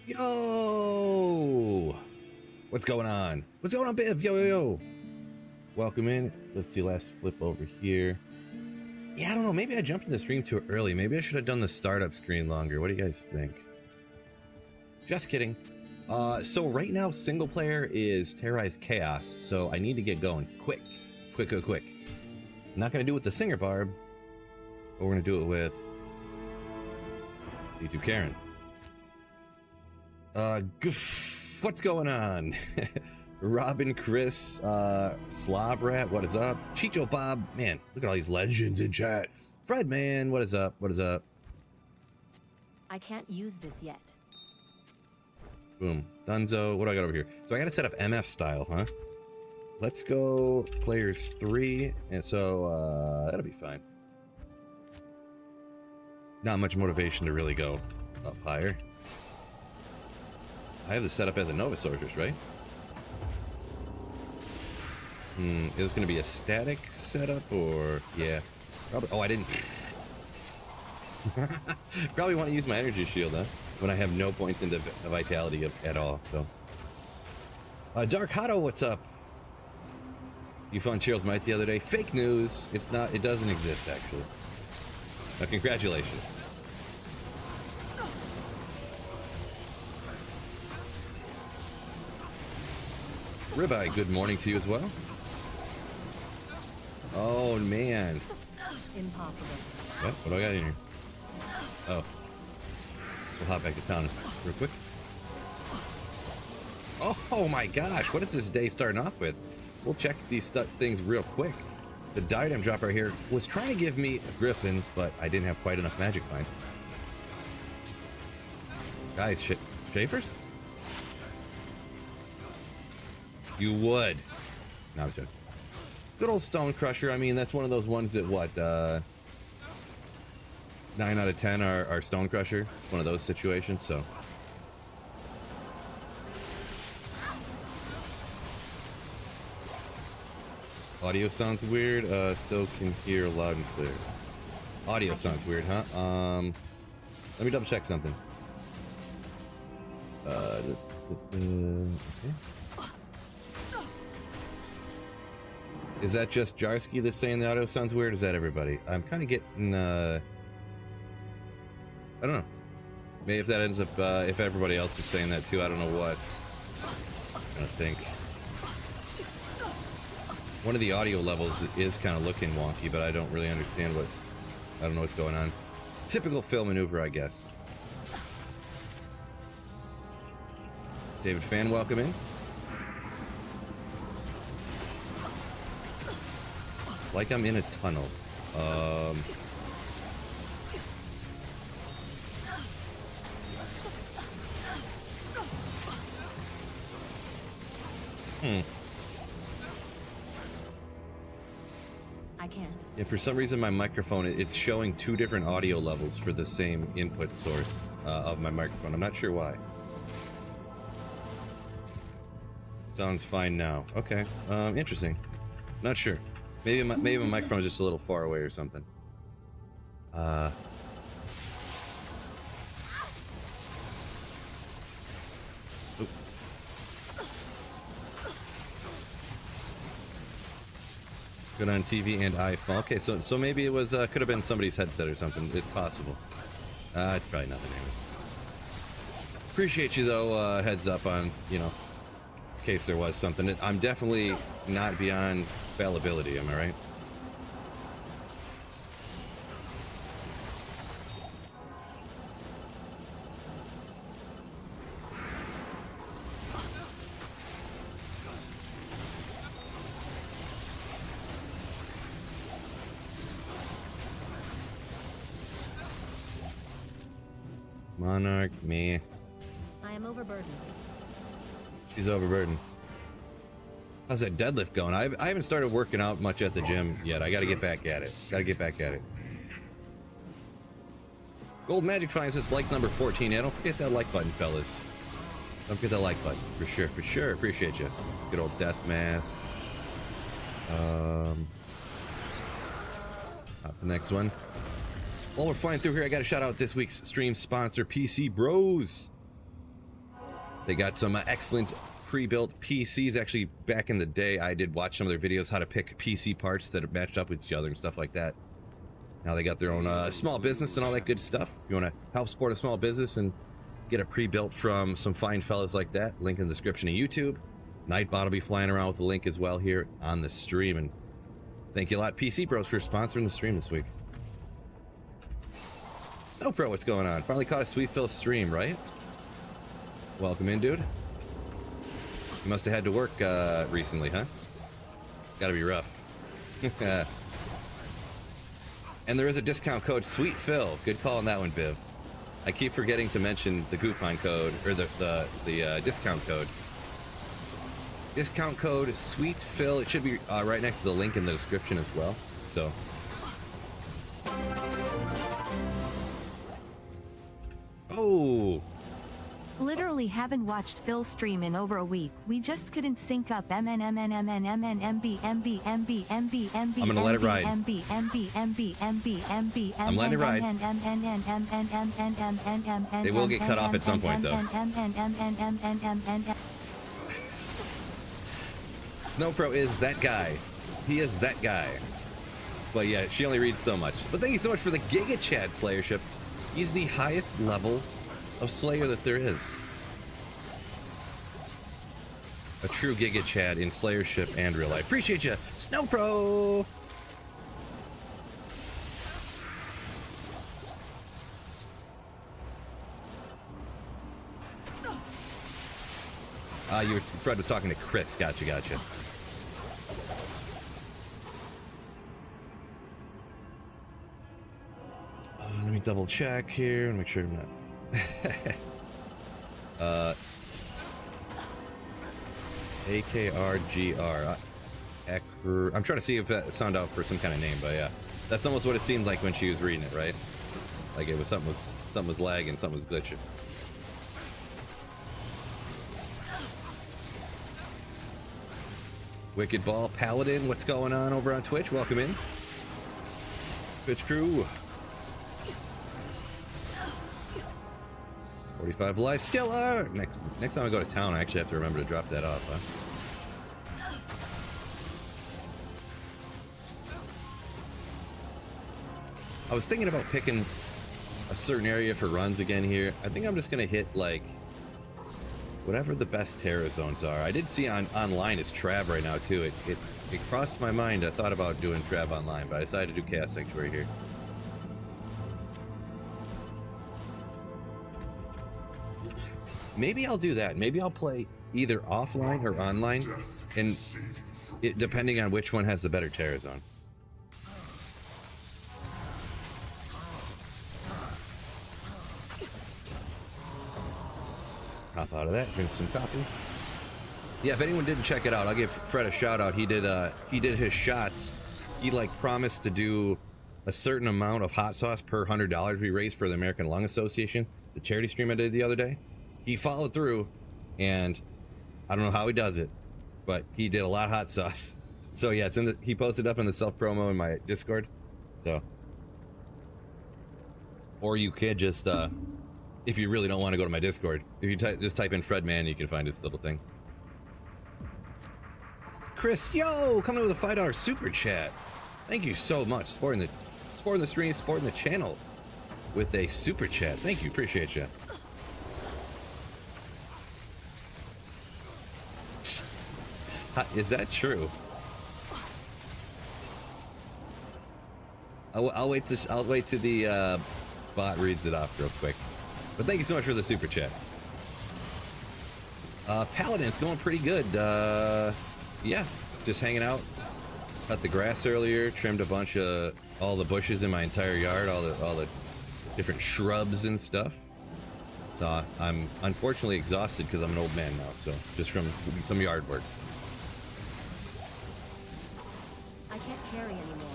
Yo! What's going on? What's going on, Biv? Yo, yo, yo. Welcome in. Let's see, last flip over here. Yeah, I don't know. Maybe I jumped in the stream too early. Maybe I should have done the startup screen longer. What do you guys think? Just kidding. So right now, single player is Terrorized Chaos, so I need to get going. Quick. Quick, quick, quick. I'm not going to do it with the Singer Barb, but we're going to do it with D2 Karen. Goof. What's going on? Robin, Chris, Slobrat, what is up? Chicho Bob, man, look at all these legends in chat. Fred, man, what is up? What is up? I can't use this yet. Boom. Dunzo, what do I got over here? So I gotta set up MF style, huh? Let's go players 3, and so, that'll be fine. Not much motivation to really go up higher. I have this set up as a Nova Sorceress, right? Is this going to be a static setup, or... Yeah. Probably... Oh, I didn't... Probably want to use my energy shield, huh? When I have no points into vitality at all, so... Dark Hotto, what's up? You found Cheryl's Might the other day? Fake news! It's not... It doesn't exist, actually. Congratulations. Ribeye, good morning to you as well. Oh, man. Impossible. What do I got in here? Oh. We'll hop back to town real quick. Oh my gosh, what is this day starting off with? We'll check these things real quick. The diadem drop right here was trying to give me griffins, but I didn't have quite enough magic find. Guys, Schaefer's? You would. No, I'm joking. Good old Stone Crusher. I mean, that's one of those ones that, what, 9 out of 10 are Stone Crusher. It's one of those situations, so. Audio sounds weird. Still can hear loud and clear. Audio sounds weird, huh? Let me double check something. Okay. Is that just Jarsky that's saying the audio sounds weird? Or is that everybody? I'm kind of getting, I don't know. Maybe if that ends up, if everybody else is saying that too, I don't know what. I'm gonna think. One of the audio levels is kind of looking wonky, but I don't really understand what, I don't know what's going on. Typical Phil maneuver, I guess. David Fan, welcome in. Like I'm in a tunnel. I can't. Yeah, for some reason my microphone, it's showing 2 different audio levels for the same input source of my microphone. I'm not sure why. Sounds fine now. Okay. Interesting. Not sure. Maybe my microphone is just a little far away or something. Good on TV and iPhone. Okay, so maybe it was could have been somebody's headset or something. It's possible. It's probably nothing. Anyways. Appreciate you though. Heads up on, you know, in case there was something. I'm definitely not beyond fallibility. Am I right? Monarch, me. I am overburdened. She's overburdened. How's that deadlift going? I haven't started working out much at the gym yet. I gotta get back at it. Gold Magic Find says like number 14. Yeah, don't forget that like button, fellas. Don't forget that like button. For sure. Appreciate you. Good old Death Mask. The next one. While we're flying through here, I got to shout out this week's stream sponsor, PC Bros. They got some excellent pre-built PCs. Actually, back in the day, I did watch some of their videos how to pick PC parts that are matched up with each other and stuff like that. Now they got their own small business and all that good stuff. If you want to help support a small business and get a pre-built from some fine fellas like that, link in the description of YouTube. Nightbot will be flying around with the link as well here on the stream. And thank you a lot, PC Bros, for sponsoring the stream this week. Snow Pro, what's going on? Finally caught a Sweet Phil stream, right? Welcome in, dude. You must have had to work recently, huh? Gotta be rough. And there is a discount code, Sweet Phil. Good call on that one, Biv. I keep forgetting to mention the coupon code, or the discount code. Discount code, Sweet Phil. It should be right next to the link in the description as well. So. Oh. Literally haven't watched Phil stream in over a week. We just couldn't sync up. I'm gonna let it ride. I'm letting it ride. They will get cut off at some point, though. Snowpro is that guy. He is that guy. But yeah, she only reads so much. But thank you so much for the Giga Chat Slayership. He's the highest level of Slayer that there is. A true Giga Chad in Slayership and real life. Appreciate you, Snowpro! Fred was talking to Chris. Gotcha. Let me double check here and make sure I'm not. AKRGR. I'm trying to see if that sounded out for some kind of name, but yeah, that's almost what it seemed like when she was reading it, right? Like it was something was lagging, something was glitching. Wicked Ball Paladin, what's going on over on Twitch? Welcome in, Twitch crew. 45 life skiller. Next time I go to town, I actually have to remember to drop that off, huh? I was thinking about picking a certain area for runs again here. I think I'm just gonna hit like whatever the best terror zones are. I did see online it's Trav right now too. It crossed my mind. I thought about doing Trav online, but I decided to do Chaos Sanctuary here. Maybe I'll do that. Maybe I'll play either offline or online, and depending on which one has the better terror zone. Hop out of that, drink some coffee. Yeah, if anyone didn't check it out, I'll give Fred a shout out. He did his shots. He like promised to do a certain amount of hot sauce per $100 we raised for the American Lung Association, the charity stream I did the other day. He followed through, and I don't know how he does it, but he did a lot of hot sauce. So yeah, he posted up in the self promo in my Discord. So, or you could just, if you really don't want to go to my Discord, if you just type in Fred Man, you can find this little thing. Chris, yo, coming with a $5 super chat. Thank you so much, supporting the stream, supporting the channel with a super chat. Thank you, appreciate you. Is that true? I'll wait till the bot reads it off real quick. But thank you so much for the super chat. Paladin's going pretty good. Yeah, just hanging out. Cut the grass earlier. Trimmed a bunch of all the bushes in my entire yard. All the different shrubs and stuff. So I'm unfortunately exhausted because I'm an old man now. So just from some yard work. I can't carry anymore.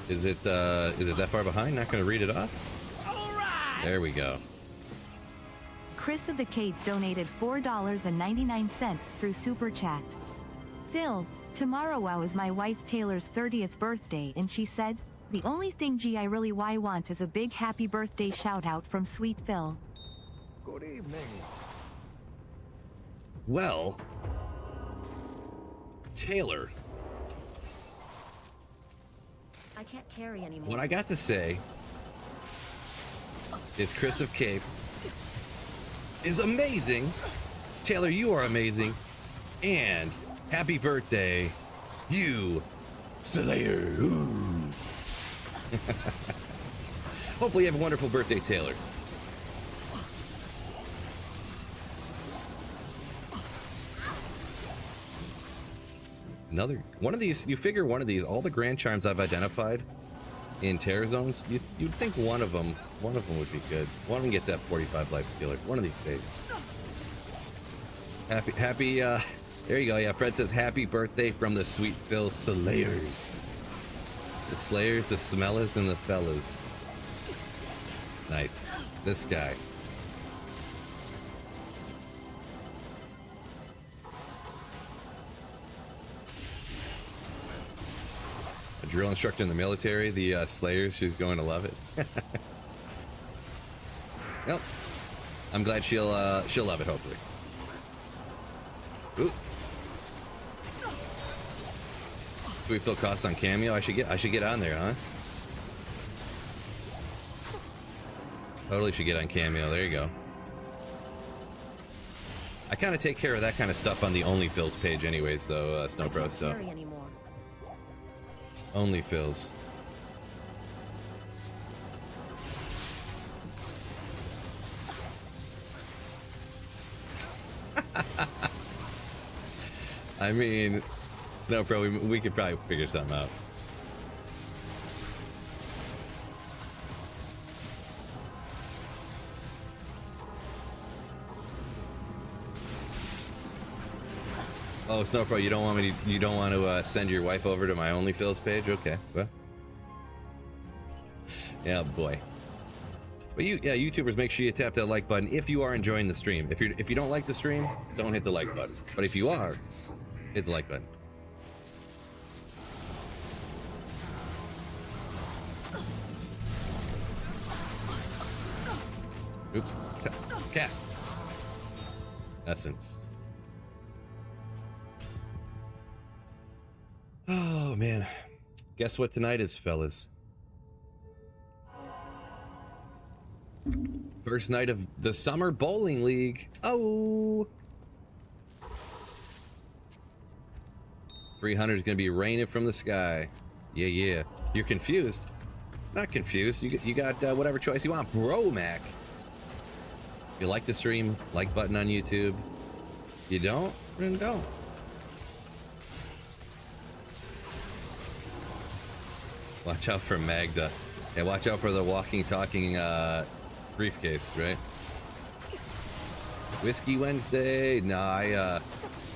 Is it that far behind? Not going to read it off? All right. There we go. Chris of the Cape donated $4.99 through Super Chat. Phil, tomorrow is my wife Taylor's 30th birthday and she said, The only thing I really want is a big happy birthday shout out from Sweet Phil. Good evening. Well, Taylor, I can't carry anymore. what I got to say is Chris of Cape is amazing. Taylor, you are amazing. And happy birthday, you Slayer. Ooh. Hopefully you have a wonderful birthday, Taylor. Another one of these, you figure one of these, all the grand charms I've identified in terror zones, you'd think one of them would be good. One of them get that 45 life skiller. One of these days. Happy, there you go. Yeah, Fred says happy birthday from the Sweet Phil Slayers. The Slayers, the Smellers, and the Fellas. Nice. This guy. A drill instructor in the military, the Slayers, she's going to love it. Yep. I'm glad she'll love it, hopefully. Ooh. Sweet Phil cost on Cameo. I should get on there, huh? Totally should get on Cameo. There you go. I kind of take care of that kind of stuff on the Only Phil's page anyways, though, Snowbro, so. Carry anymore. Only Phil's. I mean, Snowbro, we could probably figure something out. Oh, Snowbro, you don't want me to, you don't want to send your wife over to my OnlyFills page? Okay, well. Yeah, boy. But YouTubers, make sure you tap that like button if you are enjoying the stream. If you don't like the stream, don't hit the like button. But if you are, hit the like button. Oops. Cast. Essence. Oh, man. Guess what tonight is, fellas? First night of the Summer Bowling League. Oh! 300 is going to be raining from the sky. Yeah, yeah. You're confused? Not confused. You got whatever choice you want. Bro, Mac. You like the stream? Like button on YouTube? You don't? Then don't. Watch out for Magda. Yeah, watch out for the walking, talking briefcase, right? Whiskey Wednesday. Nah,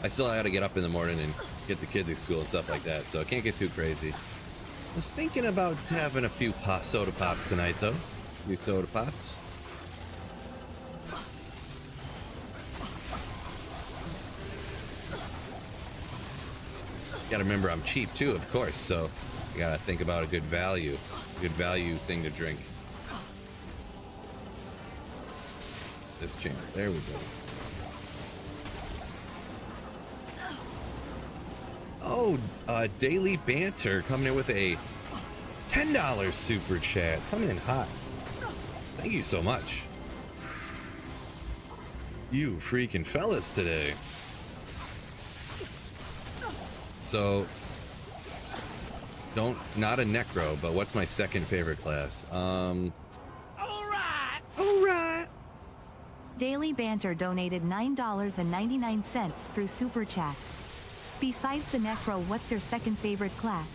I still gotta get up in the morning and get the kids to school and stuff like that, so I can't get too crazy. I was thinking about having a few soda pops tonight, though. A few soda pops. Gotta remember I'm cheap too, of course, so you gotta think about a good value thing to drink. This chamber, there we go. Oh, Daily Banter coming in with a $10 super chat, coming in hot. Thank you so much. You freaking fellas today. So, not a necro, but what's my second favorite class? Alright! Daily Banter donated $9.99 through Super Chat. Besides the necro, what's your second favorite class?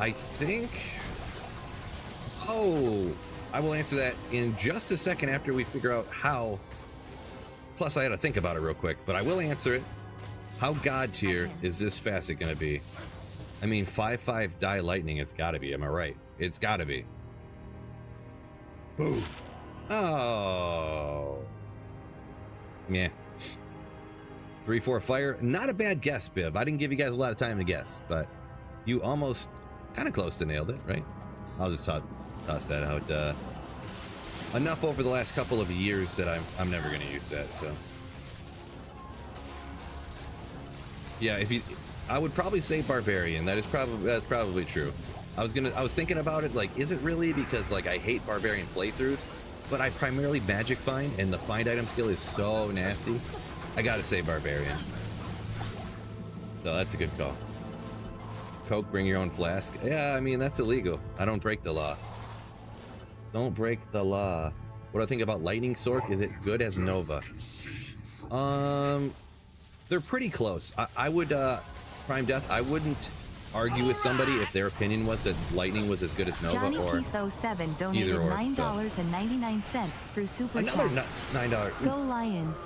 I think... Oh, I will answer that in just a second after we figure out how... Plus, I had to think about it real quick, but I will answer it. How god tier is this facet going to be? I mean, 5/5 die lightning, it's got to be. Am I right? It's got to be. Boom. Oh. Yeah. 3-4 fire. Not a bad guess, Biv. I didn't give you guys a lot of time to guess, but you almost kind of close to nailed it, right? I'll just toss that out. Enough over the last couple of years that I'm never going to use that. So yeah, I would probably say barbarian. That's probably true. I was thinking about it, like, is it really? Because like I hate barbarian playthroughs, but I primarily magic find, and the find item skill is so nasty. I gotta say barbarian. So that's a good call. Coke, bring your own flask. Yeah, I mean, that's illegal. I don't break the law. Don't break the law. What do I think about Lightning Sork? Is it good as Nova? They're pretty close. I would, Prime Death, I wouldn't argue with somebody if their opinion was that Lightning was as good as Nova. Johnny or Peace 07 donated $9.99 through Super another Chat. $9. Go Lions.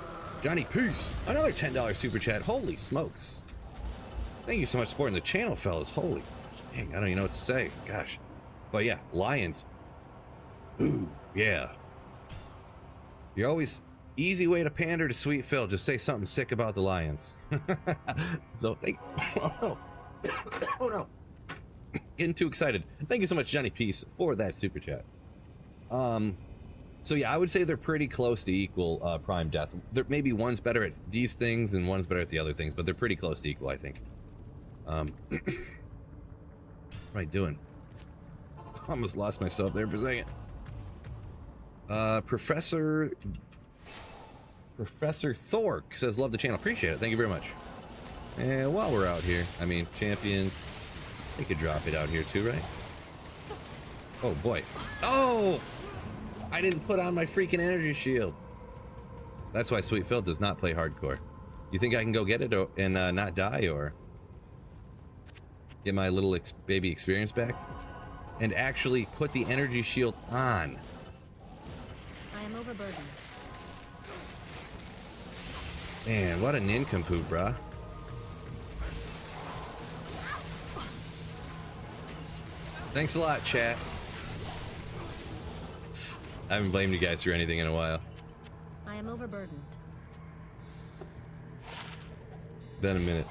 Johnny Peace, another $10 super chat. Holy smokes. Thank you so much for supporting the channel, fellas. Holy dang, I don't even know what to say. Gosh. But yeah, Lions. Ooh, yeah. You're always easy way to pander to Sweet Phil. Just say something sick about the Lions. So thank oh no. Getting too excited. Thank you so much, Johnny Peace, for that super chat. So yeah, I would say they're pretty close to equal, Prime Death. Maybe one's better at these things and one's better at the other things, but they're pretty close to equal, I think. What am I doing? Almost lost myself there for a second. Professor Thork says, love the channel. Appreciate it. Thank you very much. And while we're out here, I mean, champions, they could drop it out here too, right? Oh boy. Oh! I didn't put on my freaking energy shield. That's why Sweet Phil does not play hardcore. You think I can go get it and not die, or get my little baby experience back and actually put the energy shield on? I am overburdened. Man, what a nincompoop, bruh. Thanks a lot, chat. I haven't blamed you guys for anything in a while. I am overburdened. Been a minute.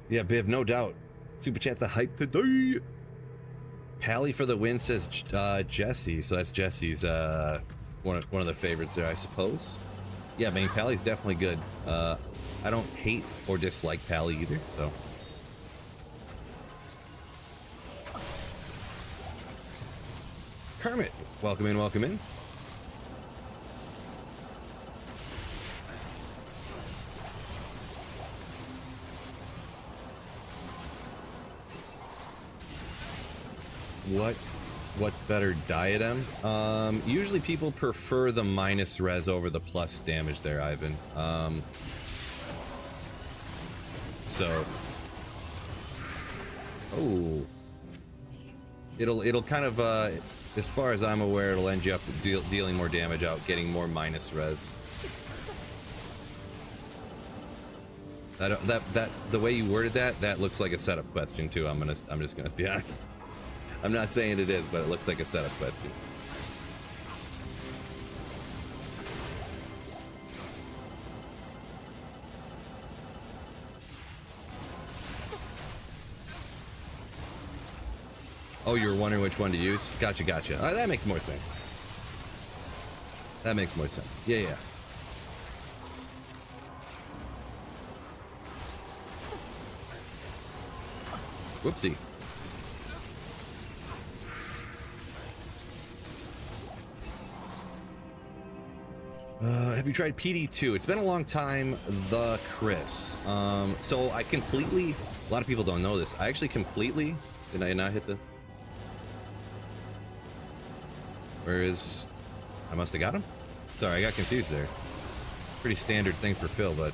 Yeah, Biv, no doubt. Super chat's the hype today. Pally for the win, says Jesse. So that's Jesse's one of the favorites there, I suppose. Yeah, I mean, Pally's definitely good. I don't hate or dislike Pally either, so. Kermit, welcome in, welcome in. What's better, Diadem? Usually people prefer the minus res over the plus damage there, Ivan. So, oh, it'll kind of as far as I'm aware, it'll end you up dealing more damage out, getting more minus res. That the way you worded that looks like a setup question too. I'm just gonna be honest. I'm not saying it is, but it looks like a setup question. Oh, you were wondering which one to use? Gotcha. That makes more sense. That makes more sense. Yeah. Whoopsie. Have you tried PD2? It's been a long time, the Chris. So I completely, a lot of people don't know this. I actually completely, did I not hit the, where is, I must have got him? Sorry, I got confused there. Pretty standard thing for Phil, but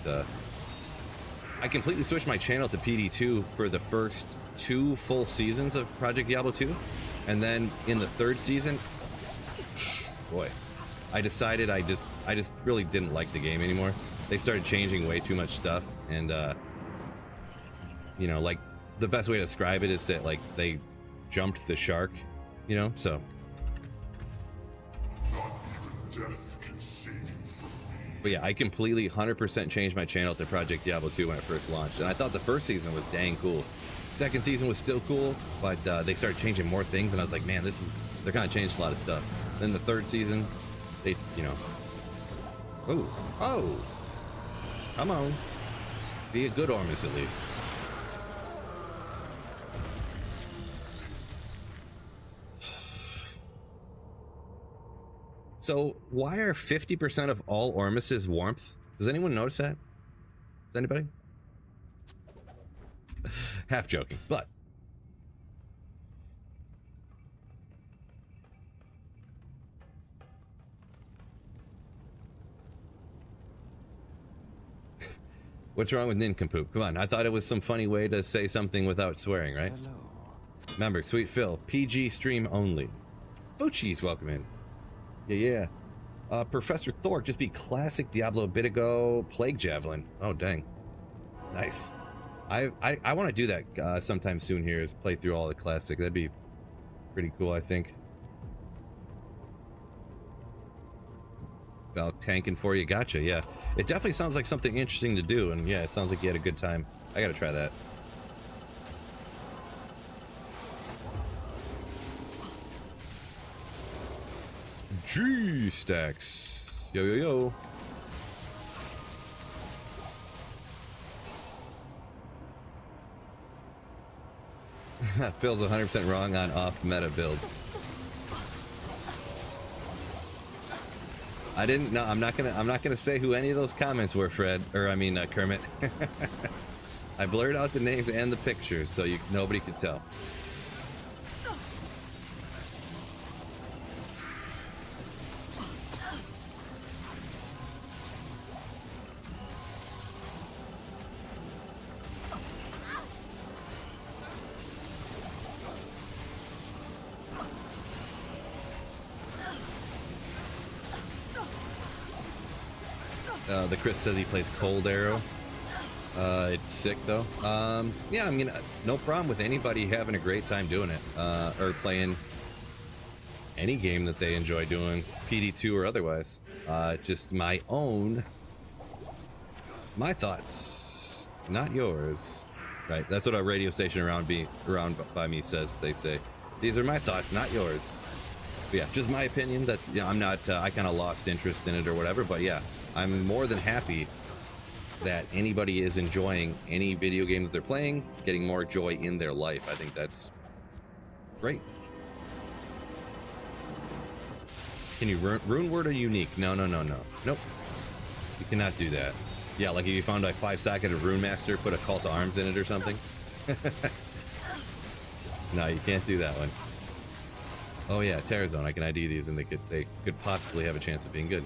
I completely switched my channel to PD2 for the first 2 full seasons of Project Diablo 2. And then in the 3rd season, boy, I decided I just really didn't like the game anymore. They started changing way too much stuff, and you know, like, the best way to describe it is that, like, they jumped the shark, you know, so. Not even death can save you from me. But yeah, I completely 100% changed my channel to Project Diablo 2 when it first launched, and I thought the first season was dang cool. Second season was still cool, but they started changing more things, and I was like, man, they're kind of changed a lot of stuff. Then the third season, they, you know, oh, come on, be a good Ormus at least. So why are 50% of all Ormuses warmth? Does anyone notice that? Does anybody? Half joking, but what's wrong with nincompoop? Come on, I thought it was some funny way to say something without swearing, right? Hello. Remember, Sweet Phil, PG stream only. Fuchi's welcome in. Yeah. Professor Thork just beat classic Diablo a bit ago. Plague Javelin. Oh, dang. Nice. I want to do that sometime soon here, is play through all the classic. That'd be pretty cool, I think. Val tanking for you. Gotcha, yeah. It definitely sounds like something interesting to do, and yeah, it sounds like you had a good time. I gotta try that. G-Stacks. Yo. Phil's 100% wrong on off-meta builds. I didn't. No, I'm not gonna say who any of those comments were, Fred. Or I mean, Kermit. I blurred out the names and the pictures, so nobody could tell. The Chris says he plays Cold Arrow. It's sick though. Yeah, I mean, no problem with anybody having a great time doing it, or playing any game that they enjoy doing, PD2 or otherwise. Just my thoughts, not yours. Right? That's what a radio station around by me says. They say, "These are my thoughts, not yours." But yeah, just my opinion. That's, yeah, I'm not. I kind of lost interest in it or whatever. But yeah, I'm more than happy that anybody is enjoying any video game that they're playing, getting more joy in their life. I think that's great. Can you rune word or unique? No. Nope. You cannot do that. Yeah, like if you found a 5-socket of Rune Master, put a call to arms in it or something. No, you can't do that one. Oh yeah, Terrazone. I can ID these, and they could possibly have a chance of being good.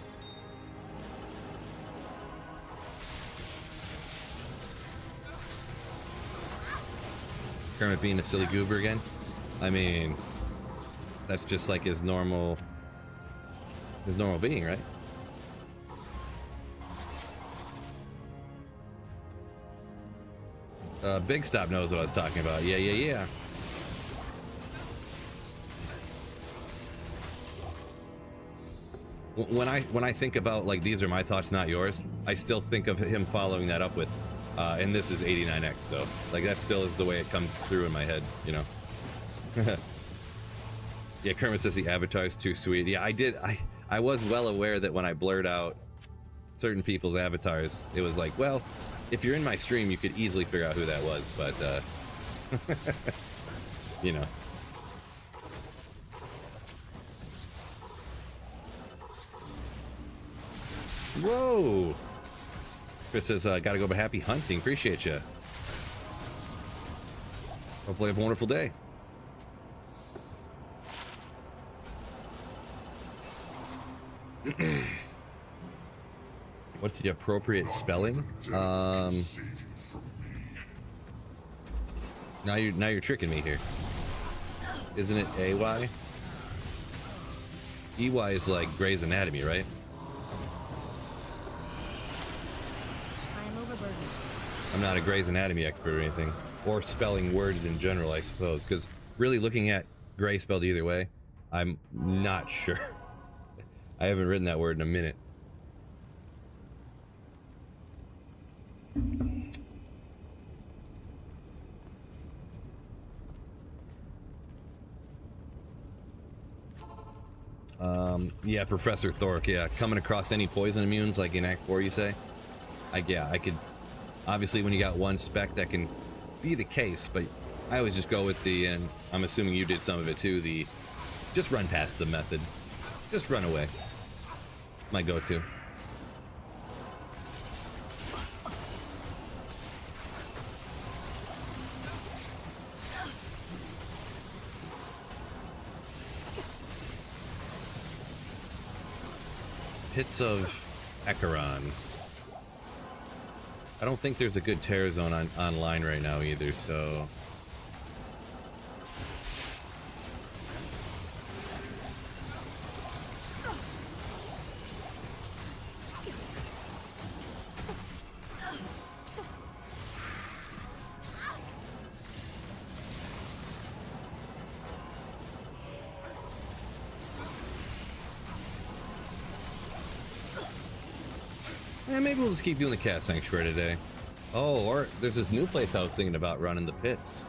Kermit being a silly goober again. I mean, that's just like his normal being, right? Big Stop knows what I was talking about. Yeah. When I think about, like, these are my thoughts, not yours, I still think of him following that up with, and this is 89X, so, like, that still is the way it comes through in my head, you know? Yeah, Kermit says the avatar's too sweet. Yeah, I was well aware that when I blurred out certain people's avatars, it was like, well, if you're in my stream, you could easily figure out who that was, but, you know. Whoa! Chris says, gotta go, but happy hunting. Appreciate you. Hopefully have a wonderful day. What's the appropriate spelling? Now you're tricking me here. Isn't it AY? EY is like Grey's Anatomy, right? I'm not a Grey's Anatomy expert or anything, or spelling words in general, I suppose, because really looking at Grey spelled either way, I'm not sure. I haven't written that word in a minute. Yeah, Professor Thork, yeah. Coming across any poison immunes like in Act 4, you say? Yeah, I could... Obviously, when you got one spec, that can be the case, but I always just go with the, and I'm assuming you did some of it too, the just run past the method. Just run away. My go-to. Pits of Acheron. I don't think there's a good terror zone online right now either, so... maybe we'll just keep doing the Cat Sanctuary today. Oh, or there's this new place I was thinking about running, the Pits.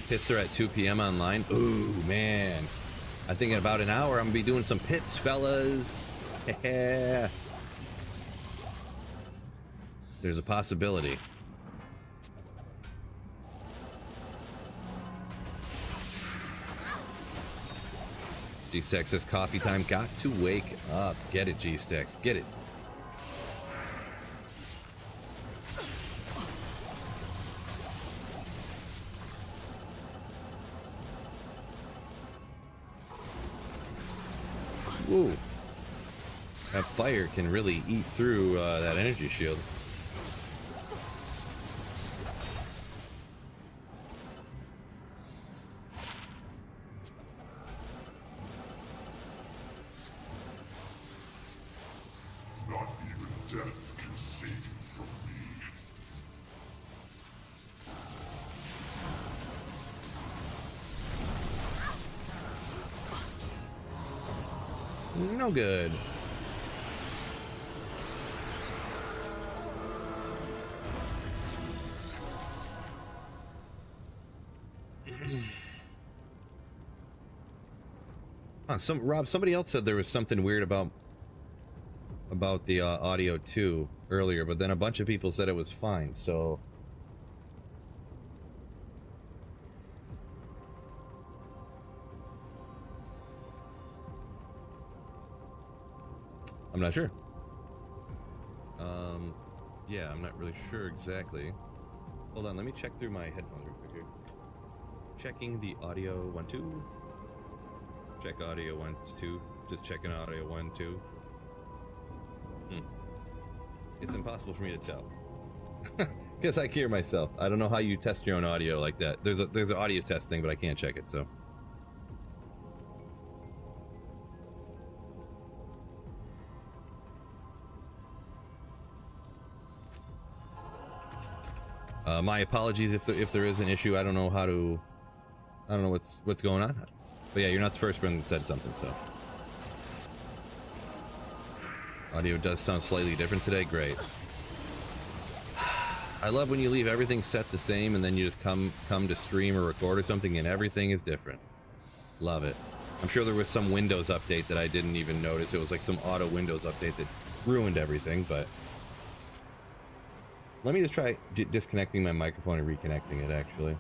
Pits are at 2 p.m. online. Ooh, man. I think in about an hour I'm gonna be doing some Pits, fellas. Yeah. There's a possibility. G-Stack says coffee time. Got to wake up. Get it, G-Stacks. Get it. Ooh. That fire can really eat through that energy shield. Not even death can save you from me. No good. Rob, somebody else said there was something weird about the audio too earlier, but then a bunch of people said it was fine, so I'm not sure. Yeah, I'm not really sure exactly. Hold on, let me check through my headphones real quick here. Checking the audio 1 2. Check audio 1 2. Just checking audio 1 2. It's impossible for me to tell. Guess I hear myself. I don't know how you test your own audio like that. There's an audio testing, but I can't check it, so. My apologies if there is an issue. I don't know what's going on. But yeah, you're not the first person that said something, so. Audio does sound slightly different today. Great. I love when you leave everything set the same and then you just come to stream or record or something and everything is different. Love it. I'm sure there was some Windows update that I didn't even notice. It was like some auto Windows update that ruined everything, but... Let me just try disconnecting my microphone and reconnecting it, actually.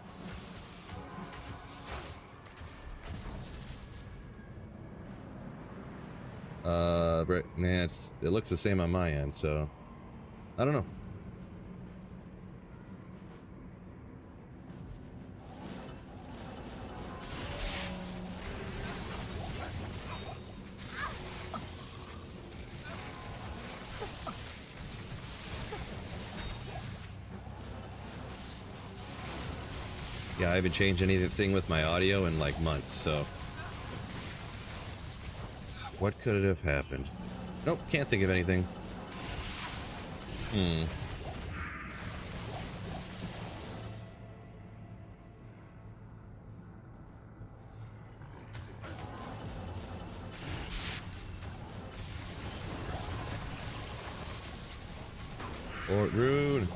Man, it looks the same on my end, so... I don't know. Yeah, I haven't changed anything with my audio in like months, so... What could have happened? Nope, can't think of anything. Fort Rude.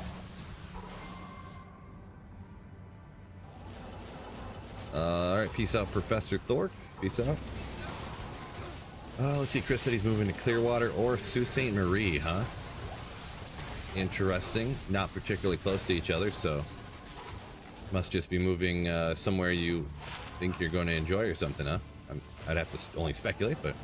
Alright, peace out, Professor Thork. Peace out. Let's see, Chris said he's moving to Clearwater or Sault Ste. Marie, huh? Interesting. Not particularly close to each other, so must just be moving somewhere you think you're going to enjoy or something, huh? I'd have to only speculate, but...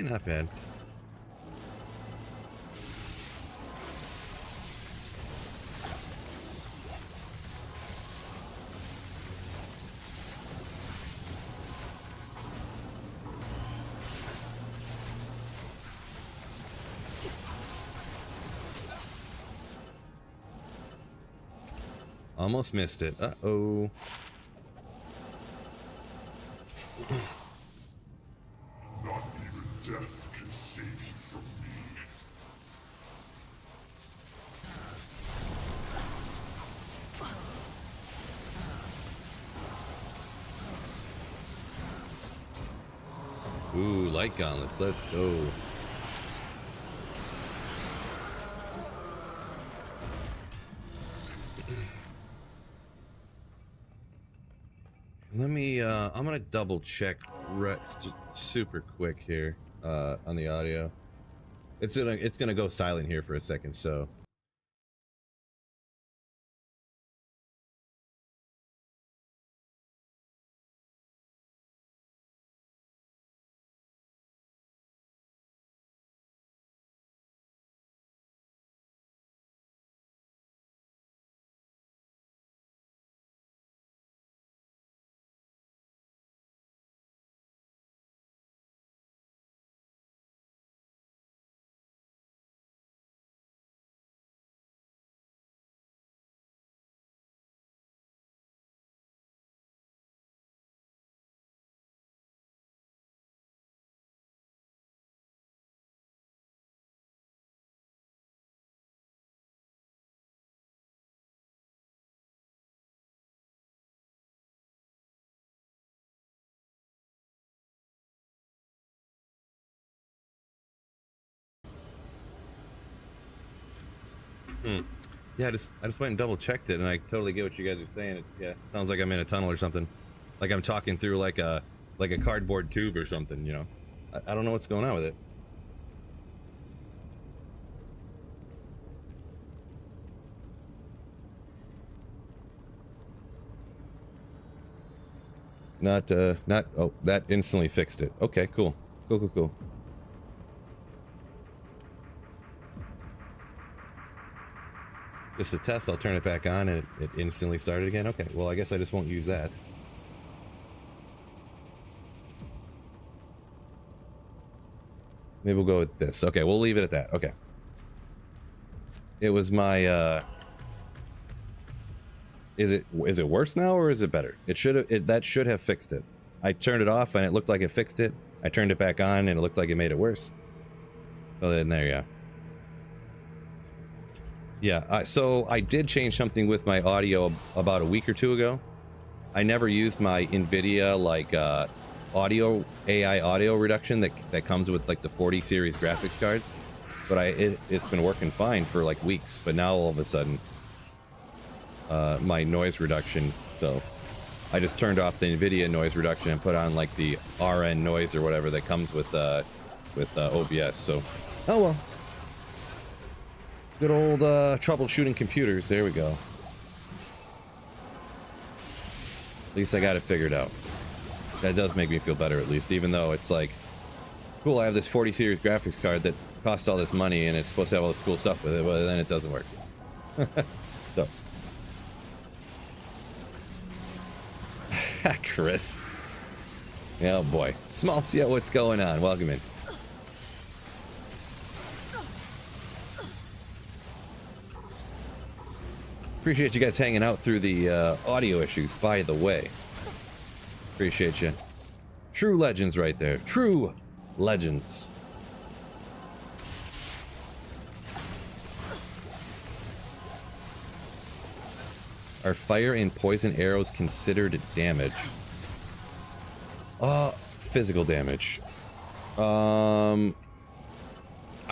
not bad. Almost missed it. Uh-oh. Not even death can save you from me. Ooh, light gauntlets. Let's go. Let me, I'm gonna double check just super quick here, on the audio. It's gonna go silent here for a second, so. Yeah, I just went and double checked it, and I totally get what you guys are saying. It sounds like I'm in a tunnel or something, like I'm talking through like a cardboard tube or something. You know, I don't know what's going on with it. Not oh, that instantly fixed it. Okay, cool. Cool. Just a test, I'll turn it back on and it instantly started again. Okay, well, I guess I just won't use that. Maybe we'll go with this. Okay, we'll leave it at that. Okay. It was my, Is it worse now or is it better? That should have fixed it. I turned it off and it looked like it fixed it. I turned it back on and it looked like it made it worse. So then there you go. Yeah, so I did change something with my audio about a week or two ago. I never used my NVIDIA like AI audio reduction that comes with like the 40 series graphics cards, but it's been working fine for like weeks. But now all of a sudden, my noise reduction. So I just turned off the NVIDIA noise reduction and put on like the RN noise or whatever that comes with OBS. So oh well. Good old troubleshooting computers. There we go. At least I got it figured out. That does make me feel better, at least, even though it's like, cool, I have this 40 series graphics card that costs all this money and it's supposed to have all this cool stuff with it, but then it doesn't work. So. Chris. Oh boy. Smolps, yeah, what's going on? Welcome in. Appreciate you guys hanging out through the audio issues, by the way. Appreciate you. True legends right there. True legends. Are fire and poison arrows considered damage? Physical damage. I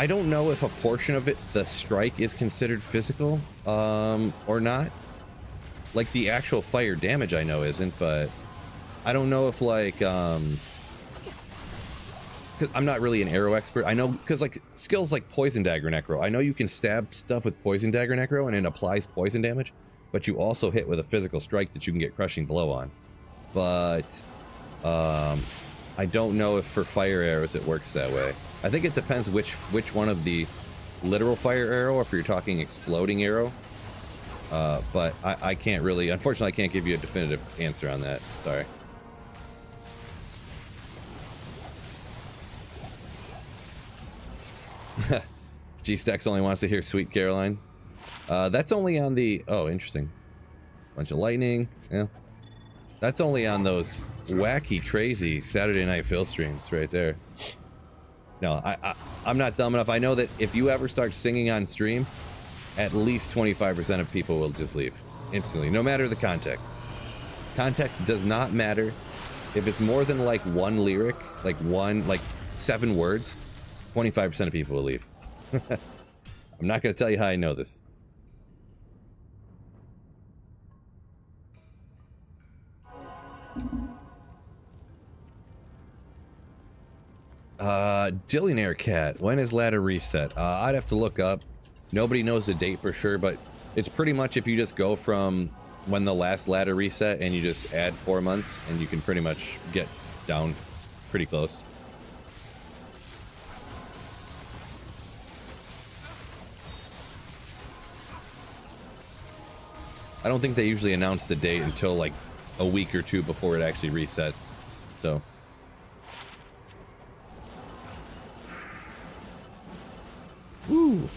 don't know if a portion of it, the strike, is considered physical, or not. Like, the actual fire damage I know isn't, but I don't know if, like, 'cause I'm not really an arrow expert. I know, because, like, skills like Poison Dagger Necro, I know you can stab stuff with Poison Dagger Necro and it applies poison damage, but you also hit with a physical strike that you can get Crushing Blow on. But, I don't know if for fire arrows it works that way. I think it depends which one of the literal fire arrow, or if you're talking exploding arrow. But I can't really, unfortunately, I can't give you a definitive answer on that. Sorry. G-Stacks only wants to hear Sweet Caroline. That's only on the... Oh, interesting. Bunch of lightning. Yeah. That's only on those wacky, crazy Saturday Night Phil streams right there. No, I'm not dumb enough. I know that if you ever start singing on stream, at least 25% of people will just leave instantly, no matter the context. Context does not matter. If it's more than like one lyric, like 7 words, 25% of people will leave. I'm not going to tell you how I know this. Dillionaire Cat, when is ladder reset? I'd have to look up. Nobody knows the date for sure, but it's pretty much if you just go from when the last ladder reset and you just add 4 months, and you can pretty much get down pretty close. I don't think they usually announce the date until like a week or two before it actually resets. So ooh.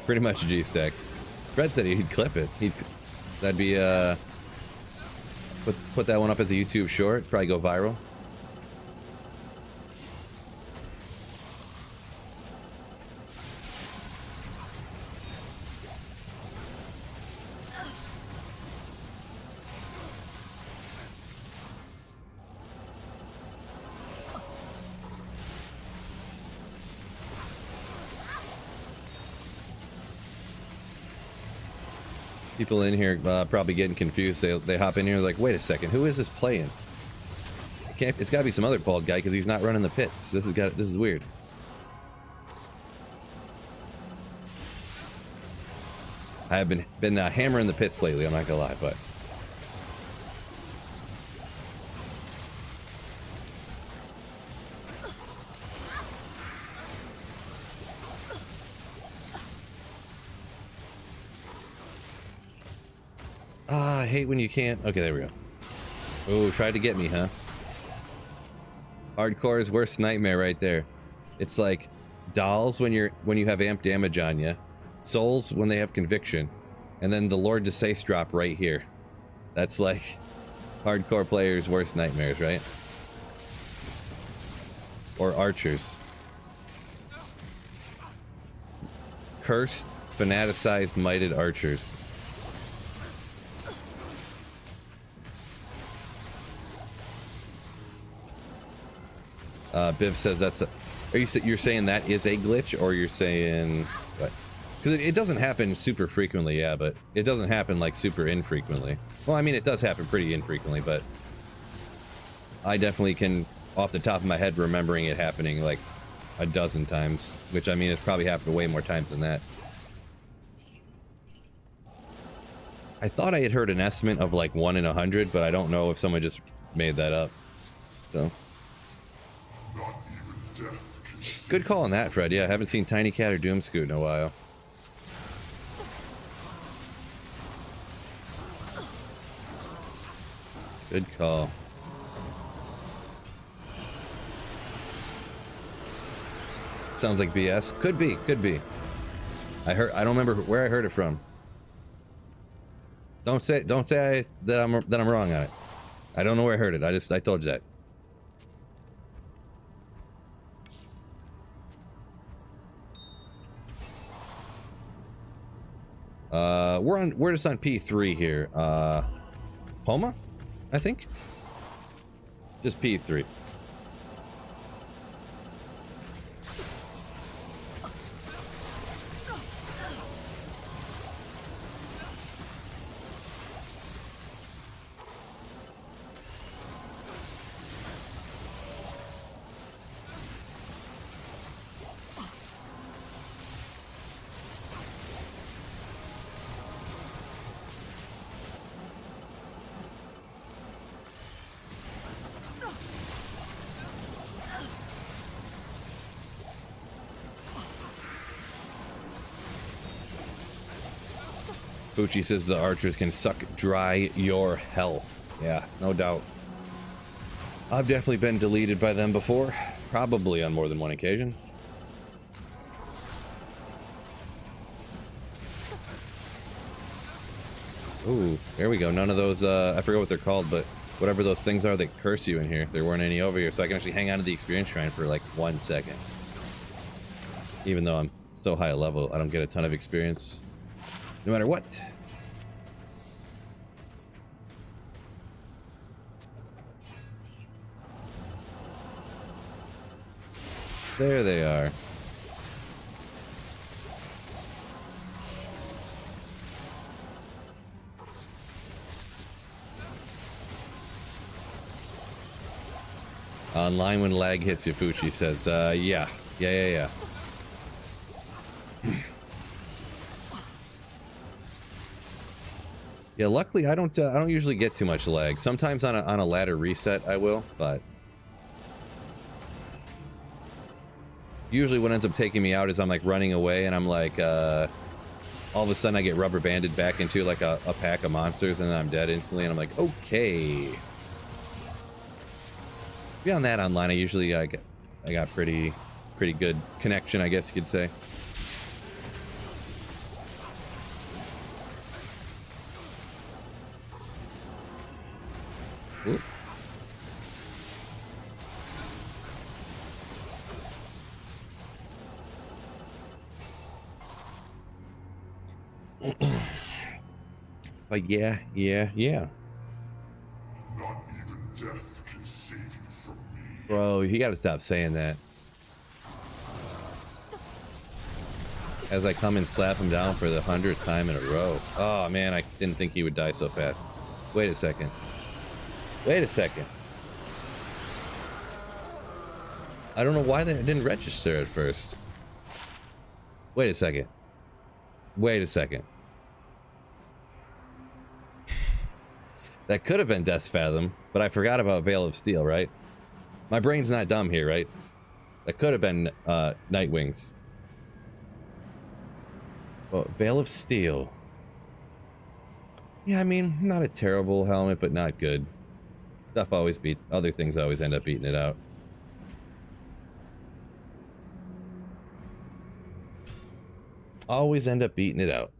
Pretty much G-Stacks. Fred said he'd clip it. That'd be put that one up as a YouTube short, probably go viral. People in here probably getting confused. They hop in here like, wait a second, who is this playing? It's got to be some other bald guy because he's not running the pits. This is weird. I have been hammering the pits lately. I'm not gonna lie, but I hate when you can't. Okay, there we go. Oh, tried to get me, huh? Hardcore's worst nightmare right there. It's like dolls when you have amp damage on you, souls when they have conviction, and then the Lord Desace drop right here. That's like hardcore players' worst nightmares, right? Or archers. Cursed, fanaticized, mighted archers. Biv says that's a... You're saying that is a glitch, or you're saying what? Because it doesn't happen super frequently, yeah, but it doesn't happen like super infrequently. Well, I mean, it does happen pretty infrequently, but I definitely can, off the top of my head, remembering it happening like a dozen times, which I mean, it's probably happened way more times than that. I thought I had heard an estimate of like 1 in 100, but I don't know if someone just made that up. So. Good call on that, Fred. Yeah, I haven't seen Tiny Cat or Doomscoot in a while. Good call. sounds like BS. Could be, could be. I don't remember where I heard it from. Don't say that I'm wrong on it. I don't know where I heard it. I told you that. We're just on P3 here. Homa, I think. Just P3. Fucci says the archers can suck dry your hell. Yeah, no doubt. I've definitely been deleted by them before. Probably on more than one occasion. Ooh, there we go. None of those, I forget what they're called, but whatever those things are that curse you in here. There weren't any over here, so I can actually hang on to the experience shrine for like 1 second. Even though I'm so high a level, I don't get a ton of experience. No matter what. There they are. Online when lag hits you, Fucci says. Yeah. Yeah, luckily I don't usually get too much lag. Sometimes on a ladder reset I will, but usually what ends up taking me out is I'm like running away and I'm like all of a sudden I get rubber banded back into like a pack of monsters and then I'm dead instantly and I'm like, okay. Beyond that, online I usually I got pretty good connection, I guess you could say. Ooh. But yeah. Not even death can save you from me. Bro, you gotta stop saying that. As I come and slap him down for the 100th time in a row. Oh man, I didn't think he would die so fast. Wait a second. Wait a second. I don't know why that didn't register at first. Wait a second. Wait a second. That could have been Death's Fathom, but I forgot about Veil of Steel, right? My brain's not dumb here, right? That could have been Nightwings. Well, Veil of Steel. Yeah, I mean, not a terrible helmet, but not good. Stuff always beats, other things always end up beating it out. Always end up beating it out.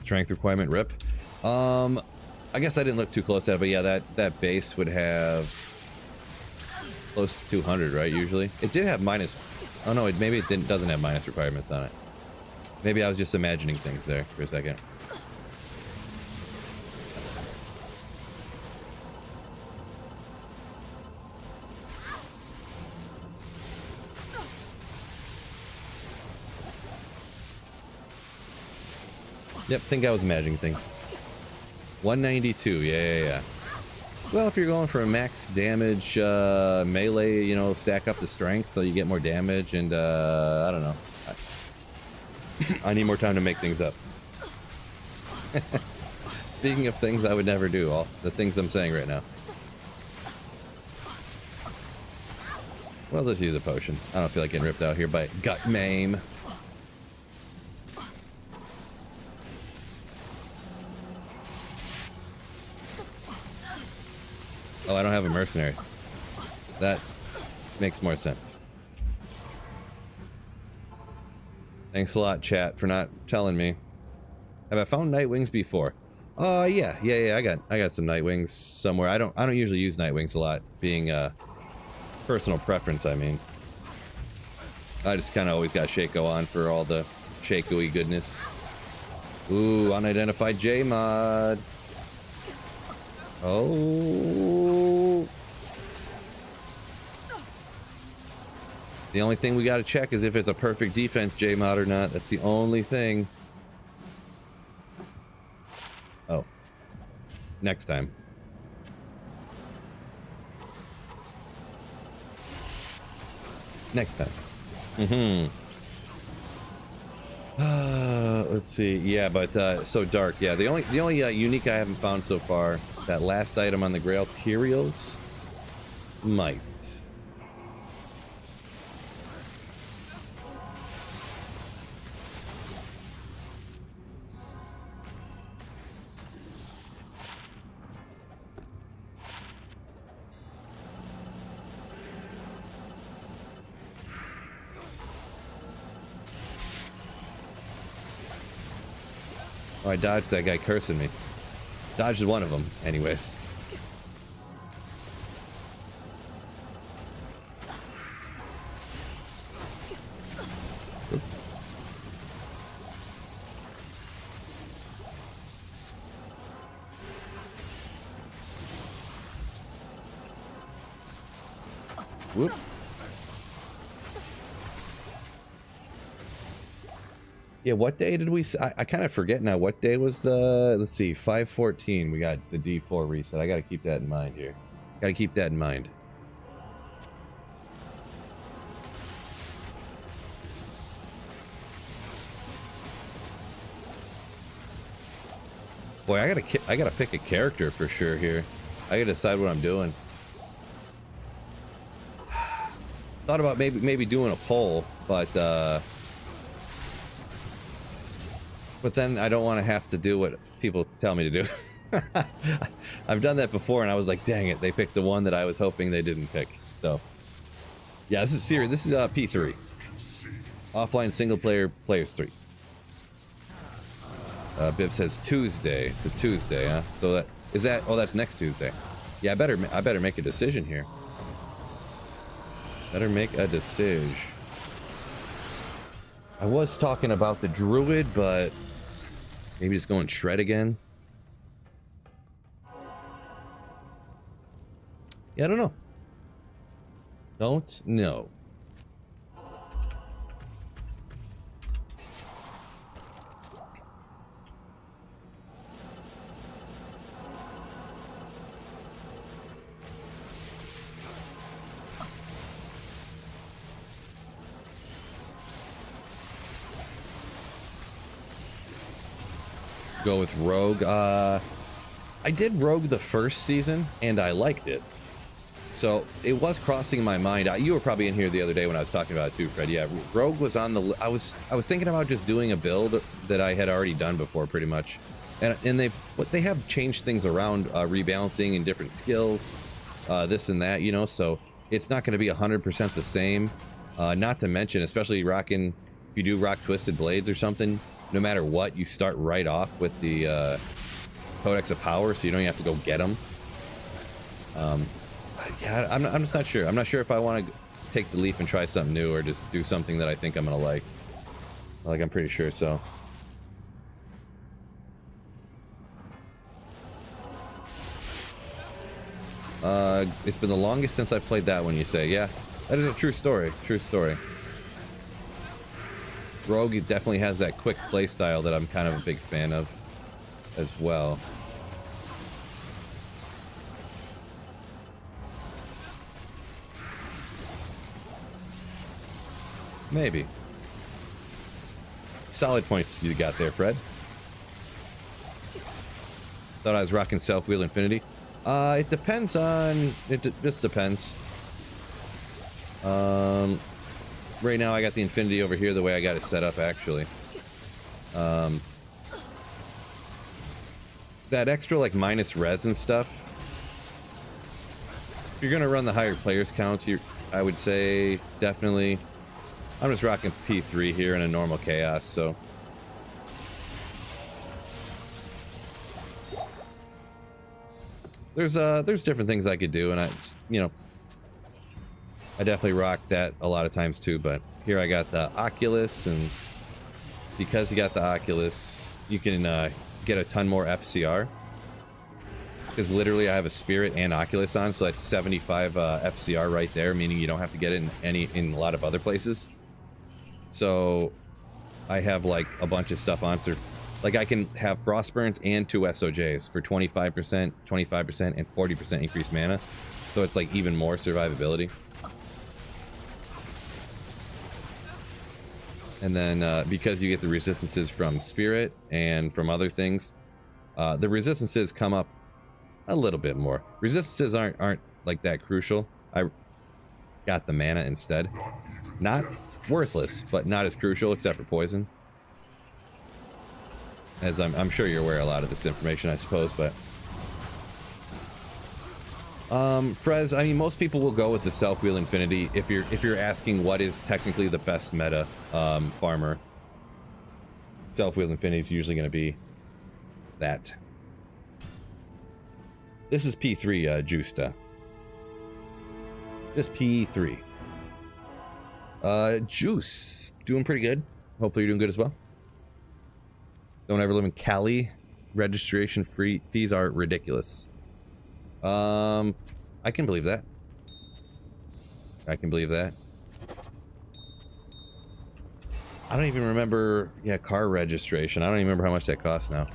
Strength requirement rip. I guess I didn't look too close at it, but yeah, that base would have close to 200, right? Usually, it did have minus. Oh no, maybe it doesn't have minus requirements on it. Maybe I was just imagining things there for a second. Yep, think I was imagining things. 192, yeah. Well, if you're going for a max damage melee, you know, stack up the strength so you get more damage, and I don't know. I need more time to make things up. Speaking of things I would never do, all the things I'm saying right now. Well, let's use a potion. I don't feel like getting ripped out here by gut maim. Oh, I don't have a mercenary. That makes more sense. Thanks a lot, chat, for not telling me. Have I found Nightwings before? Yeah. I got some Nightwings somewhere. I don't usually use Nightwings a lot, being personal preference, I mean. I just kind of always got Shaco on for all the Shaco-y goodness. Ooh, unidentified J-mod. Oh. The only thing we got to check is if it's a perfect defense J-mod or not. That's the only thing. Oh. Next time. Next time. Let's see. Yeah, but so dark. Yeah, the only unique I haven't found so far, that last item on the Grail, Tyrios, might. Oh, I dodged that guy cursing me. Dodged one of them, anyways. Oops. Whoop. Yeah, what day did we... I kind of forget now. What day was the... Let's see, 5/14. We got the D4 reset. I got to keep that in mind here. Got to keep that in mind. Boy, I gotta pick a character for sure here. I gotta decide what I'm doing. Thought about maybe doing a poll, but then I don't want to have to do what people tell me to do. I've done that before, and I was like, dang it, they picked the one that I was hoping they didn't pick. So, yeah, this is serious. This is P3. Offline single player, players 3. Biv says Tuesday. It's a Tuesday, huh? So that is that. Oh, that's next Tuesday. Yeah, I better make a decision here. Better make a decision. I was talking about the druid, but maybe just going shred again. Yeah, I don't know. Don't know. Go with Rogue. I did Rogue the first season, and I liked it. So it was crossing my mind. You were probably in here the other day when I was talking about it too, Fred. Yeah, Rogue was on the. I was thinking about just doing a build that I had already done before, pretty much. And they have changed things around, rebalancing and different skills, this and that, you know. So it's not going to be 100% the same. Not to mention, especially rocking, if you do rock Twisted Blades or something. No matter what, you start right off with the Codex of Power, so you don't have to go get them. Yeah, I'm just not sure. I'm not sure if I want to take the leap and try something new, or just do something that I think I'm gonna like. Like, I'm pretty sure so. It's been the longest since I've played that one, you say. Yeah, that is a true story. True story. Rogue definitely has that quick play style that I'm kind of a big fan of as well. Maybe. Solid points you got there, Fred. Thought I was rocking Self-Wheel Infinity. It depends on... It just depends. Right now I got the Infinity over here the way I got it set up, actually. That extra, like, minus res and stuff, If you're gonna run the higher players counts, I would say definitely. I'm just rocking P3 here in a normal chaos, so. There's different things I could do, and I definitely rock that a lot of times too, but here I got the Oculus, and because you got the Oculus, you can get a ton more FCR. Because literally I have a Spirit and Oculus on, so that's 75 FCR right there, meaning you don't have to get it in a lot of other places. So I have like a bunch of stuff on, so like I can have Frostburns and 2 SOJs for 25%, 25%, and 40% increased mana. So it's like even more survivability. And then because you get the resistances from Spirit and from other things, the resistances come up a little bit more. Resistances aren't like that crucial. I got the mana instead. Not worthless, but not as crucial except for poison. As I'm sure you're aware of a lot of this information, I suppose, but Frez, I mean, most people will go with the Self-Wheel Infinity if you're asking what is technically the best meta farmer. Self-Wheel Infinity is usually going to be that. This is P3 Justa. Just P3. Juice doing pretty good. Hopefully you're doing good as well. Don't ever live in Cali. Registration fees are ridiculous. I can believe that. I can believe that. I don't even remember. Yeah, car registration. I don't even remember how much that costs now.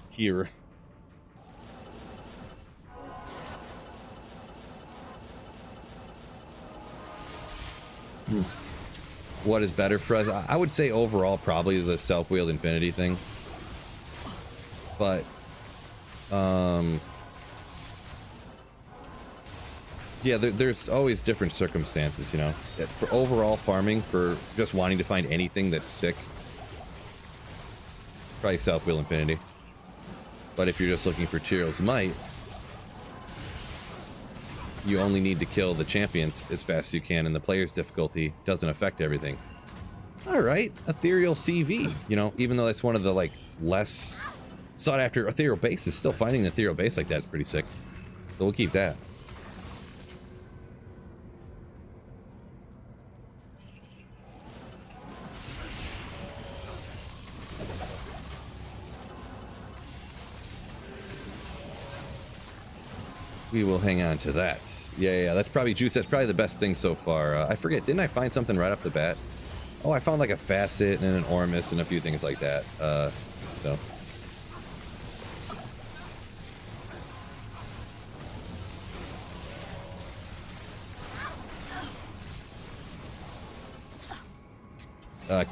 Here. What is better for us? I would say overall probably the Self-Wheeled Infinity thing. But yeah, there's always different circumstances, you know. For overall farming, for just wanting to find anything that's sick, probably Self-Wheel Infinity. But if you're just looking for Tyrell's Might, you only need to kill the champions as fast as you can, and the player's difficulty doesn't affect everything. Alright, Ethereal CV. You know, even though that's one of the, like, less sought after Ethereal bases, still finding an Ethereal base like that is pretty sick. So we'll keep that. We will hang on to that. Yeah, that's probably Juice. That's probably the best thing so far. I forget, didn't I find something right off the bat? Oh, I found like a Facet and an Ormus and a few things like that. So.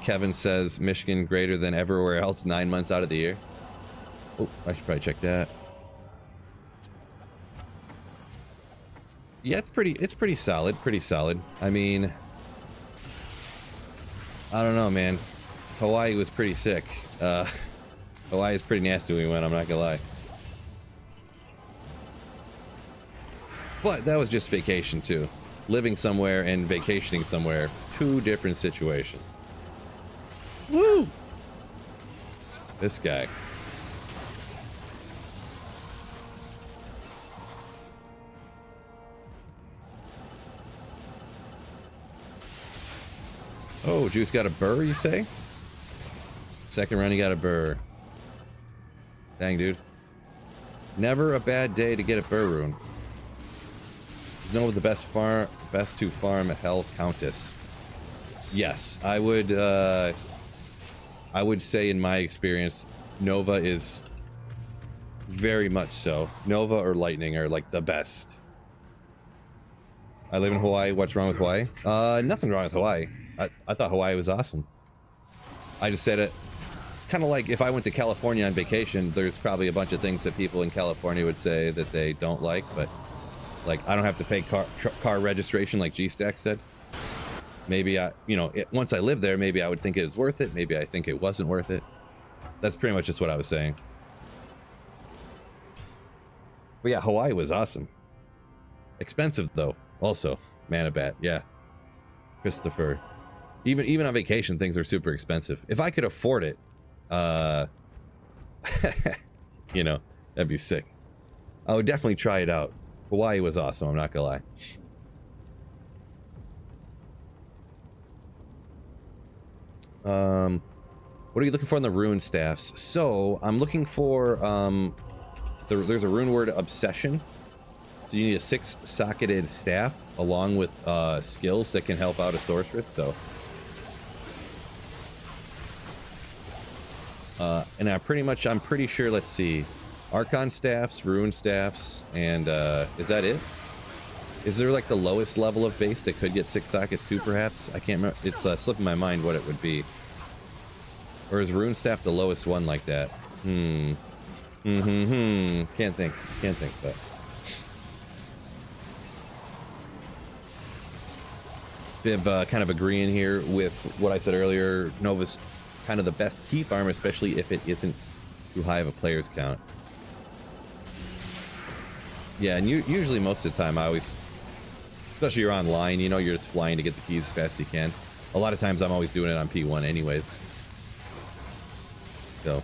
Kevin says Michigan greater than everywhere else 9 months out of the year. Oh, I should probably check that. Yeah, it's pretty solid, I mean, I don't know, man. Hawaii was pretty sick. Hawaii is pretty nasty when we went, I'm not gonna lie. But that was just vacation too. Living somewhere and vacationing somewhere, two different situations. Woo! This guy. Oh, Juice got a burr, you say? Second round, he got a burr. Dang, dude. Never a bad day to get a burr rune. Is Nova the best to farm a Hell Countess? Yes, I would say in my experience, Nova is very much so. Nova or Lightning are like the best. I live in Hawaii. What's wrong with Hawaii? Nothing wrong with Hawaii. I thought Hawaii was awesome. I just said it kind of like if I went to California on vacation, there's probably a bunch of things that people in California would say that they don't like, but like I don't have to pay car registration like G-Stack said. Maybe once I live there, maybe I would think it was worth it. Maybe I think it wasn't worth it. That's pretty much just what I was saying. But yeah, Hawaii was awesome. Expensive though, also. Manabat, yeah. Christopher. Even on vacation, things are super expensive. If I could afford it, you know, that'd be sick. I would definitely try it out. Hawaii was awesome, I'm not gonna lie. What are you looking for in the rune staffs? So, I'm looking for, there's a rune word obsession. So you need a 6-socketed staff along with skills that can help out a sorceress, so. And I'm pretty sure, let's see. Archon staffs, rune staffs, and is that it? Is there like the lowest level of base that could get 6 sockets too, perhaps? I can't remember. It's slipping my mind what it would be. Or is rune staff the lowest one like that? Can't think, but. Bib kind of agreeing here with what I said earlier. Nova's kind of the best key farm, especially if it isn't too high of a player's count. Yeah, and usually most of the time I always, especially you're online, you know, you're just flying to get the keys as fast as you can. A lot of times I'm always doing it on P1 anyways. So.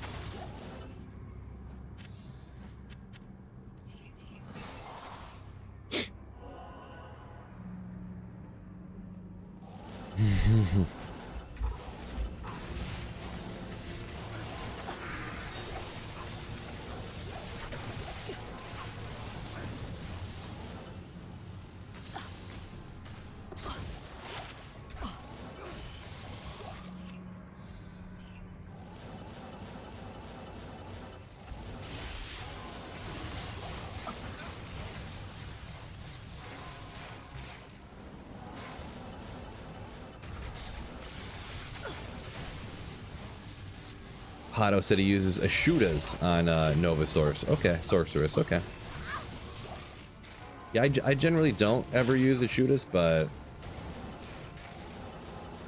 Hato said he uses Ashudas on Nova Source. Okay, Sorceress, okay. Yeah, I generally don't ever use Ashudas, but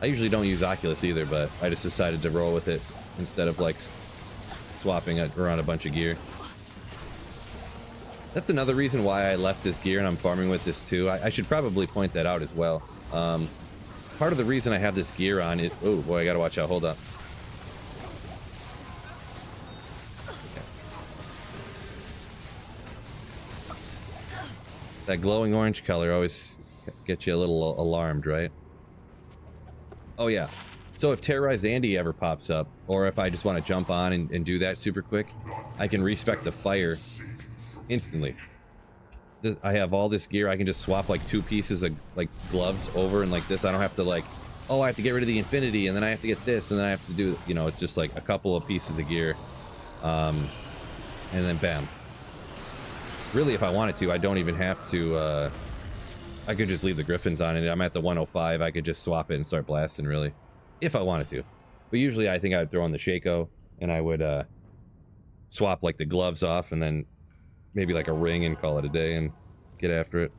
I usually don't use Oculus either, but I just decided to roll with it instead of like swapping around a bunch of gear. That's another reason why I left this gear and I'm farming with this too. I should probably point that out as well. Part of the reason I have this gear on is... Oh boy, I gotta watch out, hold up. That glowing orange color always gets you a little alarmed, right? Oh yeah. So if Terrorized Andy ever pops up, or if I just want to jump on and do that super quick, I can respec the fire instantly. I have all this gear, I can just swap like 2 pieces of like gloves over and like this. I don't have to like, oh, I have to get rid of the infinity and then I have to get this and then I have to do, you know, it's just like a couple of pieces of gear. And then bam. Really, if I wanted to, I don't even have to, I could just leave the Griffins on and I'm at the 105, I could just swap it and start blasting, really. If I wanted to. But usually I think I would throw on the Shaco and I would swap like the gloves off and then maybe like a ring and call it a day and get after it.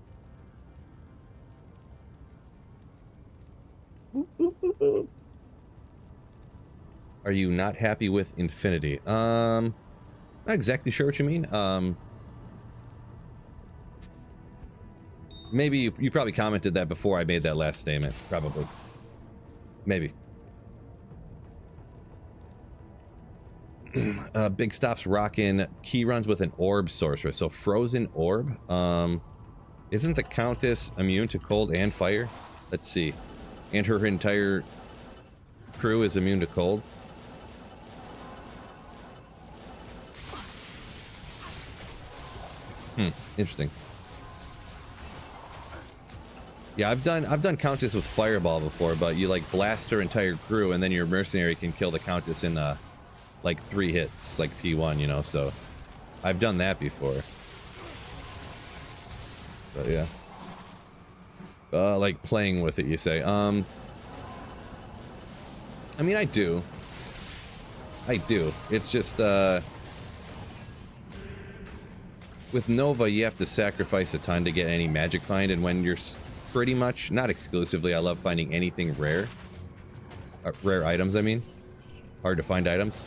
Are you not happy with Infinity? Not exactly sure what you mean. Maybe you probably commented that before I made that last statement. Probably. Maybe. Big Stop's rocking key runs with an orb sorcerer. So frozen orb. Isn't the Countess immune to cold and fire? Let's see. And her entire crew is immune to cold. Interesting. Yeah, I've done Countess with Fireball before, but you like blast her entire crew and then your mercenary can kill the Countess in like 3 hits, like P1, you know, so I've done that before. But yeah. Like playing with it, you say. I mean, I do. It's just, with Nova, you have to sacrifice a ton to get any magic find, and when you're pretty much, not exclusively, I love finding anything rare. Rare items, I mean. Hard to find items.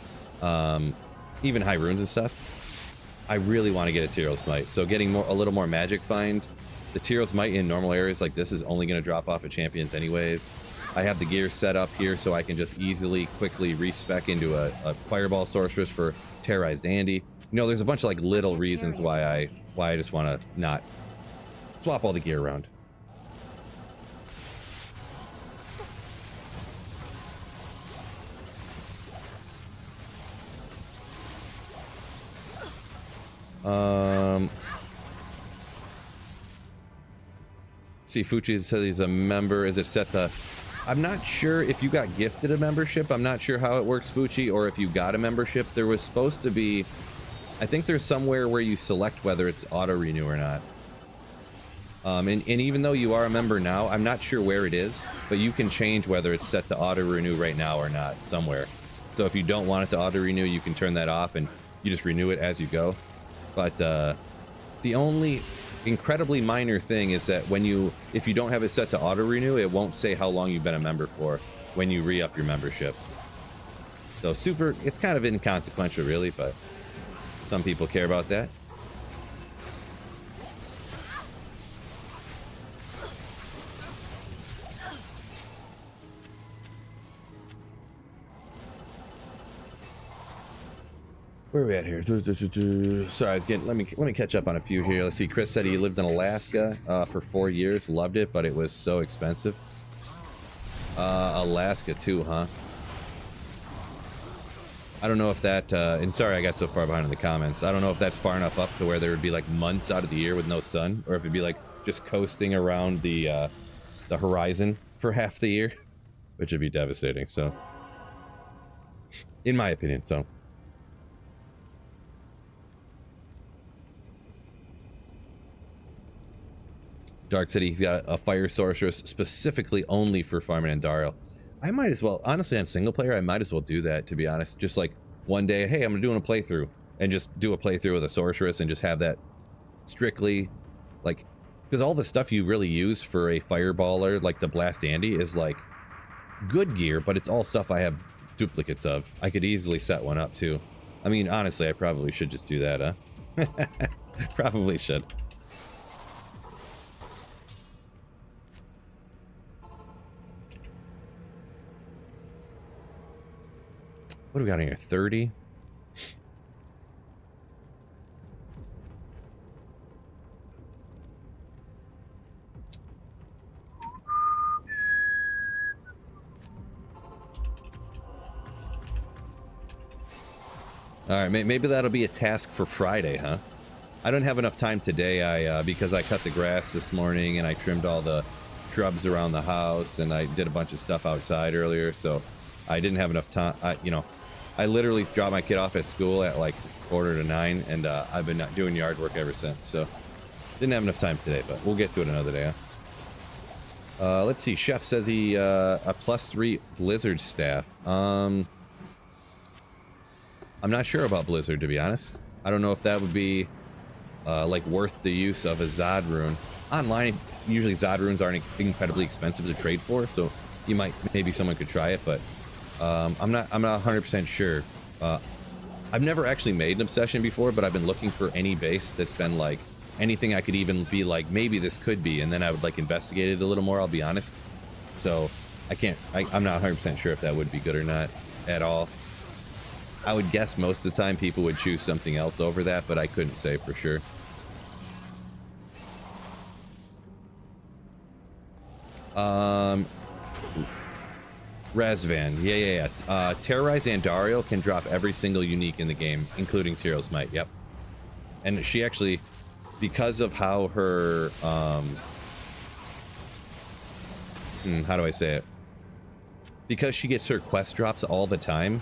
Even high runes and stuff. I really want to get a Tyrell's Might. So getting a little more magic find. The Tyrell's Might in normal areas like this is only going to drop off of champions anyways. I have the gear set up here so I can just easily, quickly respec into a Fireball Sorceress for Terrorized Andy. You know, there's a bunch of like little reasons why I just want to not swap all the gear around. See, Fuchi says he's a member. Is it set to... I'm not sure if you got gifted a membership. I'm not sure how it works, Fuchi, or if you got a membership. There was supposed to be... I think there's somewhere where you select whether it's auto-renew or not. And even though you are a member now, I'm not sure where it is, but you can change whether it's set to auto-renew right now or not, somewhere. So if you don't want it to auto-renew, you can turn that off and you just renew it as you go. But the only incredibly minor thing is that if you don't have it set to auto-renew, it won't say how long you've been a member for when you re-up your membership. So it's kind of inconsequential really, but some people care about that. Where are we at here? Sorry, I was getting. Let me catch up on a few here. Let's see. Chris said he lived in Alaska for 4 years, loved it, but it was so expensive. Alaska too, huh? I don't know if that. And sorry, I got so far behind in the comments. I don't know if that's far enough up to where there would be like months out of the year with no sun, or if it'd be like just coasting around the horizon for half the year, which would be devastating. So, in my opinion, so. Dark City, he's got a Fire Sorceress specifically only for farming Andariel. I might as well, honestly, on single player, I might as well do that, to be honest. Just like one day, hey, I'm doing a playthrough, and just do a playthrough with a Sorceress and just have that strictly, like, because all the stuff you really use for a Fireballer, like the Blast Andy, is like good gear, but it's all stuff I have duplicates of. I could easily set one up too. I mean, honestly, I probably should just do that, huh? Probably should. What do we got in here? 30? Alright, maybe that'll be a task for Friday, huh? I don't have enough time today, because I cut the grass this morning and I trimmed all the shrubs around the house and I did a bunch of stuff outside earlier, so I didn't have enough time. I literally dropped my kid off at school at like 8:45, and I've been doing yard work ever since, so didn't have enough time today, but we'll get to it another day, huh? Let's see. Chef says he a +3 Blizzard staff. I'm not sure about Blizzard, to be honest. I don't know if that would be like worth the use of a Zod rune. Online, usually Zod runes aren't incredibly expensive to trade for, so maybe someone could try it, but I'm not 100% sure. I've never actually made an obsession before, but I've been looking for any base that's been like anything I could even be like, maybe this could be, and then I would like investigate it a little more, I'll be honest. So I'm not 100% sure if that would be good or not at all. I would guess most of the time people would choose something else over that, but I couldn't say for sure. Razvan, yeah. Terrorize Andariel can drop every single unique in the game, including Tyrell's Might, yep. And she actually, because of how her, how do I say it? Because she gets her quest drops all the time,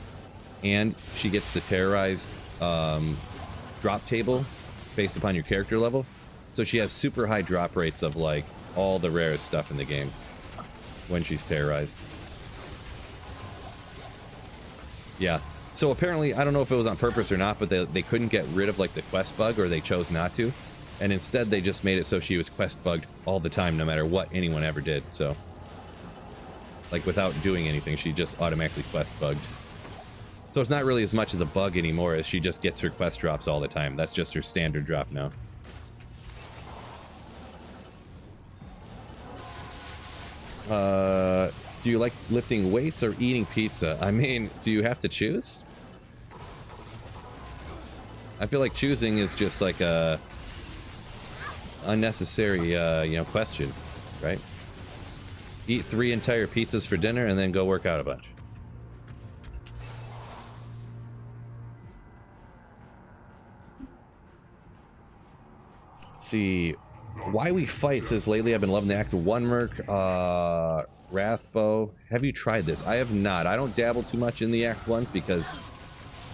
and she gets the Terrorize drop table based upon your character level, so she has super high drop rates of like all the rarest stuff in the game when she's terrorized. Yeah, so apparently, I don't know if it was on purpose or not, but they couldn't get rid of like the quest bug, or they chose not to, and instead they just made it so she was quest bugged all the time, no matter what anyone ever did. So like without doing anything, she just automatically quest bugged. So it's not really as much as a bug anymore as she just gets her quest drops all the time. That's just her standard drop now. Do you like lifting weights or eating pizza? I mean, do you have to choose? I feel like choosing is just like a unnecessary, you know, question, right? Eat 3 entire pizzas for dinner and then go work out a bunch. Let's see. Why we fight says lately I've been loving the Act 1 merc. Wrathbow. Have you tried this? I have not. I don't dabble too much in the Act 1s because,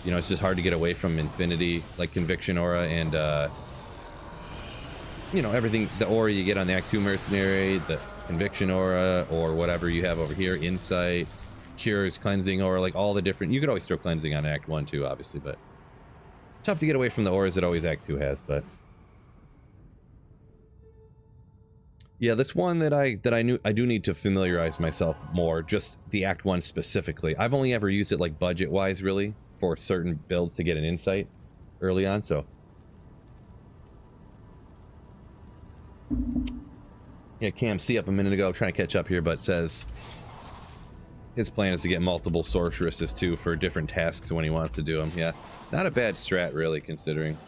you know, it's just hard to get away from Infinity, like Conviction Aura and, you know, everything, the aura you get on the Act 2 Mercenary, the Conviction Aura, or whatever you have over here, Insight, Cures, Cleansing Aura, like all the different, you could always throw Cleansing on Act 1 too, obviously, but tough to get away from the auras that always Act 2 has, but yeah, that's one that I do need to familiarize myself more, just the Act 1 specifically. I've only ever used it like budget-wise, really, for certain builds to get an insight early on, so. Yeah, Cam C up a minute ago, trying to catch up here, but says his plan is to get multiple sorceresses too for different tasks when he wants to do them. Yeah, not a bad strat, really, considering.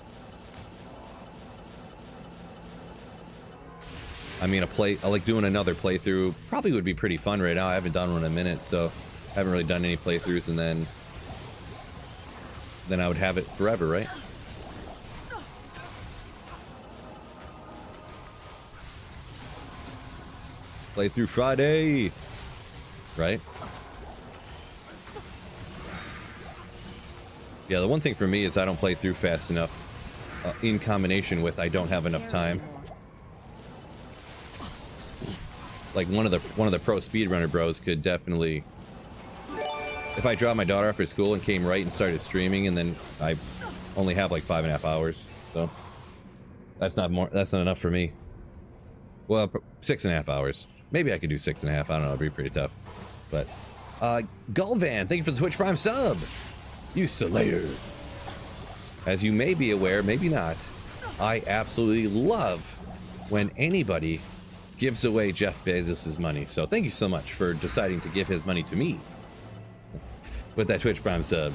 I mean, I like doing another playthrough. Probably would be pretty fun right now. I haven't done one in a minute, so I haven't really done any playthroughs, and then I would have it forever, right? Playthrough Friday, right? Yeah, the one thing for me is I don't play through fast enough, in combination with I don't have enough time. Like one of the pro speedrunner bros could definitely, if I dropped my daughter off at school and came right and started streaming, and then I only have like 5.5 hours, so that's not enough for me. Well, 6.5 hours. Maybe I could do 6.5. I don't know. It'd be pretty tough. But Gulvan, thank you for the Twitch Prime sub. You Slayer. As you may be aware, maybe not, I absolutely love when anybody gives away Jeff Bezos' money. So thank you so much for deciding to give his money to me with that Twitch Prime sub.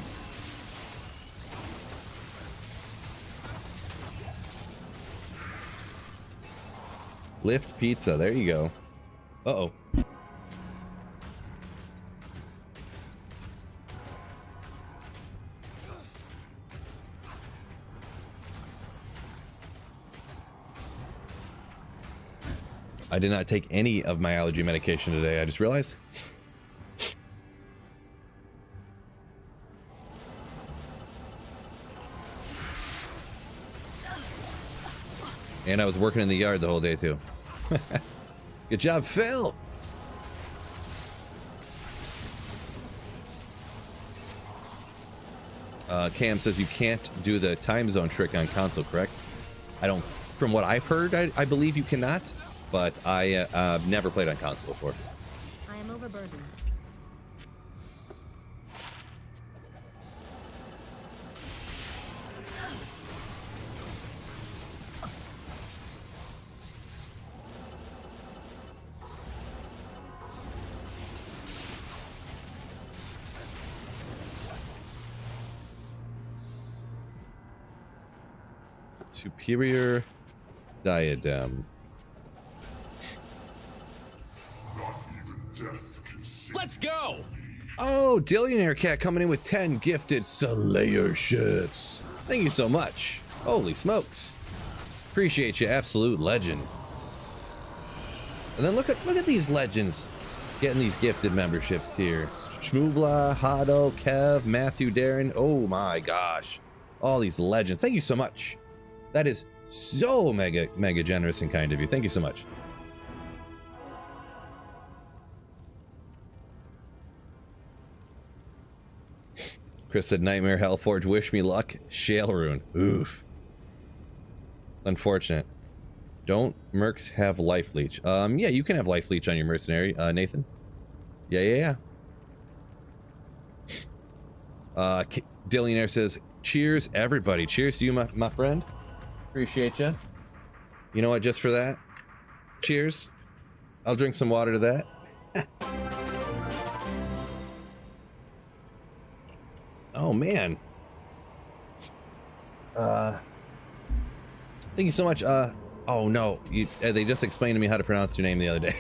Lift pizza. There you go. Uh-oh. I did not take any of my allergy medication today. I just realized. And I was working in the yard the whole day too. Good job, Phil. Cam says you can't do the time zone trick on console, correct? I don't, from what I've heard, I believe you cannot, but I've never played on console before. I am overburdened. Superior diadem. Let's go! Oh, Dillionaire Cat coming in with 10 gifted Slayerships. Thank you so much. Holy smokes. Appreciate you, absolute legend. And then look at these legends getting these gifted memberships here. Shmoobla, Hado, Kev, Matthew, Darren. Oh my gosh. All these legends. Thank you so much. That is so mega generous and kind of you. Thank you so much. Chris said, Nightmare, Hellforge, wish me luck. Shale Rune. Oof. Unfortunate. Don't mercs have life leech? Yeah, you can have life leech on your mercenary, Nathan. Yeah. Dillionaire says, cheers, everybody. Cheers to you, my friend. Appreciate you. You know what? Just for that, cheers. I'll drink some water to that. Oh, man. Thank you so much. Oh, no. They just explained to me how to pronounce your name the other day.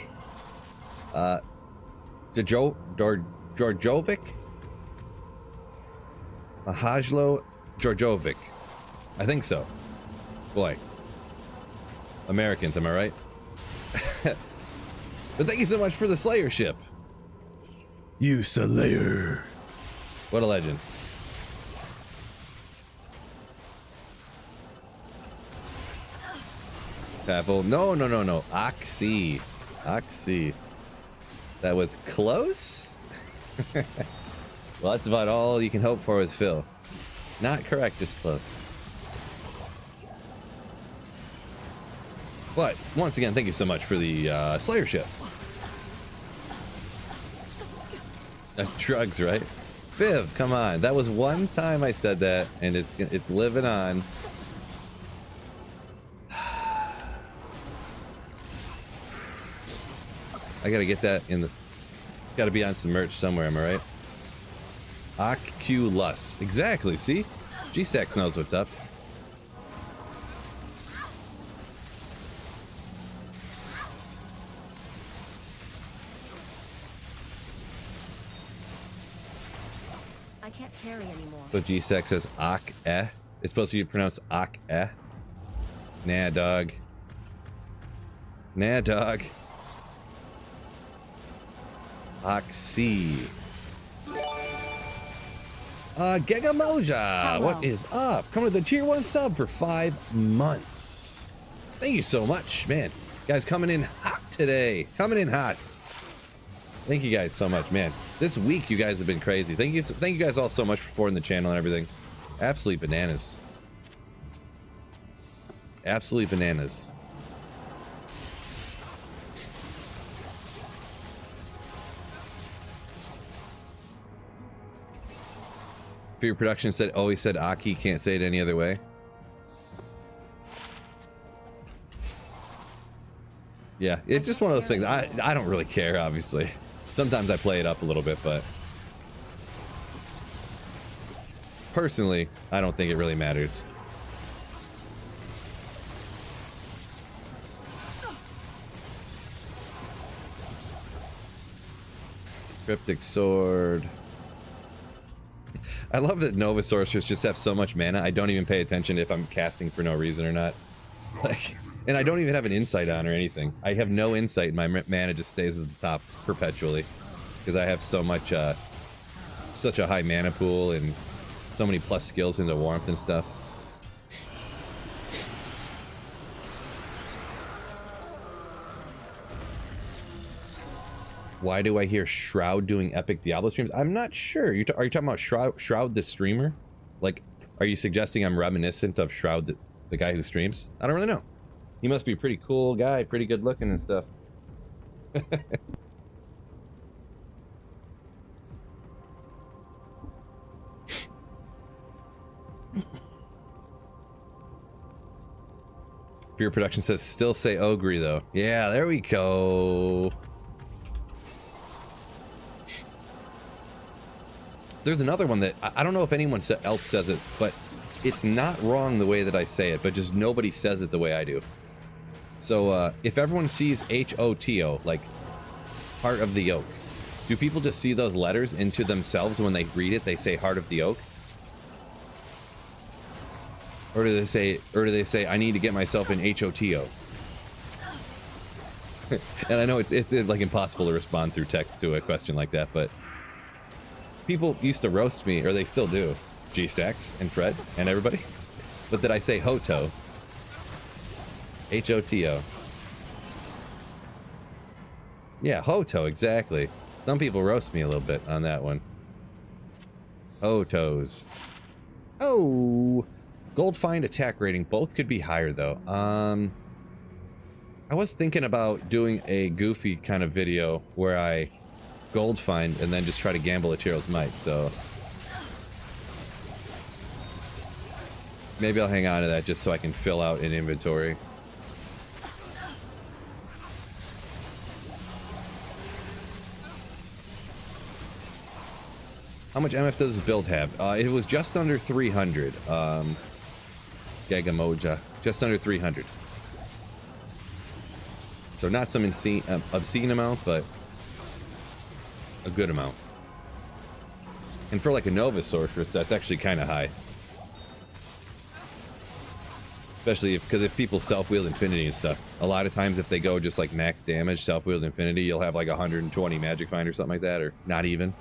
Georgovic? Mahajlo Georgovic. I think so. Boy. Americans, am I right? But thank you so much for the Slayer ship. You Slayer. What a legend. Pavel. No. Oxy. That was close? Well, that's about all you can hope for with Phil. Not correct, just close. But, once again, thank you so much for the Slayer ship. That's drugs, right? Viv, come on. That was one time I said that, and it's living on. I gotta get that in the... Gotta be on some merch somewhere, am I right? Oculus. Exactly, see? G-Stacks knows what's up. I can't carry anymore. So G-Stacks says Ak-eh. It's supposed to be pronounced Ak-eh. Nah, dog. Nah, dog. Oxy. Gegamoja, what is up? Coming to the tier 1 sub for 5 months. Thank you so much, man. Guys coming in hot today. Coming in hot. Thank you guys so much, man. This week you guys have been crazy. Thank you guys all so much for supporting the channel and everything. Absolutely bananas. Absolutely bananas. Fear Production said, always said Aki, can't say it any other way. Yeah, it's just one of those things. I don't really care, obviously. Sometimes I play it up a little bit, but personally, I don't think it really matters. Cryptic Sword. I love that Nova Sorcerers just have so much mana. I don't even pay attention if I'm casting for no reason or not. Like, and I don't even have an insight on or anything. I have no insight, and my mana just stays at the top perpetually because I have so much, such a high mana pool and so many plus skills into warmth and stuff. Why do I hear Shroud doing epic Diablo streams? I'm not sure. Are you talking about Shroud the streamer? Like, are you suggesting I'm reminiscent of Shroud the guy who streams? I don't really know. He must be a pretty cool guy, pretty good looking and stuff. Fear Production says, still say Ogre though. Yeah, there we go. There's another one that I don't know if anyone else says it, but it's not wrong the way that I say it, but just nobody says it the way I do. So if everyone sees H-O-T-O, like Heart of the Oak, do people just see those letters into themselves when they read it? They say Heart of the Oak? Or do they say I need to get myself an H-O-T-O? And I know it's like impossible to respond through text to a question like that, but people used to roast me, or they still do, G-Stacks and Fred and everybody. But did I say Hoto? H-O-T-O. Yeah, Hoto, exactly. Some people roast me a little bit on that one. Hotos. Oh! Gold find attack rating. Both could be higher, though. I was thinking about doing a goofy kind of video where I gold find and then just try to gamble a Tyro's Might, so Maybe I'll hang on to that just so I can fill out an inventory. How much MF does this build have? It was just under 300. Gagamoja. Just under 300. So not some obscene amount, but a good amount. And for like a Nova Sorceress, that's actually kind of high. Especially because if people self-wield Infinity and stuff, a lot of times if they go just like max damage, self-wield Infinity, you'll have like 120 Magic Find or something like that, or not even.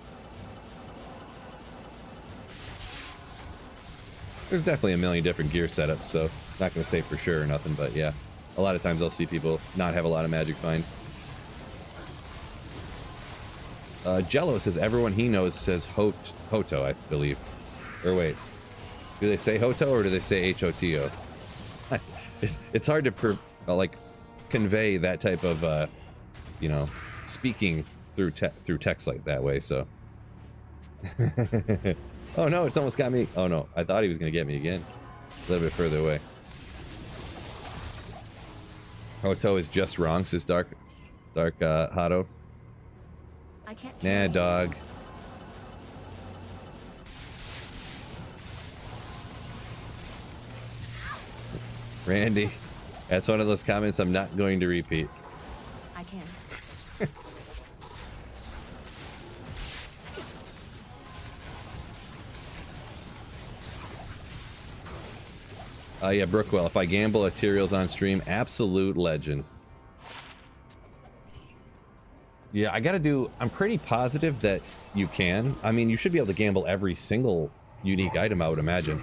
There's definitely a million different gear setups, so not going to say for sure or nothing, but yeah. A lot of times I'll see people not have a lot of Magic Find. Jello says everyone he knows says Hoto, I believe. Or wait, do they say Hoto or do they say H-O-T-O? It's hard to like convey that type of you know, speaking through text like that way. So, oh no, it's almost got me. Oh no, I thought he was gonna get me again. A little bit further away. Hoto is just wrong, says Dark Hato. I can't. Nah, dog. Randy, that's one of those comments I'm not going to repeat. I can. Yeah, Brookwell, if I gamble Ethereals on stream, absolute legend. Yeah, I'm pretty positive that you can. I mean, you should be able to gamble every single unique item, I would imagine.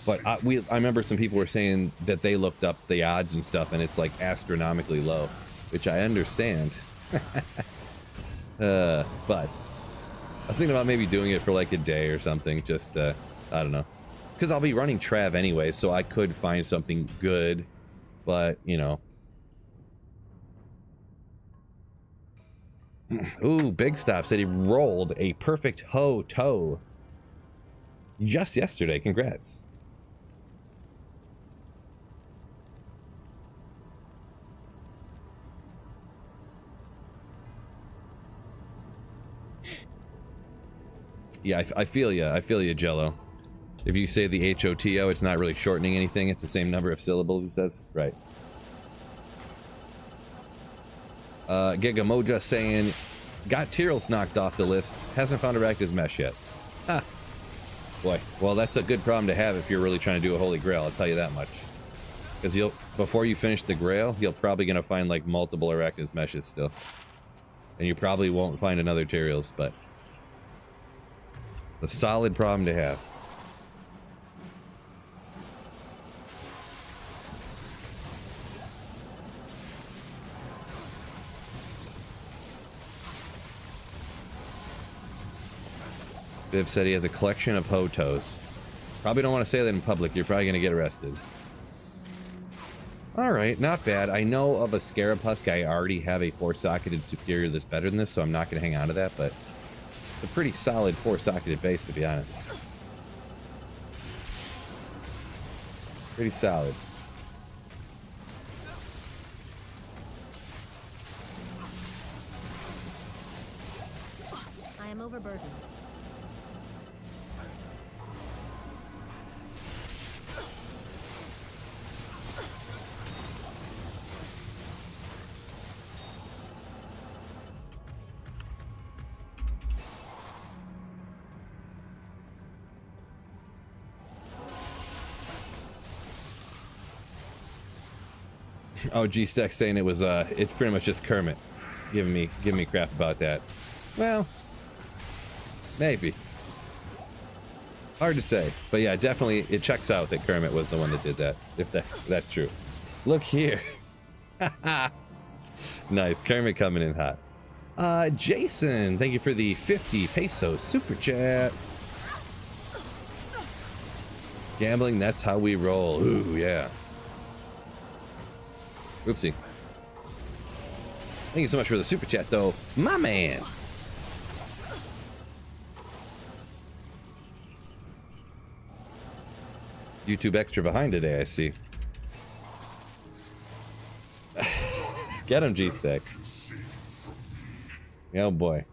But I remember some people were saying that they looked up the odds and stuff, and it's like astronomically low, which I understand. But I was thinking about maybe doing it for like a day or something, just, I don't know. Because I'll be running Trav anyway, so I could find something good, but, you know. Ooh, Big Stop said he rolled a perfect Ho-To just yesterday. Congrats. Yeah, I feel ya. I feel ya, Jello. If you say the H-O-T-O, it's not really shortening anything. It's the same number of syllables, he says. Right. Gigamoja saying, got Tyrell's knocked off the list. Hasn't found a Rakta's Mesh yet. Ha. Boy, well, that's a good problem to have if you're really trying to do a Holy Grail, I'll tell you that much. Because before you finish the Grail, you're probably going to find like multiple Arachna's Meshes still. And you probably won't find another Tyrell's, but it's a solid problem to have. Viv said he has a collection of Hotos. Probably don't want to say that in public. You're probably going to get arrested. Alright, not bad. I know of a Scarab Husk. I already have a 4-socketed Superior that's better than this, so I'm not going to hang on to that, but it's a pretty solid 4-socketed base, to be honest. Pretty solid. I am overburdened. Oh, G-Stack saying it was, it's pretty much just Kermit giving me crap about that. Well, maybe. Hard to say. But yeah, definitely it checks out that Kermit was the one that did that, if that's true. Look here. Nice, Kermit coming in hot. Jason, thank you for the 50 peso super chat. Gambling, that's how we roll. Ooh, yeah. Oopsie. Thank you so much for the super chat, though, my man. YouTube extra behind today, I see. Get him, G-Stack. Oh boy.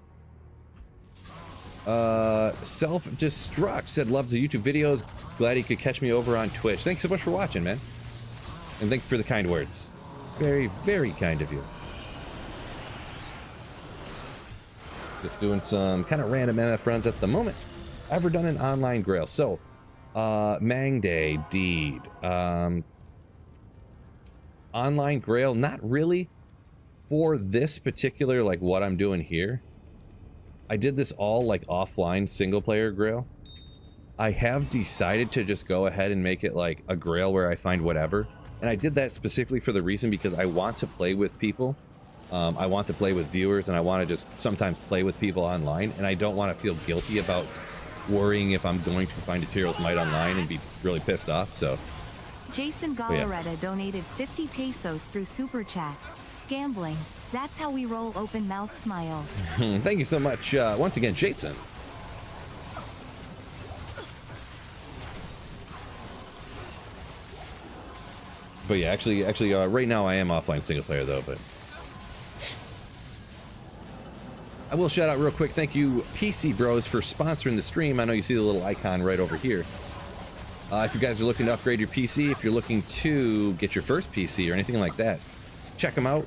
Self-Destruct said loves the YouTube videos. Glad he could catch me over on Twitch. Thanks so much for watching, man. And thanks for the kind words. Very, very kind of you. Just doing some kind of random MF runs at the moment. Ever done an online grail? So, Mang Day, Deed. Online grail, not really. For this particular, like what I'm doing here, I did this all like offline single player grail. I have decided to just go ahead and make it like a grail where I find whatever. And I did that specifically for the reason because I want to play with people. I want to play with viewers, and I want to just sometimes play with people online. And I don't want to feel guilty about worrying if I'm going to find Materials Might online and be really pissed off. So Jason Galaretta donated 50 pesos through Super Chat. Gambling. That's how we roll. Open mouth smile. Thank you so much once again, Jason. But yeah, actually, right now I am offline single player though. But I will shout out real quick. Thank you, PC Bros, for sponsoring the stream. I know you see the little icon right over here. If you guys are looking to upgrade your PC, if you're looking to get your first PC or anything like that, check them out.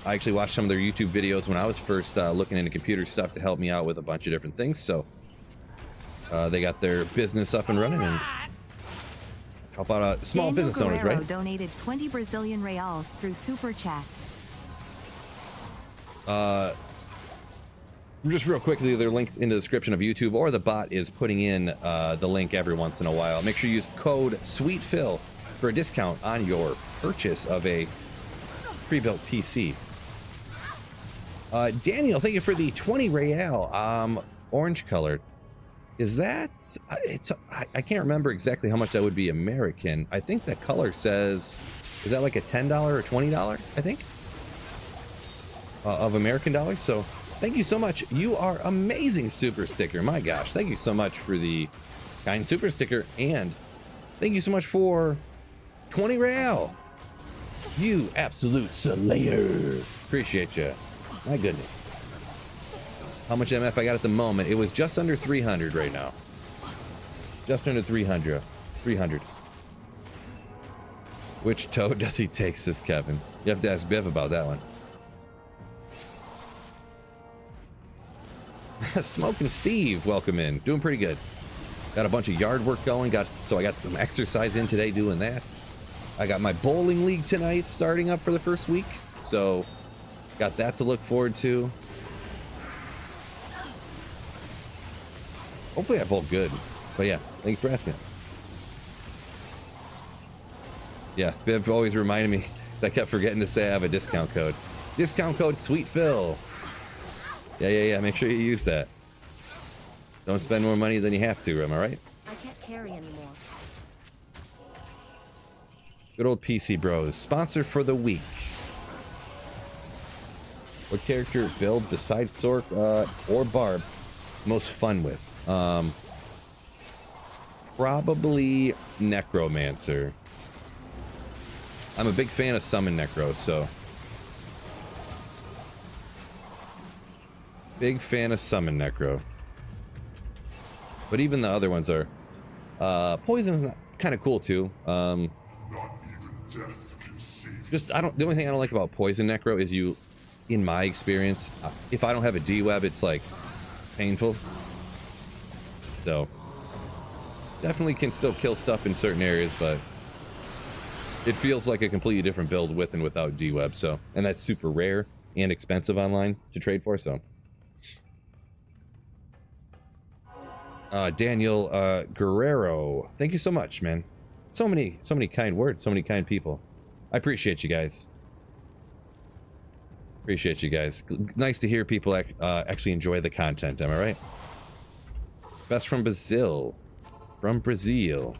I actually watched some of their YouTube videos when I was first looking into computer stuff to help me out with a bunch of different things. So they got their business up and running and help out small Daniel business owners, Guerrero right? Donated 20 Brazilian reals through Super Chat. Just real quickly, they're linked in the description of YouTube, or the bot is putting in the link every once in a while. Make sure you use code SweetPhil for a discount on your purchase of a pre-built PC. Daniel, thank you for the 20 real, orange colored. Is that, I can't remember exactly how much that would be American. I think that color says, is that like a $10 or $20, I think, of American dollars? So thank you so much. You are amazing, super sticker. My gosh, thank you so much for the kind super sticker. And thank you so much for 20 real. You absolute slayer. Appreciate you. My goodness. How much MF I got at the moment? It was just under 300 right now. Just under 300. 300. Which toad does he take, says Kevin? You have to ask Biv about that one. Smoking Steve, welcome in. Doing pretty good. Got a bunch of yard work going. So I got some exercise in today doing that. I got my bowling league tonight starting up for the first week. So got that to look forward to. Hopefully I bowled good. But yeah, thanks for asking. Yeah, Viv always reminded me that I kept forgetting to say I have a discount code. Discount code SweetPhil. Yeah. Make sure you use that. Don't spend more money than you have to, am I right? I can't carry anymore. Good old PC Bros. Sponsor for the week. What character build besides Sork or Barb most fun with? Probably Necromancer. I'm a big fan of Summon Necro, so big fan of Summon Necro. But even the other ones are Poison's kind of cool too. Just the only thing I don't like about Poison Necro is in my experience, if I don't have a D-web, it's like painful. So definitely can still kill stuff in certain areas, but it feels like a completely different build with and without D-web. So, and that's super rare and expensive online to trade for. So Daniel Guerrero, thank you so much, man. So many kind words, so many kind people. I appreciate you guys. Appreciate you guys. Nice to hear people actually enjoy the content. Am I right? Best from Brazil. From Brazil.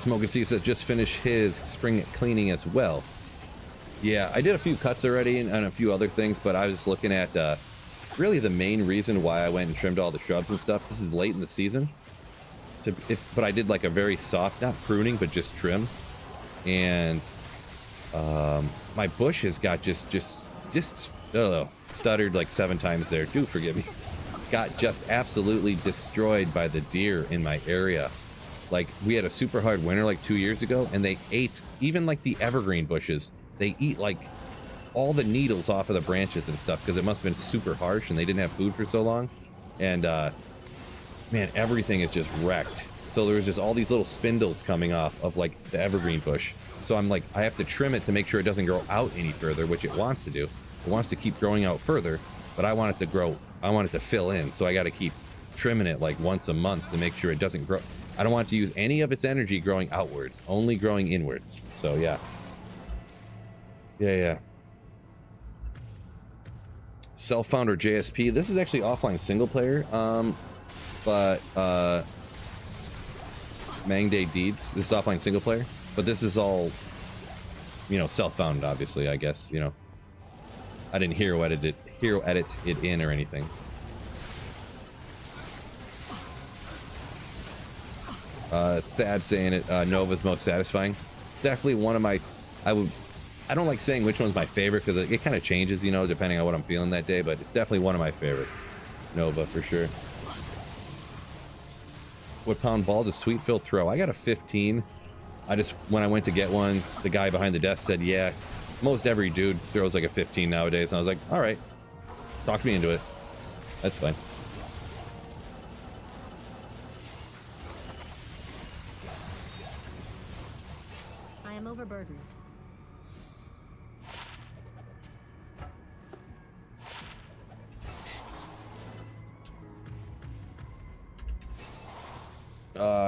Smoking Steve says just finished his spring cleaning as well. Yeah, I did a few cuts already and a few other things, but I was looking at really the main reason why I went and trimmed all the shrubs and stuff. This is late in the season, but I did like a very soft, not pruning, but just trim. And my bushes got just I don't know, stuttered like 7 times there. Do forgive me. Got just absolutely destroyed by the deer in my area. Like, we had a super hard winter like 2 years ago, and they ate even like the evergreen bushes. They eat like all the needles off of the branches and stuff because it must have been super harsh and they didn't have food for so long. And man, everything is just wrecked. So there was just all these little spindles coming off of like the evergreen bush. So I'm like, I have to trim it to make sure it doesn't grow out any further, which it wants to do. It wants to keep growing out further, but I want it to grow. I want it to fill in. So I got to keep trimming it like once a month to make sure it doesn't grow. I don't want to use any of its energy growing outwards, only growing inwards. So yeah. Yeah. Self-found or JSP. This is actually offline single player. But Mang Day Deeds. This is offline single player. But this is all, you know, self-found, obviously, I guess, you know. I didn't hero edit it in or anything. Thad saying it, Nova's most satisfying. It's definitely one of my, I don't like saying which one's my favorite because it kind of changes, you know, depending on what I'm feeling that day, but it's definitely one of my favorites. Nova, for sure. What pound ball does Sweet Phil throw? I got a 15. When I went to get one, the guy behind the desk said, yeah, most every dude throws like a 15 nowadays. And I was like, all right, talk me into it. That's fine. I am overburdened.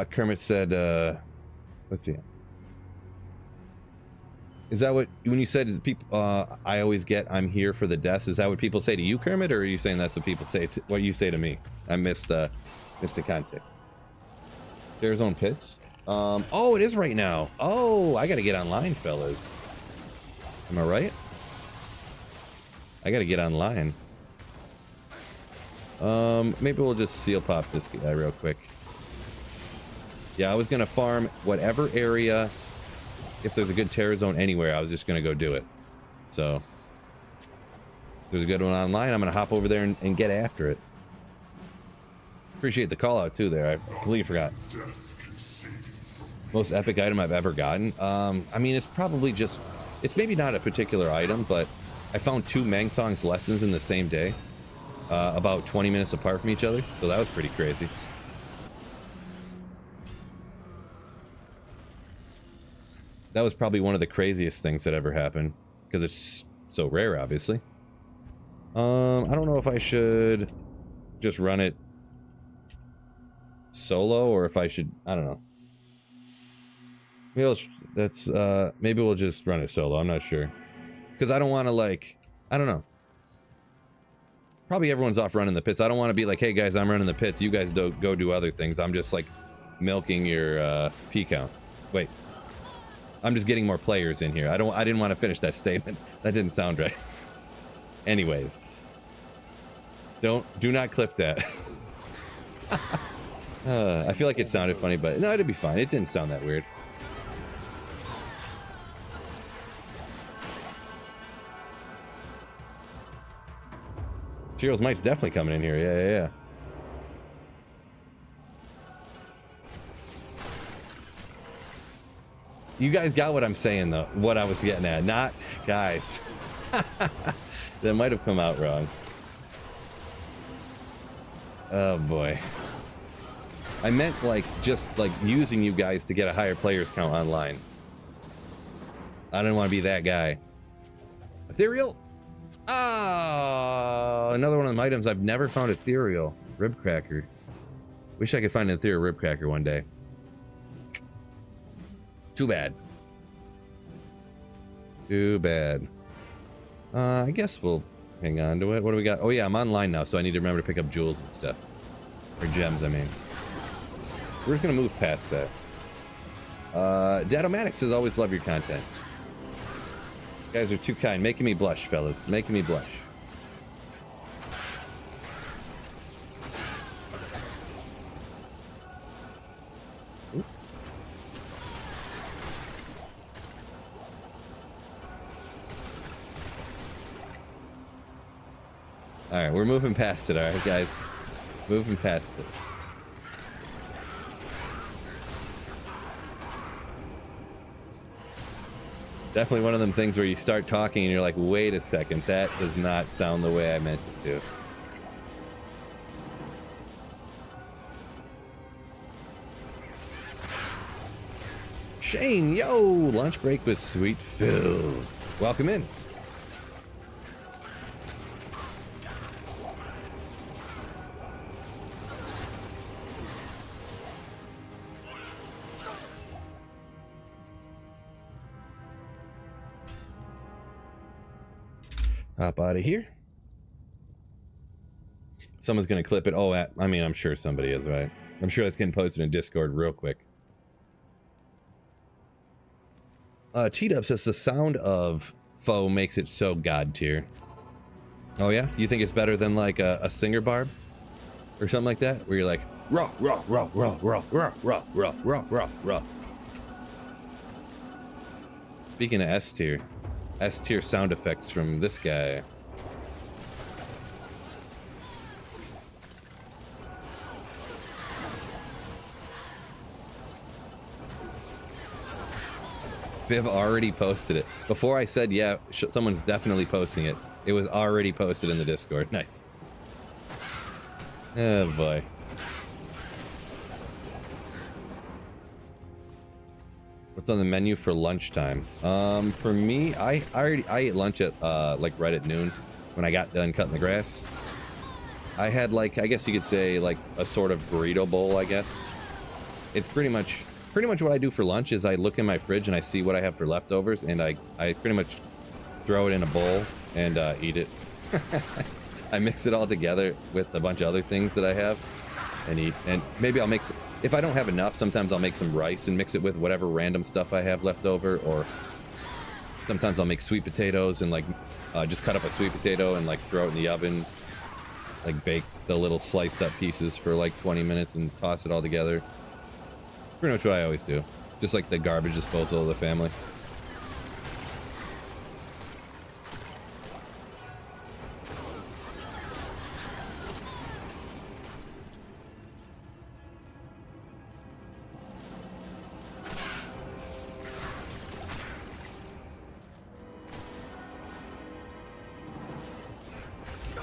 Kermit said, let's see. Is that what, when you said, is people, I always get, I'm here for the deaths, is that what people say to you, Kermit, or are you saying that's what people say, what you say to me? I missed the context. There's own pits. Oh, it is right now. Oh, I gotta get online, fellas. Am I right? I gotta get online. Maybe we'll just seal pop this guy real quick. Yeah, I was gonna farm whatever area. If there's a good terror zone anywhere, I was just gonna go do it. So, if there's a good one online, I'm gonna hop over there and get after it. Appreciate the call out too there. I completely forgot. Most epic item I've ever gotten. I mean, it's probably just, it's maybe not a particular item, but I found 2 Mangsong's lessons in the same day, about 20 minutes apart from each other. So that was pretty crazy. That was probably one of the craziest things that ever happened, because it's so rare, obviously. I don't know if I should just run it solo, or if I should, I don't know. Maybe we'll just run it solo, I'm not sure. Because I don't want to, like, I don't know. Probably everyone's off running the pits. I don't want to be like, hey guys, I'm running the pits, you guys go do other things. I'm just like milking your P count. Wait. I'm just getting more players in here. I didn't want to finish that statement. That didn't sound right. Anyways. Do not clip that. I feel like it sounded funny, but no, it'd be fine. It didn't sound that weird. Cheerios Mike's definitely coming in here. Yeah. You guys got what I'm saying, though. What I was getting at. Not, guys. That might have come out wrong. Oh, boy. I meant, like, just, like, using you guys to get a higher players count online. I didn't want to be that guy. Ethereal? Oh, another one of them items I've never found. Ethereal. Rib cracker. Wish I could find an ethereal rib cracker one day. Too bad. Too bad. I guess we'll hang on to it. What do we got? Oh yeah, I'm online now, so I need to remember to pick up jewels and stuff. Or gems, I mean. We're just gonna move past that. Dadomatics says, always love your content. You guys are too kind. Making me blush, fellas. Making me blush. Oop. All right, we're moving past it. All right, guys. Moving past it. Definitely one of them things where you start talking and you're like, wait a second, that does not sound the way I meant it to. Shane, yo! Lunch break with Sweet Phil. Welcome in. Hop out of here. Someone's gonna clip it. Oh, I mean, I'm sure somebody is, right? I'm sure that's getting posted in Discord real quick. T-Dub says the sound of foe makes it so god tier. Oh yeah? You think it's better than like a singer barb? Or something like that? Where you're like, rah, rah, rah, rah, rah, rah, rah, rah, rah, rah, rah. Speaking of S tier sound effects from this guy. Viv already posted it. Before I said, yeah, someone's definitely posting it. It was already posted in the Discord. Nice. Oh boy. What's on the menu for lunchtime? For me, I ate lunch at like right at noon when I got done cutting the grass. I had like, I guess you could say like a sort of burrito bowl, I guess. It's pretty much what I do for lunch is I look in my fridge and I see what I have for leftovers and I pretty much throw it in a bowl and eat it. I mix it all together with a bunch of other things that I have and eat. And maybe I'll make some, if I don't have enough, sometimes I'll make some rice and mix it with whatever random stuff I have left over, or sometimes I'll make sweet potatoes and like just cut up a sweet potato and like throw it in the oven, like bake the little sliced up pieces for like 20 minutes and toss it all together. Pretty much what I always do. Just like the garbage disposal of the family.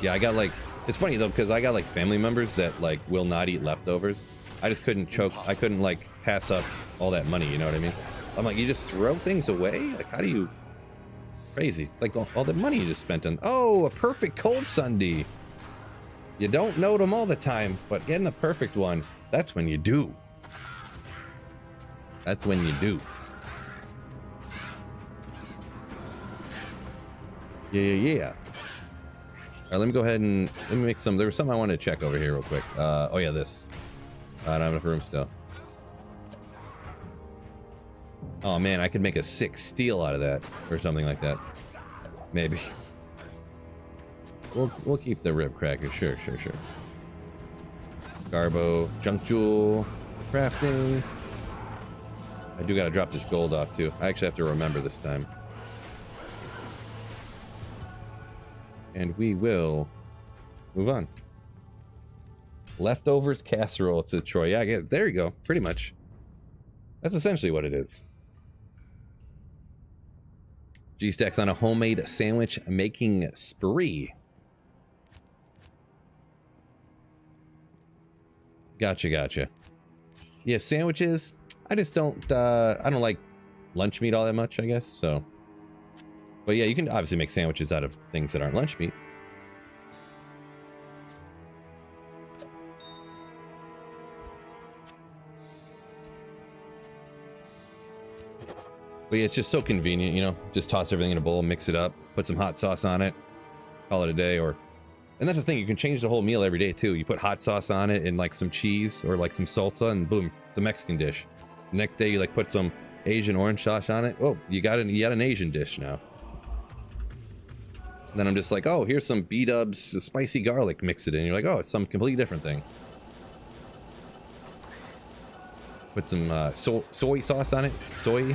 Yeah, I got like, it's funny though, because I got like family members that like will not eat leftovers. I just couldn't I couldn't like pass up all that money, you know what I mean? I'm like, you just throw things away? Like, how do you, crazy. Like all the money you just spent on, oh, a perfect cold sundae. You don't note them all the time, but getting the perfect one, that's when you do. That's when you do. Yeah. All right, let me go ahead and let me make some. There was something I wanted to check over here real quick. Oh yeah, this. I don't have enough room still. Oh man, I could make a 6 steel out of that or something like that. Maybe. We'll keep the rib cracker. Sure. Garbo, junk jewel, crafting. I do gotta drop this gold off too. I actually have to remember this time. And we will move on. Leftovers casserole, said Troy. Yeah, I guess, there you go. Pretty much. That's essentially what it is. G-Stack's on a homemade sandwich making spree. Gotcha. Yeah, sandwiches. I just don't. I don't like lunch meat all that much, I guess. So. But yeah, you can obviously make sandwiches out of things that aren't lunch meat. But yeah, it's just so convenient, you know, just toss everything in a bowl, mix it up, put some hot sauce on it, call it a day. And that's the thing, you can change the whole meal every day too. You put hot sauce on it and like some cheese or like some salsa and boom, it's a Mexican dish. The next day you like put some Asian orange sauce on it. Oh, you got an Asian dish now. then I'm just like, oh, here's some B-dubs, spicy garlic, mix it in. You're like, oh, it's some completely different thing. Put some soy sauce on it. Soy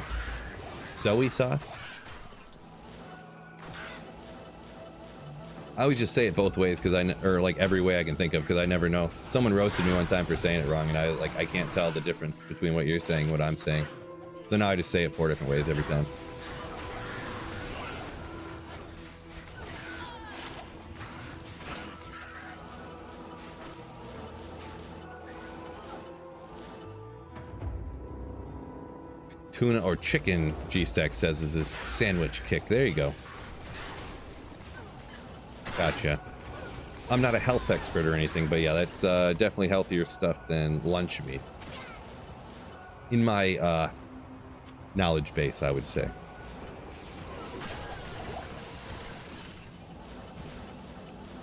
sauce. I always just say it both ways because or like every way I can think of because I never know. Someone roasted me one time for saying it wrong, and I can't tell the difference between what you're saying and what I'm saying. So now I just say it 4 different ways every time. Tuna or chicken, G-Stack says, is this sandwich kick. There you go. Gotcha. I'm not a health expert or anything, but yeah, that's definitely healthier stuff than lunch meat. In my knowledge base, I would say.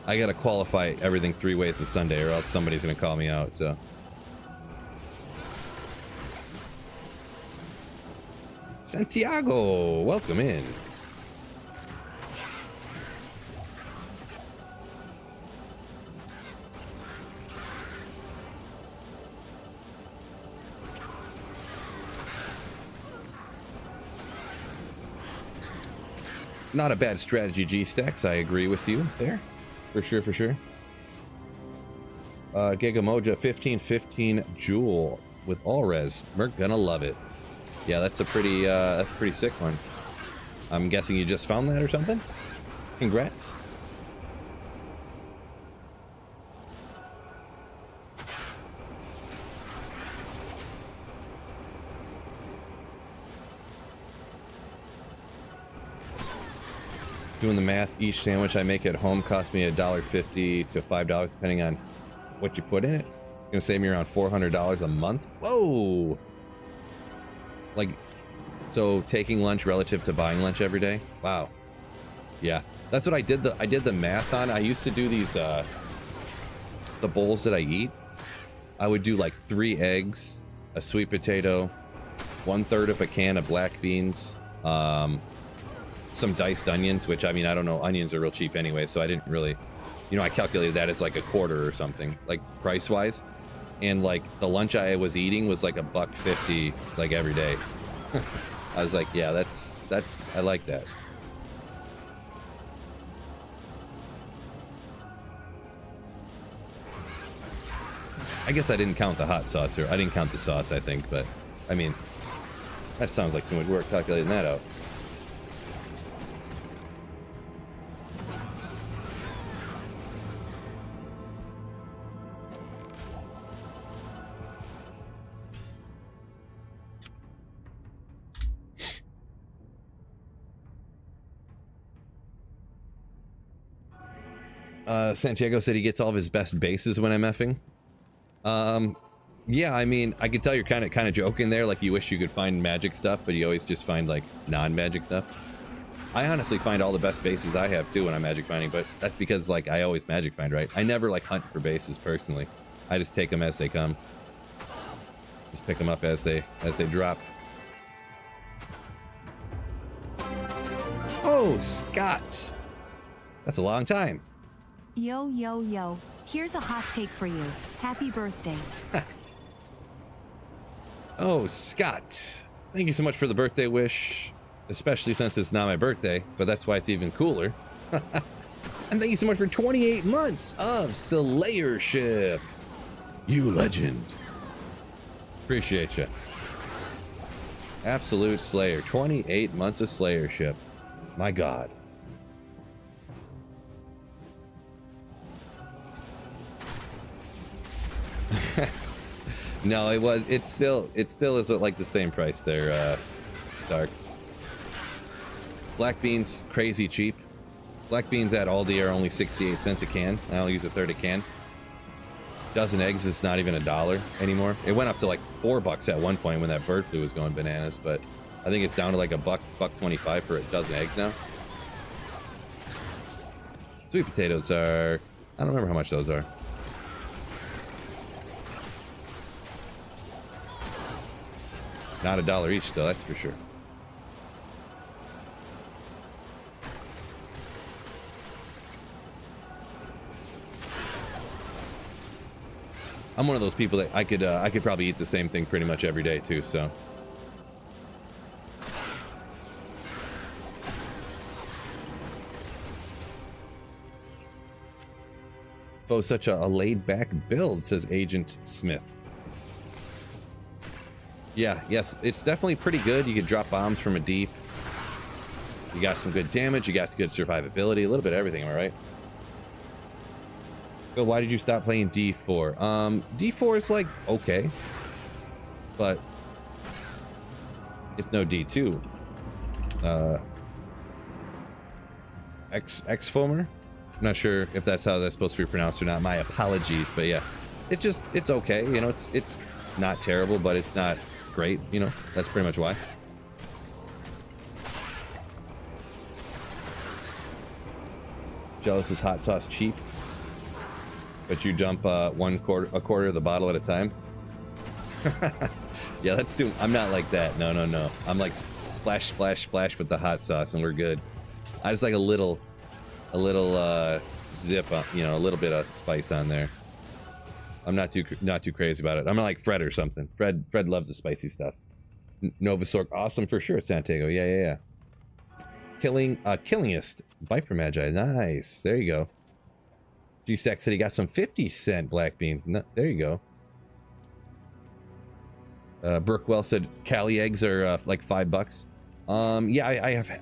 I gotta qualify everything 3 ways to Sunday, or else somebody's gonna call me out, so. Santiago, welcome in. Not a bad strategy, G-Stacks. I agree with you there. For sure, for sure. Gigamoja 1515 Jewel with all res. We're gonna love it. Yeah, that's a pretty sick one. I'm guessing you just found that or something? Congrats. Doing the math, each sandwich I make at home costs me $1.50 to $5 depending on what you put in it. It's gonna save me around $400 a month. Whoa! Like, so taking lunch relative to buying lunch every day? Wow. Yeah, that's what I did the math on. I used to do these the bowls that I eat. I would do like 3 eggs, a sweet potato, 1/3 of a can of black beans, some diced onions, which, I mean, I don't know, onions are real cheap anyway, so I didn't really, you know, I calculated that as like a quarter or something, like price wise. And like the lunch I was eating was like $1.50 like every day. I was like, yeah, that's I like that. I guess I didn't count the hot sauce, or I didn't count the sauce, I think, but I mean, that sounds like too much work calculating that out. Santiago said he gets all of his best bases when I'm effing. Yeah, I mean, I could tell you're kind of joking there, like you wish you could find magic stuff, but you always just find like non-magic stuff. I honestly find all the best bases I have too when I'm magic finding, but that's because like I always magic find, right? I never like hunt for bases personally. I just take them as they come. Just pick them up as they drop. Oh, Scott. That's a long time. Yo, yo, yo. Here's a hot take for you. Happy birthday. Oh, Scott. Thank you so much for the birthday wish, especially since it's not my birthday, but that's why it's even cooler. And thank you so much for 28 months of Slayership. You legend. Appreciate you. Absolute Slayer. 28 months of Slayership. My God. No, it still is like the same price there, Dark. Black beans, crazy cheap. Black beans at Aldi are only 68 cents a can. I only use 1/3 a can. Dozen eggs is not even $1 anymore. It went up to like $4 at one point when that bird flu was going bananas, but I think it's down to like $1.25 for a dozen eggs now. Sweet potatoes are, I don't remember how much those are. Not $1 each though, that's for sure. I'm one of those people that I could probably eat the same thing pretty much every day too, so. Oh, such a laid-back build, says Agent Smith. Yeah, yes, it's definitely pretty good. You can drop bombs from a deep. You got some good damage. You got good survivability. A little bit of everything, am I right? Phil, why did you stop playing D4? D4 is like okay, but it's no D2. X-Foamer? I'm not sure if that's how that's supposed to be pronounced or not. My apologies, but yeah, it's okay. You know, it's not terrible, but it's not great. You know, that's pretty much why. Jealous is hot sauce cheap, but you dump a quarter of the bottle at a time. Yeah, that's too. I'm not like that. No. I'm like splash, splash, splash with the hot sauce, and we're good. I just like a little zip on, you know, a little bit of spice on there. I'm not too crazy about it. I'm not like Fred or something. Fred loves the spicy stuff. Novasorg, awesome for sure. Santiago, yeah. Killingest Viper Magi, nice. There you go. G-Stack said he got some 50-cent black beans. No, there you go. Brookwell said Cali eggs are like $5. Yeah,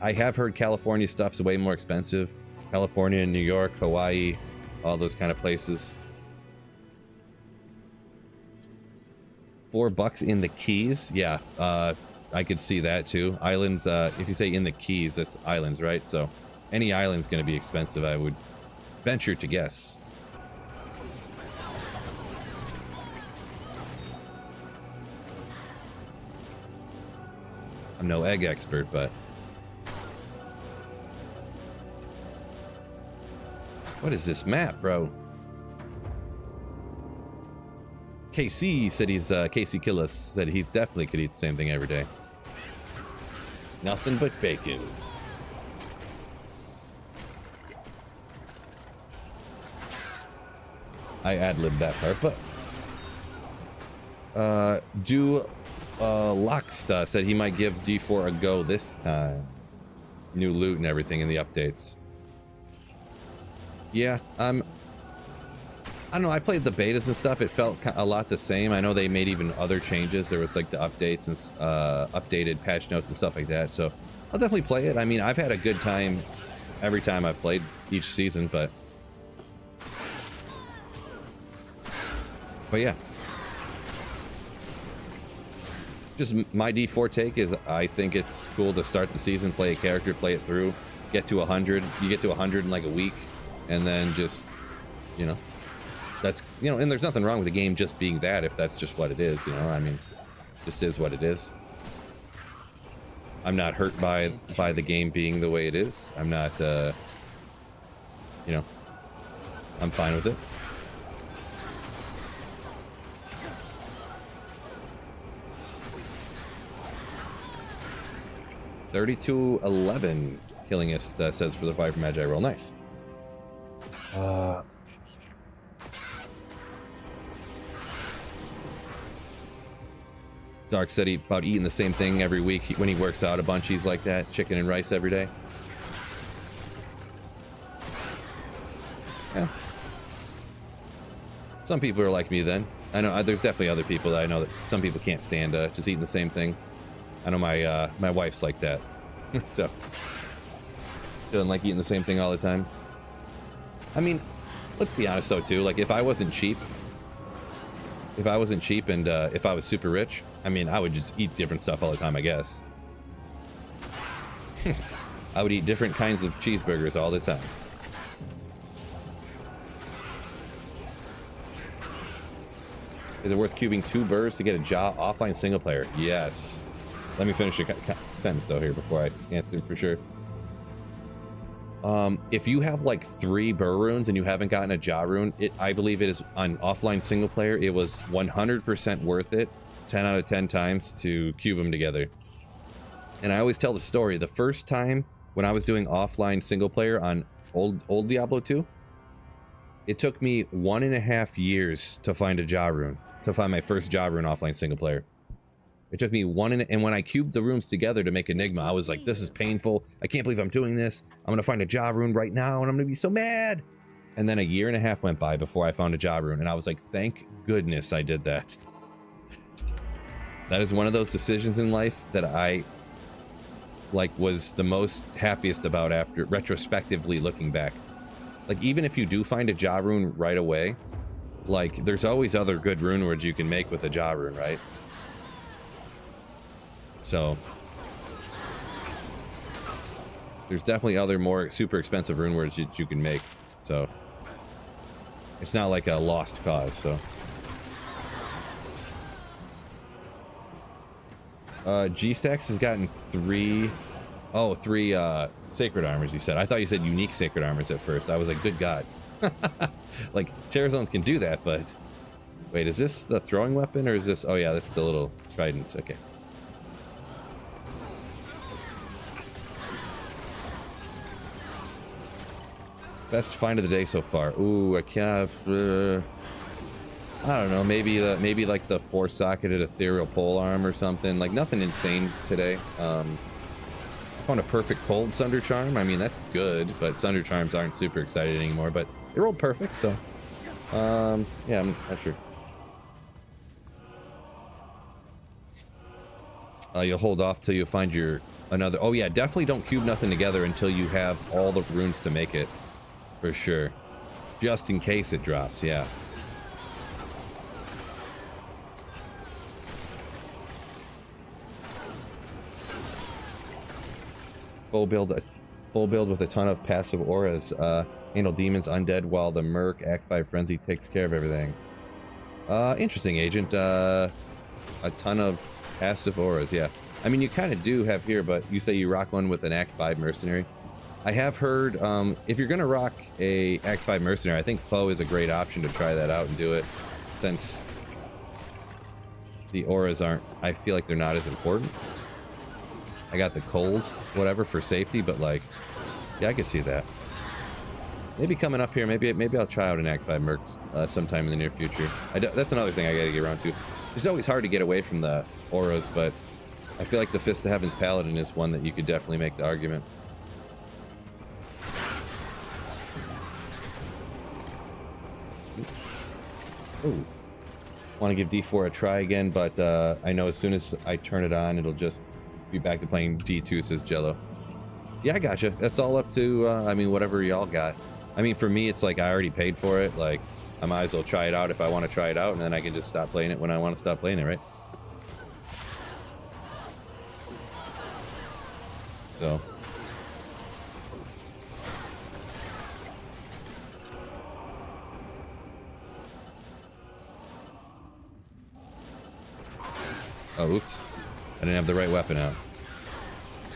I have heard California stuff's way more expensive. California, New York, Hawaii, all those kind of places. $4 in the Keys. Yeah, I could see that too. Islands, if you say in the Keys, that's islands, right? So any island's going to be expensive, I would venture to guess. I'm no egg expert, but what is this map, bro? KC said he's Casey Killis said he's definitely could eat the same thing every day. Nothing but bacon. I ad-libbed that part, but Locksta said he might give D4 a go this time. New loot and everything in the updates. Yeah, I don't know, I played the betas and stuff. It felt a lot the same. I know they made even other changes. There was like the updates and updated patch notes and stuff like that. So I'll definitely play it. I mean, I've had a good time every time I've played each season, but yeah. Just my D4 take is I think it's cool to start the season, play a character, play it through, get to 100. You get to 100 in like a week, and then just, you know, that's, you know, and there's nothing wrong with the game just being that if that's just what it is, you know. I mean, just is what it is. I'm not hurt by the game being the way it is. I'm not, you know, I'm fine with it. $32.11 Killingest says for the Viper Magi roll. Nice. Dark said he about eating the same thing every week when he works out a bunch. He's like that, chicken and rice every day. Yeah. Some people are like me then. I know there's definitely other people that I know that some people can't stand just eating the same thing. I know my wife's like that. So she doesn't like eating the same thing all the time. I mean, let's be honest though too, like if I wasn't cheap and if I was super rich, I mean, I would just eat different stuff all the time, I guess. I would eat different kinds of cheeseburgers all the time. Is it worth cubing 2 birds to get a jaw offline single player? Yes. Let me finish the sentence though here before I answer for sure. If you have like 3 burr runes and you haven't gotten a jaw rune, I believe it is on offline single player. It was 100% worth it, 10 out of 10 times to cube them together. And I always tell the story. The first time when I was doing offline single player on old Diablo 2, It took me 1.5 years to find a Ja rune, to find my first Ja rune offline single player. It took me and when I cubed the runes together to make Enigma, I was like, this is painful. I can't believe I'm doing this. I'm going to find a Ja rune right now, and I'm going to be so mad. And then 1.5 years went by before I found a Ja rune, and I was like, thank goodness I did that. That is one of those decisions in life that I, like, was the most happiest about after retrospectively looking back. Like, even if you do find a Ja rune right away, like, there's always other good rune words you can make with a Ja rune, right? So there's definitely other more super expensive rune words that you can make. So it's not like a lost cause. So G-Stacks has gotten three sacred armors, you said. I thought you said unique sacred armors at first. I was like, good God. Like, Terror Zones can do that, but wait, is this the throwing weapon or is this? Oh yeah, that's the little trident. Okay. Best find of the day so far. Ooh, I can't. I don't know. Maybe like the 4-socketed ethereal pole arm or something. Like nothing insane today. I found a perfect cold Sunder Charm. I mean, that's good, but Sunder Charms aren't super excited anymore. But it rolled perfect, so yeah, I'm not sure. You'll hold off till you find your another. Oh yeah, definitely don't cube nothing together until you have all the runes to make it. For sure. Just in case it drops, yeah. Full build with a ton of passive auras. Handle demons, undead, while the Merc Act 5 Frenzy takes care of everything. Interesting, Agent. A ton of passive auras, yeah. I mean, you kind of do have here, but you say you rock one with an Act 5 Mercenary. I have heard, if you're going to rock a Act 5 Mercenary, I think Foe is a great option to try that out and do it, since the auras aren't, I feel like they're not as important. I got the cold, whatever, for safety, but like, yeah, I could see that. Maybe coming up here, maybe I'll try out an Act 5 Merc sometime in the near future. That's another thing I gotta get around to. It's always hard to get away from the auras, but I feel like the Fist of Heaven's Paladin is one that you could definitely make the argument. Ooh. Want to give D4 a try again, but I know as soon as I turn it on, it'll just be back to playing D2, says Jello. Yeah, I gotcha. That's all up to, I mean, whatever y'all got. I mean, for me, it's like I already paid for it. Like, I might as well try it out if I want to try it out, and then I can just stop playing it when I want to stop playing it, right? So. Oh, oops. I didn't have the right weapon out.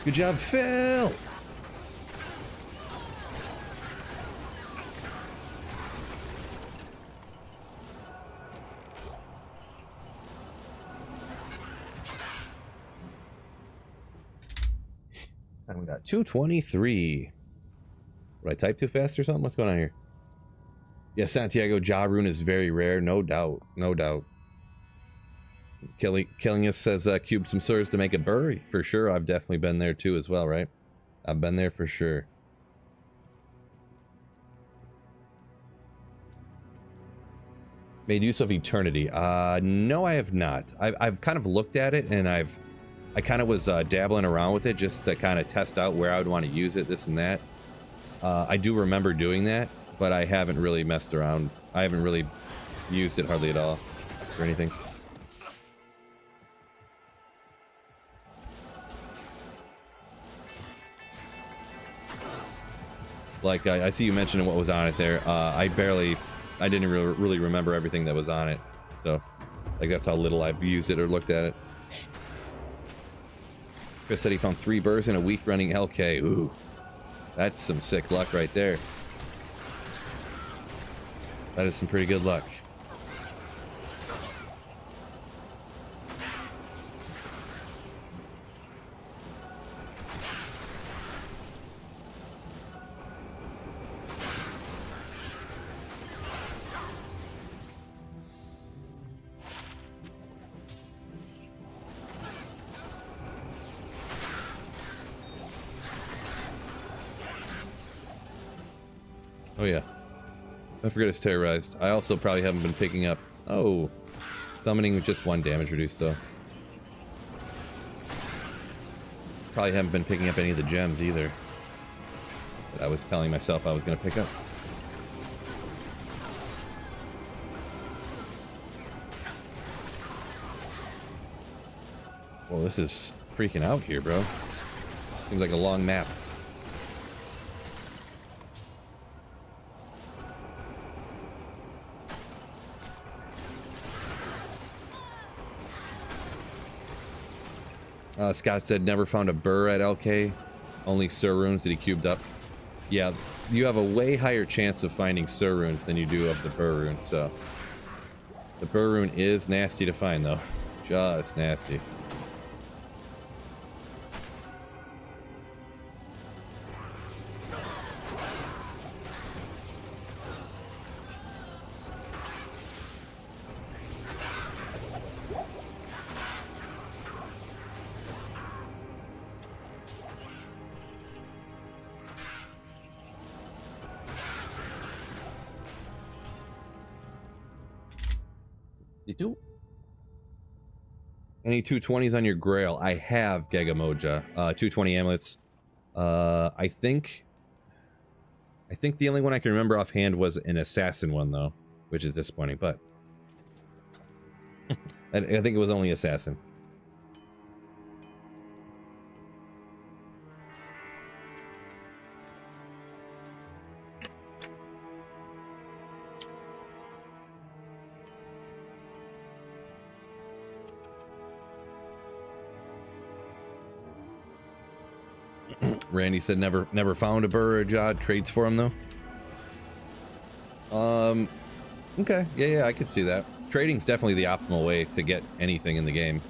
Good job, Phil! And we got 223. Would I type too fast or something? What's going on here? Yeah, Santiago, Ja rune is very rare. No doubt. No doubt. Killing us says cube some swords to make a bury. For sure, I've definitely been there too as well, right? I've been there for sure. Made use of eternity. No, I have not. I've kind of looked at it, and I kind of was dabbling around with it just to kind of test out where I would want to use it, this and that. I do remember doing that, but I haven't really messed around. I haven't really used it hardly at all or anything. Like, I see you mentioning what was on it there. I didn't really remember everything that was on it. So, like, that's how little I've used it or looked at it. Chris said he found 3 burrs in a week running LK. Ooh, that's some sick luck right there. That is some pretty good luck. Oh yeah. Don't forget it's terrorized. I also probably haven't been picking up... Oh. Summoning with just 1 damage reduced though. Probably haven't been picking up any of the gems either. That I was telling myself I was going to pick up. Well, this is freaking out here, bro. Seems like a long map. Scott said never found a burr at LK, only Sur runes that he cubed up. Yeah, you have a way higher chance of finding Sur runes than you do of the burr runes, so. The burr rune is nasty to find though. Just nasty. You do? Any 220s on your grail? I have Gagamoja. 220 amulets. I think the only one I can remember offhand was an assassin one though, which is disappointing, but I think it was only assassin. Randy said never found a burr or jod. Trades for him though. Okay, yeah, I could see that. Trading's definitely the optimal way to get anything in the game.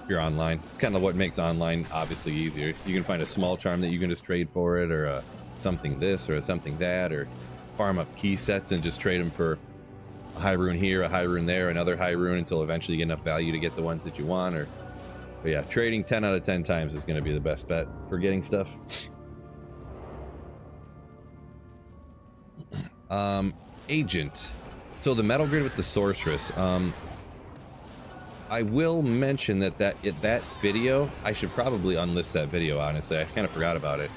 If you're online, it's kind of what makes online obviously easier. You can find a small charm that you can just trade for it, or something this, or something that, or farm up key sets and just trade them for a high rune here, a high rune there, another high rune until eventually you get enough value to get the ones that you want. But yeah, trading 10 out of 10 times is going to be the best bet for getting stuff. Agent. So the metal grid with the sorceress. I will mention that video, I should probably unlist that video, honestly. I kind of forgot about it.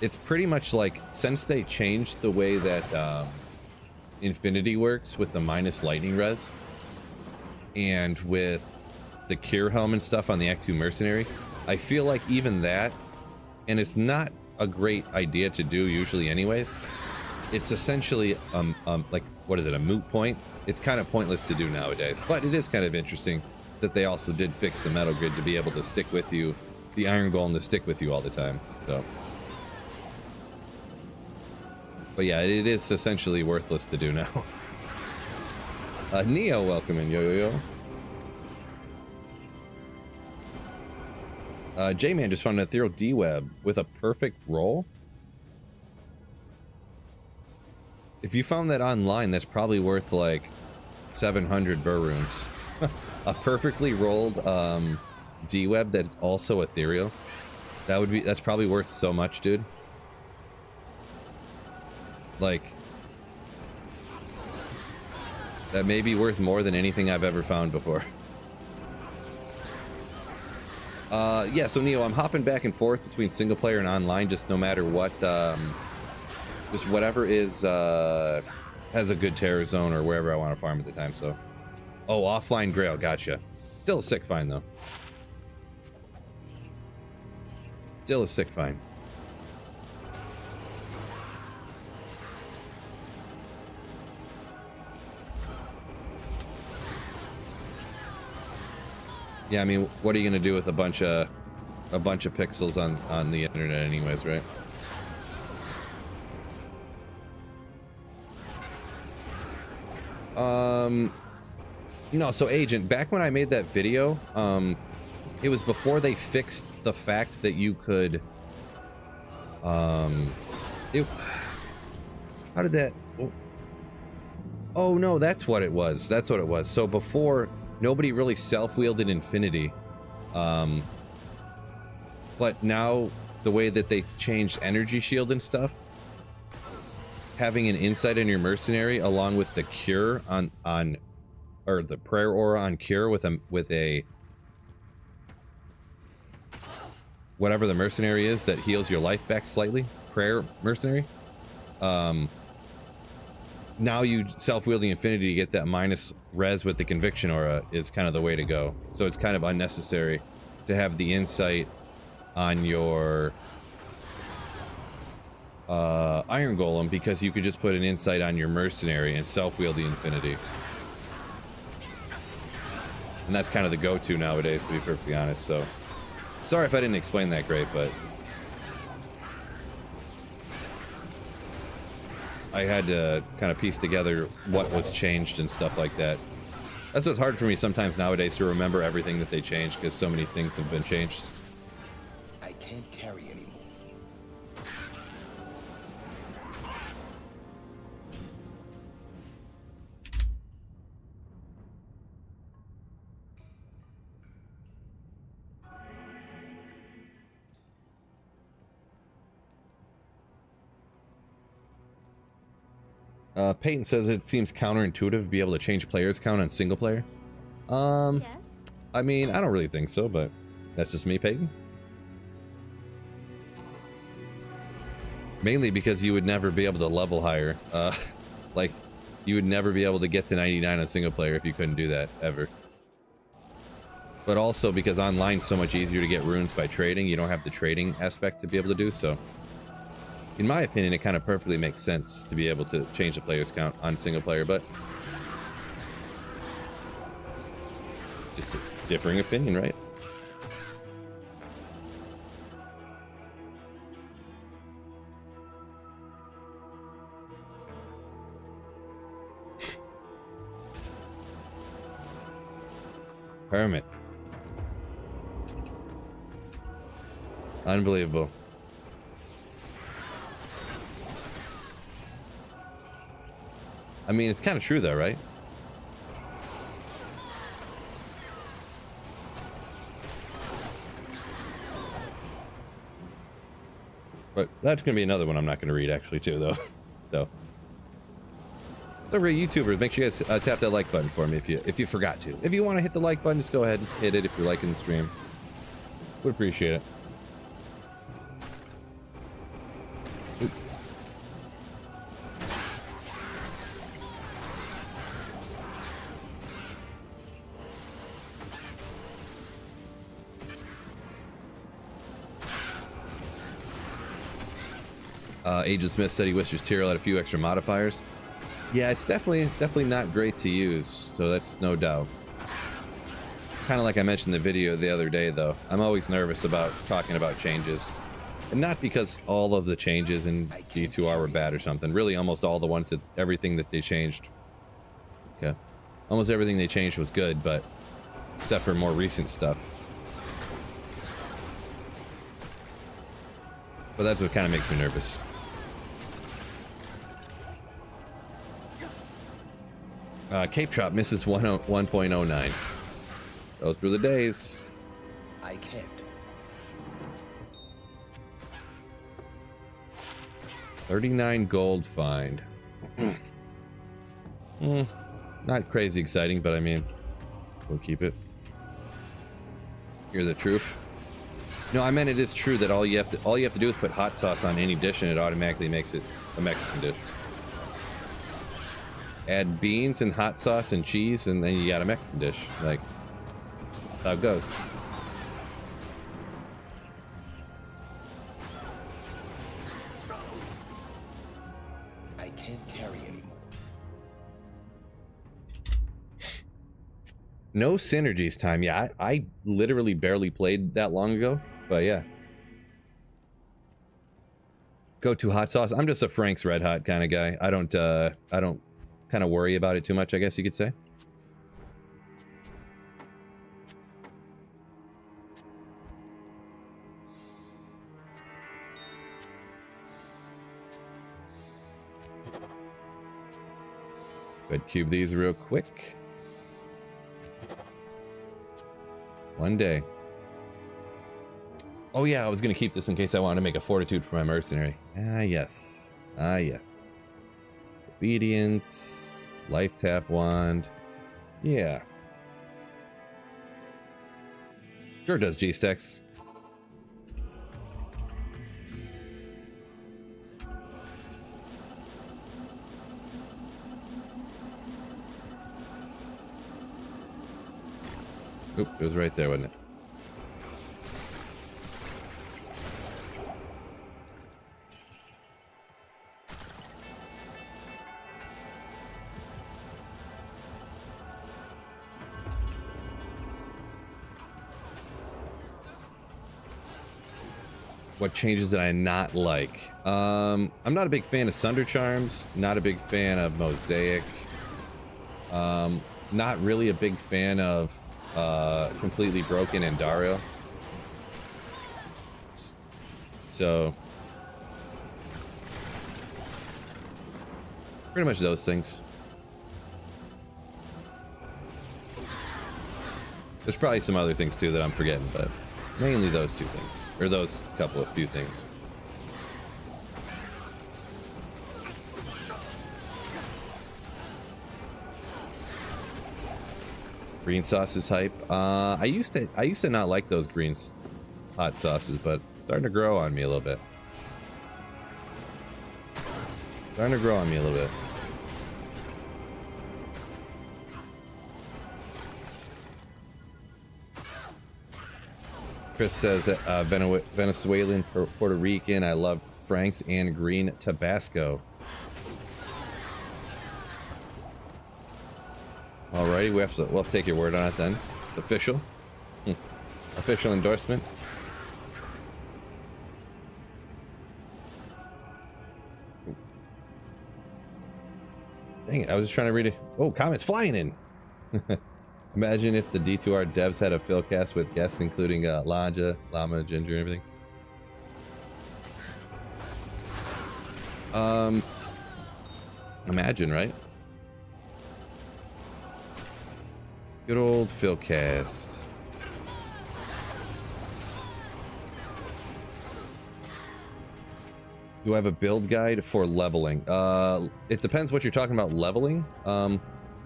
It's pretty much like, since they changed the way that Infinity works with the minus lightning res, and with the cure helm and stuff on the Act 2 mercenary, I feel like even that, and it's not a great idea to do usually anyways, it's essentially like, what is it, a moot point? It's kind of pointless to do nowadays, but it is kind of interesting that they also did fix the metal grid to be able to stick with you, the iron golem to stick with you all the time. So, but yeah, it is essentially worthless to do now. Neo, welcome in, yo. J-Man just found an ethereal D-web with a perfect roll. If you found that online, that's probably worth like 700 burr runes. A perfectly rolled D-web that's also ethereal. That's probably worth so much, dude. Like, that may be worth more than anything I've ever found before. Yeah, so Neo, I'm hopping back and forth between single player and online, just no matter what, just whatever is, has a good terror zone or wherever I want to farm at the time, so. Oh, offline grail, gotcha. Still a sick find, though. Still a sick find. Yeah, I mean, what are you gonna do with a bunch of pixels on the internet, anyways, right? No, so Agent, back when I made that video, it was before they fixed the fact that you could, how did that, oh no, that's what it was. That's what it was. So before, nobody really self-wielded Infinity. But now, the way that they changed Energy Shield and stuff having an insight in your mercenary along with the cure on or the prayer aura on cure with a whatever the mercenary is that heals your life back slightly, prayer mercenary. Now you self-wielding infinity to get that minus res with the conviction aura is kind of the way to go. So it's kind of unnecessary to have the insight on your iron golem, because you could just put an insight on your mercenary and self-wield the infinity. And that's kind of the go-to nowadays, to be perfectly honest. So sorry if I didn't explain that great, but I had to kind of piece together what was changed and stuff like that. That's what's hard for me sometimes nowadays, to remember everything that they changed, because so many things have been changed. I can't carry anymore. Peyton says it seems counterintuitive to be able to change players count on single player. Yes. I mean, I don't really think so, but that's just me, Peyton. Mainly because you would never be able to level higher. Like, you would never be able to get to 99 on single player if you couldn't do that, ever. But also because online's so much easier to get runes by trading, you don't have the trading aspect to be able to do so. In my opinion, it kind of perfectly makes sense to be able to change the player's count on single player, but just a differing opinion, right? Hermit. Unbelievable. I mean, it's kind of true though, right? But that's going to be another one I'm not going to read, actually, too, though. So, every YouTubers, make sure you guys tap that like button for me if you forgot to. If you want to hit the like button, just go ahead and hit it if you're liking the stream. Would appreciate it. Agent Smith said he wishes Tyrell had a few extra modifiers. Yeah, it's definitely not great to use, so that's no doubt. Kind of like I mentioned in the video the other day, though. I'm always nervous about talking about changes. And not because all of the changes in D2R were bad or something. Really, almost all the ones that, everything that they changed. Yeah. Almost everything they changed was good, but except for more recent stuff. But that's what kind of makes me nervous. Cape Chop misses 1.09. Those were the days. I can't. 39 gold find. Not crazy exciting, but I mean, we'll keep it. Hear the truth. No, I meant it is true that all you have to do is put hot sauce on any dish and it automatically makes it a Mexican dish. Add beans and hot sauce and cheese and then you got a Mexican dish. Like, that's how it goes. I can't carry anymore. No synergies time. Yeah, I literally barely played that long ago, but yeah. Go to hot sauce. I'm just a Frank's Red Hot kind of guy. I don't kind of worry about it too much, I guess you could say. Go ahead, cube these real quick. One day. Oh yeah, I was gonna keep this in case I wanted to make a fortitude for my mercenary. Ah yes. Ah yes. Obedience, Life Tap Wand. Yeah. Sure does, G-Stacks. Oop, it was right there, wasn't it? What changes did I not like? I'm not a big fan of Sunder Charms, not a big fan of Mosaic, not really a big fan of Completely Broken and Dario. So pretty much those things. There's probably some other things too that I'm forgetting, but mainly those two things, or those couple of few things. Green sauce is hype. I used to not like those green hot sauces, but starting to grow on me a little bit. Starting to grow on me a little bit. Chris says Venezuelan, Puerto Rican. I love Frank's and green Tabasco. Alrighty, we'll have to take your word on it then. It's official. Official endorsement. Dang it, I was just trying to read it. Oh, comments flying in. Imagine if the D2R devs had a philcast with guests including Lanja, Llama, Ginger, and everything. Imagine, right? Good old philcast. Do I have a build guide for leveling? It depends what you're talking about leveling.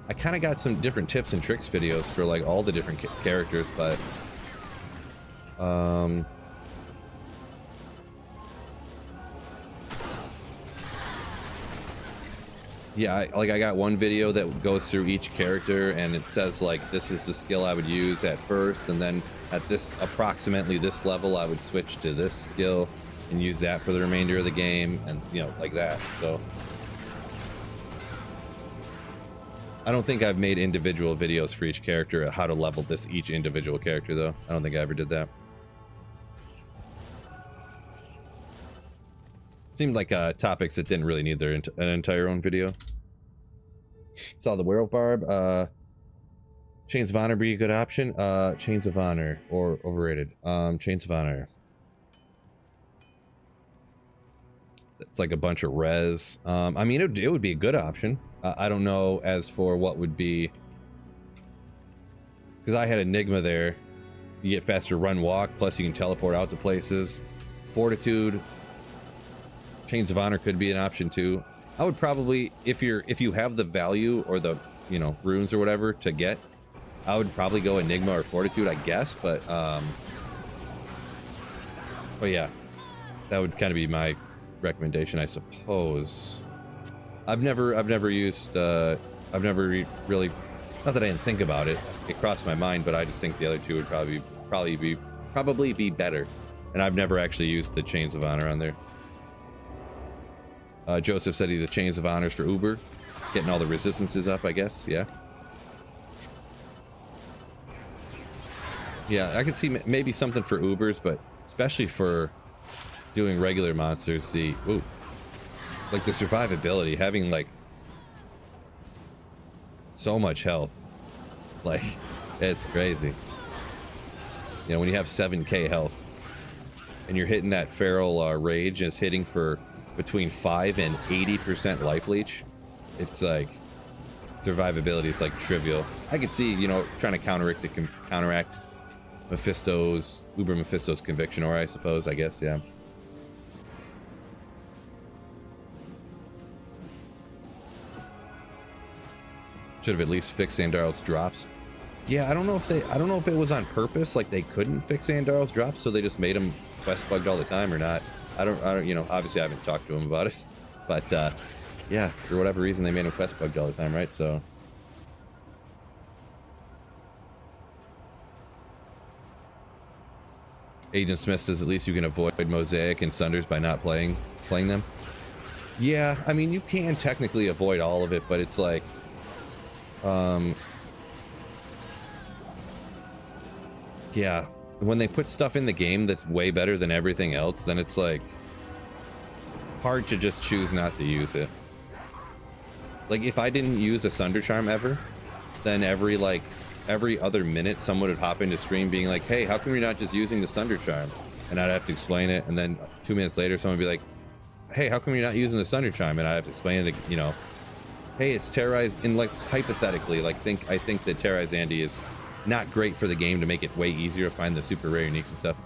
I kind of got some different tips and tricks videos for like all the different characters, but yeah, I got one video that goes through each character and it says like this is the skill I would use at first, and then at this approximately this level I would switch to this skill and use that for the remainder of the game, and you know, like that. So I don't think I've made individual videos for each character at how to level each individual character though. I don't think I ever did that. Seemed like topics that didn't really need an entire own video. Saw the Werewolf Barb. Chains of Honor be a good option. Chains of Honor or overrated. Chains of Honor. It's like a bunch of res. I mean, it would be a good option. I don't know as for what would be, because I had Enigma there. You get faster run walk, plus you can teleport out to places. Fortitude. Chains of Honor could be an option too. I would probably, if you have the value or the, you know, runes or whatever to get, I would probably go Enigma or Fortitude, I guess. But yeah, that would kind of be my recommendation, I suppose. I've never used I've never really, not that I didn't think about it, it crossed my mind, but I just think the other two would probably be better, and I've never actually used the Chains of Honor on there. Joseph said he's a Chains of Honors for Uber, getting all the resistances up, I guess. Yeah, I could see maybe something for Ubers, but especially for doing regular monsters, like the survivability, having like so much health, like it's crazy. You know, when you have 7k health and you're hitting that feral rage and it's hitting for between 5 and 80% life leech, it's like survivability is like trivial. I could see, you know, trying to counteract Uber Mephisto's conviction, or I suppose, I guess, yeah. Should have at least fixed Sandaro's drops. Yeah, I don't know if it was on purpose, like they couldn't fix Sandaro's drops, so they just made him quest bugged all the time or not. I don't, you know, obviously I haven't talked to him about it, but yeah, for whatever reason they made him quest bugged all the time, right? So. Agent Smith says at least you can avoid Mosaic and Sunders by not playing them. Yeah, I mean, you can technically avoid all of it, but it's like, yeah, when they put stuff in the game that's way better than everything else, then it's like hard to just choose not to use it. Like if I didn't use a Sunder Charm ever, then every other minute someone would hop into stream being like, hey, how come you're not just using the Sunder Charm? And I'd have to explain it, and then 2 minutes later someone would be like, hey, how come you're not using the Sunder Charm? And I'd have to explain it, you know, hey, it's terrorized, and like hypothetically, like I think that Terrorize Andy is not great for the game to make it way easier to find the super rare uniques and stuff.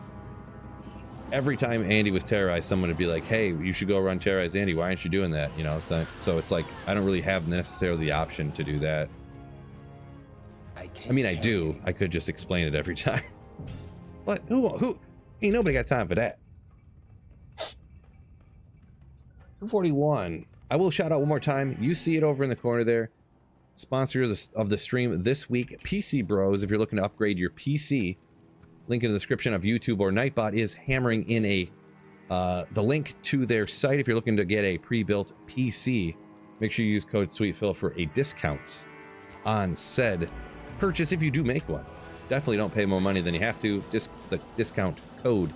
Every time Andy was terrorized, someone would be like, hey, you should go run Terrorize Andy, why aren't you doing that? You know, so it's like I don't really have necessarily the option to do that. I mean, I do. I could just explain it every time. But who ain't nobody got time for that. 241. I will shout out one more time. You see it over in the corner there. Sponsors of the stream this week, PC Bros. If you're looking to upgrade your PC, link in the description of YouTube, or Nightbot is hammering in the link to their site. If you're looking to get a pre-built PC, make sure you use code SweetPhil for a discount on said purchase if you do make one. Definitely don't pay more money than you have to. The discount code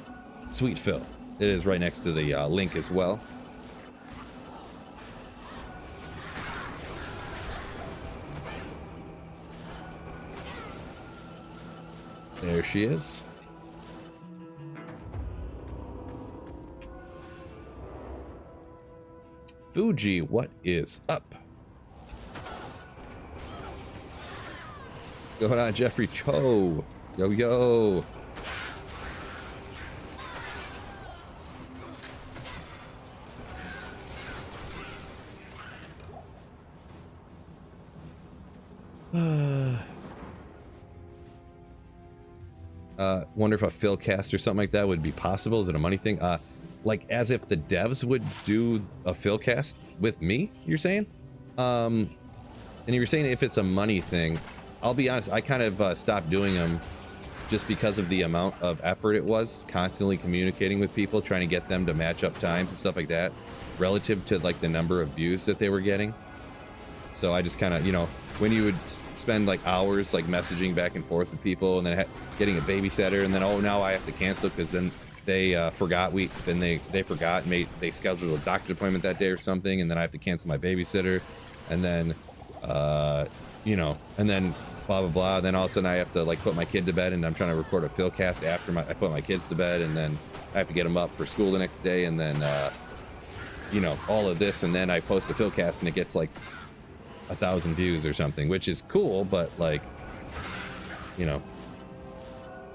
SweetPhil. It is right next to the link as well. There she is. Fuji, what is up? Going on, Jeffrey Cho. Yo, yo. Wonder if a Phil cast or something like that would be possible. Is it a money thing? Like as if the devs would do a Phil cast with me, you're saying? And you're saying if it's a money thing, I'll be honest, I kind of stopped doing them just because of the amount of effort it was constantly communicating with people, trying to get them to match up times and stuff like that relative to like the number of views that they were getting. So I just kind of, you know, when you would spend like hours like messaging back and forth with people and then getting a babysitter, and then, oh, now I have to cancel because then they forgot they forgot and they scheduled a doctor's appointment that day or something, and then I have to cancel my babysitter, and then you know, and then blah blah blah. Then all of a sudden I have to like put my kid to bed, and I'm trying to record a Philcast after I put my kids to bed, and then I have to get them up for school the next day, and then you know, all of this, and then I post a Philcast and it gets like 1,000 views or something, which is cool, but like, you know,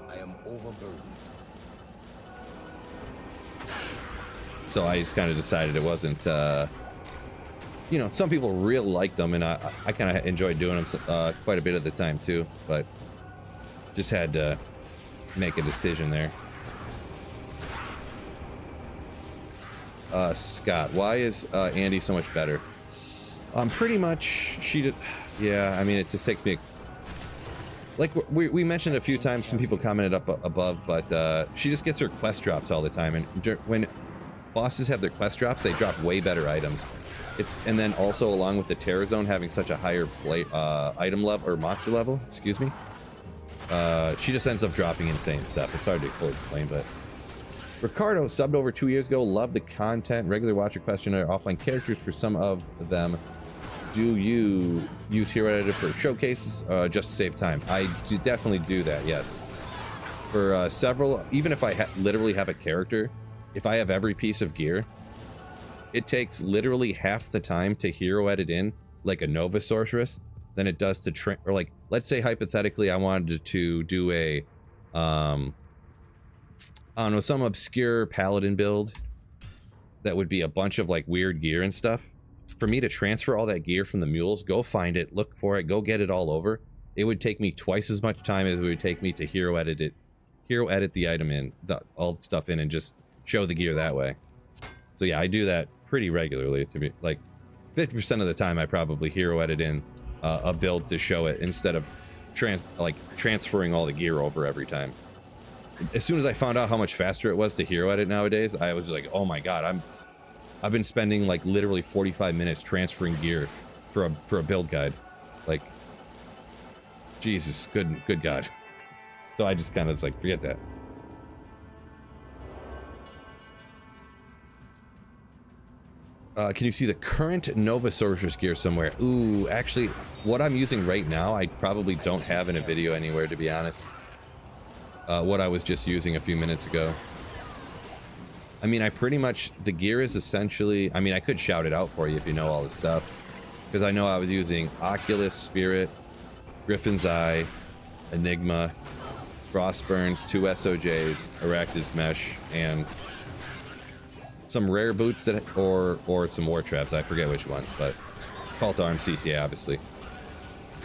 I am overburdened. so I just kind of decided it wasn't you know, some people really like them, and I kind of enjoyed doing them quite a bit of the time too, but just had to make a decision there. Scott, why is Andy so much better? Pretty much she did. Yeah, I mean, it just takes me like we mentioned a few times, some people commented up above, but she just gets her quest drops all the time, and when bosses have their quest drops, they drop way better items. And then also along with the Terror Zone having such a higher item level or monster level, excuse me, she just ends up dropping insane stuff. It's hard to fully explain, but Ricardo subbed over 2 years ago. Love the content. Regular watcher question are offline characters for some of them. Do you use Hero Editor for showcases just to save time? I do definitely do that, yes. For several, even if I literally have a character, if I have every piece of gear, it takes literally half the time to hero edit in like a Nova Sorceress than it does to train. Or like, let's say hypothetically I wanted to do a I don't know, some obscure paladin build that would be a bunch of like weird gear and stuff. for me to transfer all that gear from the mules, go find it, look for it, go get it all over, it would take me twice as much time as it would take me to hero edit the item in, all the stuff in, and just show the gear that way. So yeah, I do that pretty regularly. To be like 50% of the time, I probably hero edit in a build to show it instead of transferring all the gear over every time. As soon as I found out how much faster it was to hero edit nowadays, I was like, oh my god, I've been spending like literally 45 minutes transferring gear for a build guide. Like, Jesus, good god. So I just kind of like, forget that. Can you see the current Nova Sorcerer's gear somewhere? Ooh, actually, what I'm using right now, I probably don't have in a video anywhere, to be honest. What I was just using a few minutes ago. I mean, the gear is essentially, I mean, I could shout it out for you if you know all the stuff. Because I know I was using Oculus, Spirit, Griffin's Eye, Enigma, Frostburns, 2 SOJs, Arachnid's Mesh, and some rare boots or some war traps. I forget which one, but Call to Arms CTA, obviously.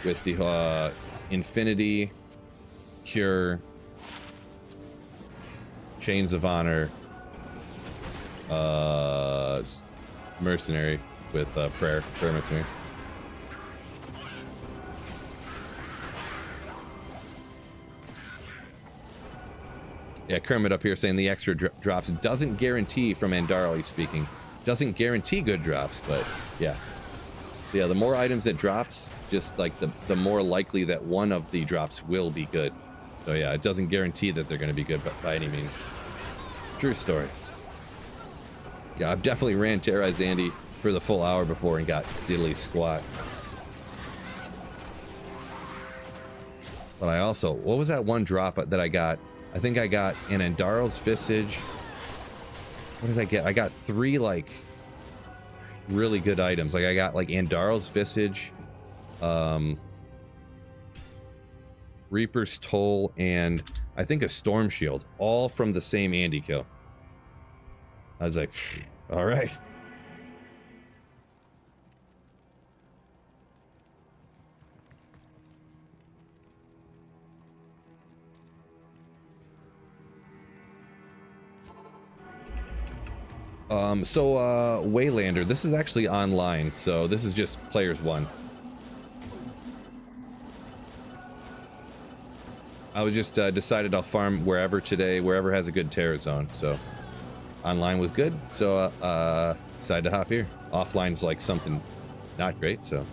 With the Infinity, Cure, Chains of Honor, Mercenary with Prayer Mercenary. Yeah, Kermit up here saying the extra drops doesn't guarantee, from Andaro he's speaking, doesn't guarantee good drops, but yeah. Yeah, the more items it drops, just like the more likely that one of the drops will be good. So yeah, it doesn't guarantee that they're going to be good by any means. True story. Yeah, I've definitely ran Terrorized Andy for the full hour before and got diddly squat. But I also, what was that one drop that I got? I think I got an Andaro's Visage. What did I get? I got 3 like really good items. Like I got like Andaro's Visage, Reaper's Toll, and I think a Storm Shield, all from the same Andy kill. I was like, all right. Waylander, this is actually online, so this is just players 1. I was just decided I'll farm wherever today, wherever has a good terror zone, so online was good, so decided to hop here. Offline's like something not great, so.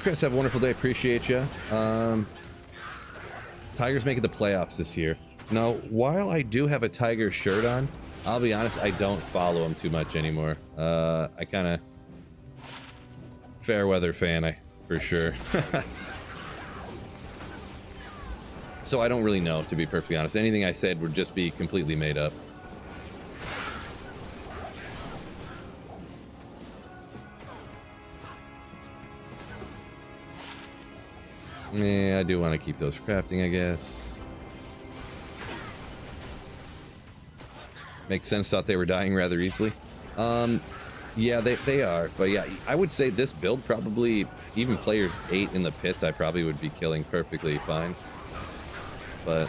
Chris, have a wonderful day. Appreciate you. Tigers making the playoffs this year. Now, while I do have a Tiger shirt on, I'll be honest, I don't follow them too much anymore. I kind of fair weather fan, for sure. So I don't really know, to be perfectly honest. Anything I said would just be completely made up. Yeah, I do want to keep those for crafting, I guess. Makes sense, thought they were dying rather easily. Yeah, they are. But yeah, I would say this build probably, even players 8 in the pits, I probably would be killing perfectly fine. But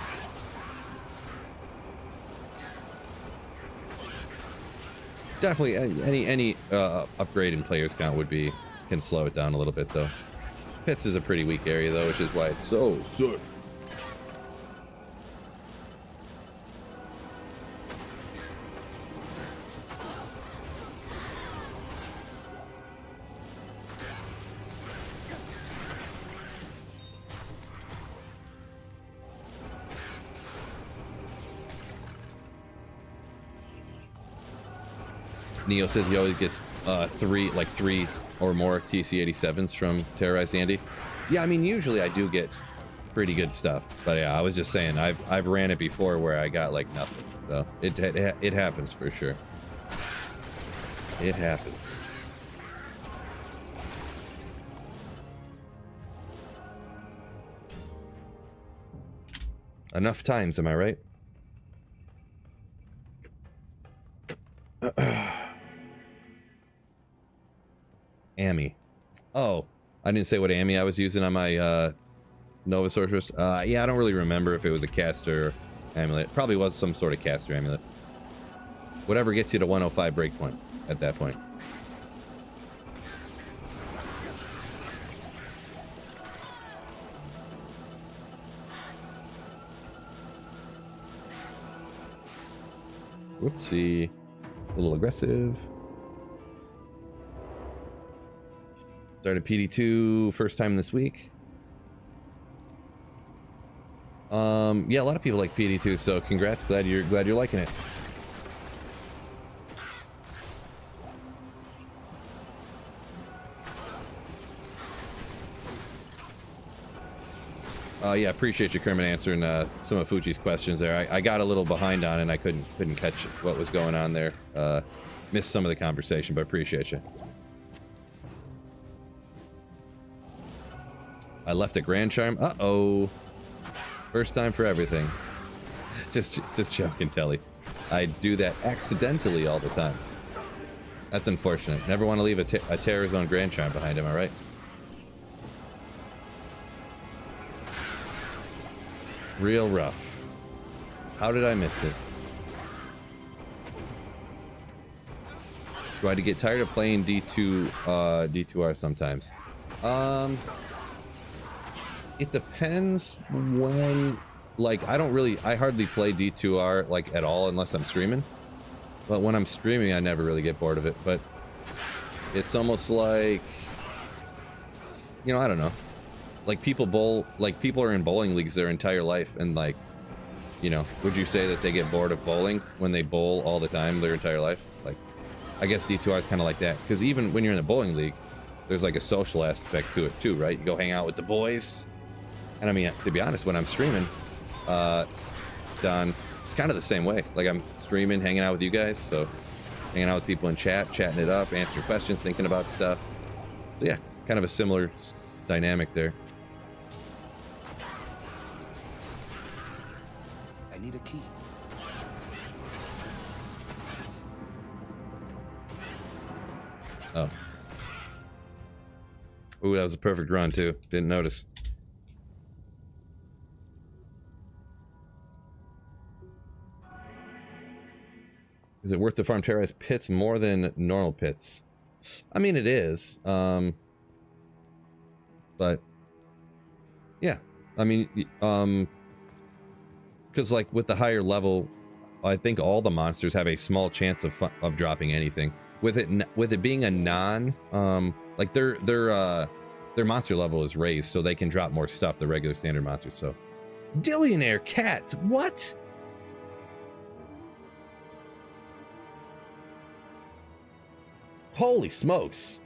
definitely any upgrade in players count can slow it down a little bit though. Pits is a pretty weak area though, which is why it's so sick. Neo says he always gets 3 or more TC-87s from Terrorized Andy. Yeah, I mean, usually I do get pretty good stuff. But yeah, I was just saying, I've ran it before where I got like nothing. So it happens for sure. It happens. Enough times, am I right? Ami. Oh, I didn't say what Ami I was using on my Nova Sorceress. Yeah, I don't really remember if it was a caster amulet. Probably was some sort of caster amulet. Whatever gets you to 105 breakpoint at that point. Whoopsie. A little aggressive. Started PD2 first time this week. Yeah, a lot of people like PD2, so congrats. Glad you're liking it. Yeah, appreciate you, Kermit, answering some of Fuji's questions there. I got a little behind on it and I couldn't catch what was going on there. Missed some of the conversation, but appreciate you. I left a Grand Charm. Uh-oh. First time for everything. Just joking, Telly. I do that accidentally all the time. That's unfortunate. Never want to leave a Terror Zone Grand Charm behind, am I right? Real rough. How did I miss it? Do I get tired of playing D2R sometimes? It depends when, like, I hardly play D2R like at all unless I'm streaming. But when I'm streaming, I never really get bored of it. But it's almost like, you know, I don't know. Like people are in bowling leagues their entire life, and like, you know, would you say that they get bored of bowling when they bowl all the time their entire life? Like, I guess D2R is kind of like that, because even when you're in a bowling league, there's like a social aspect to it too, right? You go hang out with the boys. And I mean, to be honest, when I'm streaming, Don, it's kind of the same way. Like I'm streaming, hanging out with you guys, so hanging out with people in chat, chatting it up, answering questions, thinking about stuff. So yeah, it's kind of a similar dynamic there. I need a key. Oh. Ooh, that was a perfect run too. Didn't notice. Is it worth to farm terrorize pits more than normal pits? I mean, it is. But yeah, I mean, because like with the higher level, I think all the monsters have a small chance of dropping anything. With it being a non, like their monster level is raised, so they can drop more stuff. The regular standard monsters. So, Dillionaire Cat, what? Holy smokes.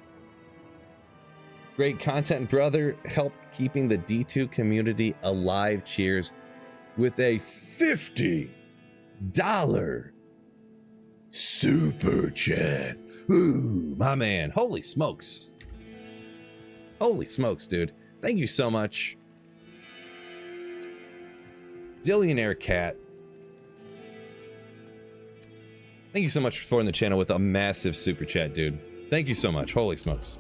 Great content, brother. Help keeping the D2 community alive. Cheers. With a $50 super chat. Ooh, my man. Holy smokes. Holy smokes, dude. Thank you so much. Dillionaire Cat. Thank you so much for supporting the channel with a massive super chat, dude. Thank you so much. Holy smokes.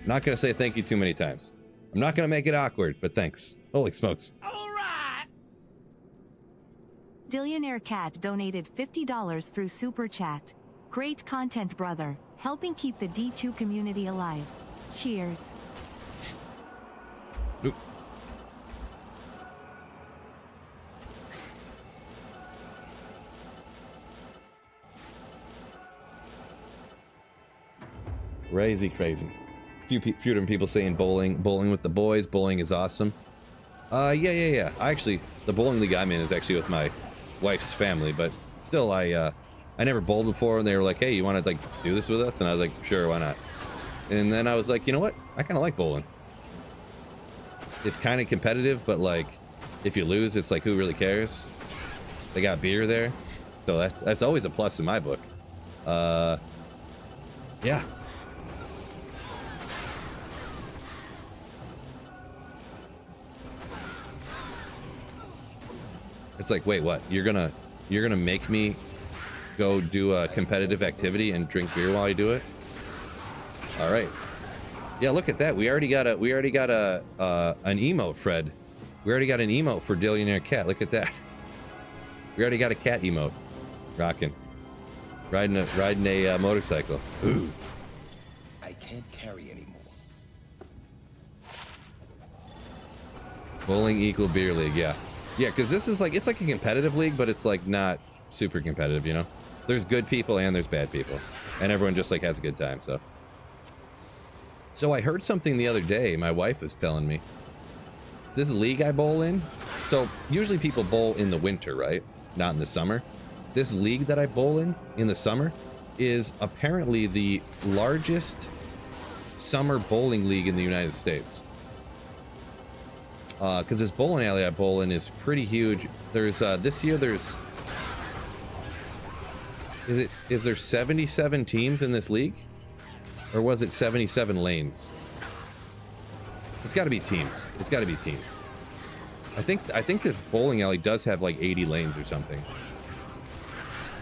Not going to say thank you too many times. I'm not going to make it awkward, but thanks. Holy smokes. All right. Dillionaire Cat donated $50 through Super Chat. Great content, brother. Helping keep the D2 community alive. Cheers. Oop. Crazy. Few different people saying bowling with the boys. Bowling is awesome. Yeah. Actually, the bowling league I'm in is actually with my wife's family, but still, I never bowled before, and they were like, "Hey, you want to like do this with us?" And I was like, "Sure, why not?" And then I was like, "You know what? I kind of like bowling." it's kind of competitive, but like if you lose, it's like who really cares? They got beer there, so that's always a plus in my book. Yeah. It's like, wait, what? You're gonna make me go do a competitive activity and drink beer while I do it? All right. Yeah, look at that. We already got an emote, Fred. We already got an emote for Billionaire Cat. Look at that. We already got a cat emote. Rocking. Riding a motorcycle. Ooh. I can't carry anymore. Bowling equal beer league, yeah. Yeah, because this is like, it's like a competitive league, but it's like not super competitive, you know? There's good people and there's bad people. And everyone just like has a good time, so. So I heard something the other day, my wife was telling me. This league I bowl in, so usually people bowl in the winter, right? Not in the summer. This league that I bowl in the summer, is apparently the largest summer bowling league in the United States. Because this bowling alley I bowl in is pretty huge. There's, this year there's... Is there 77 teams in this league? Or was it 77 lanes? It's got to be teams. It's got to be teams. I think this bowling alley does have like 80 lanes or something.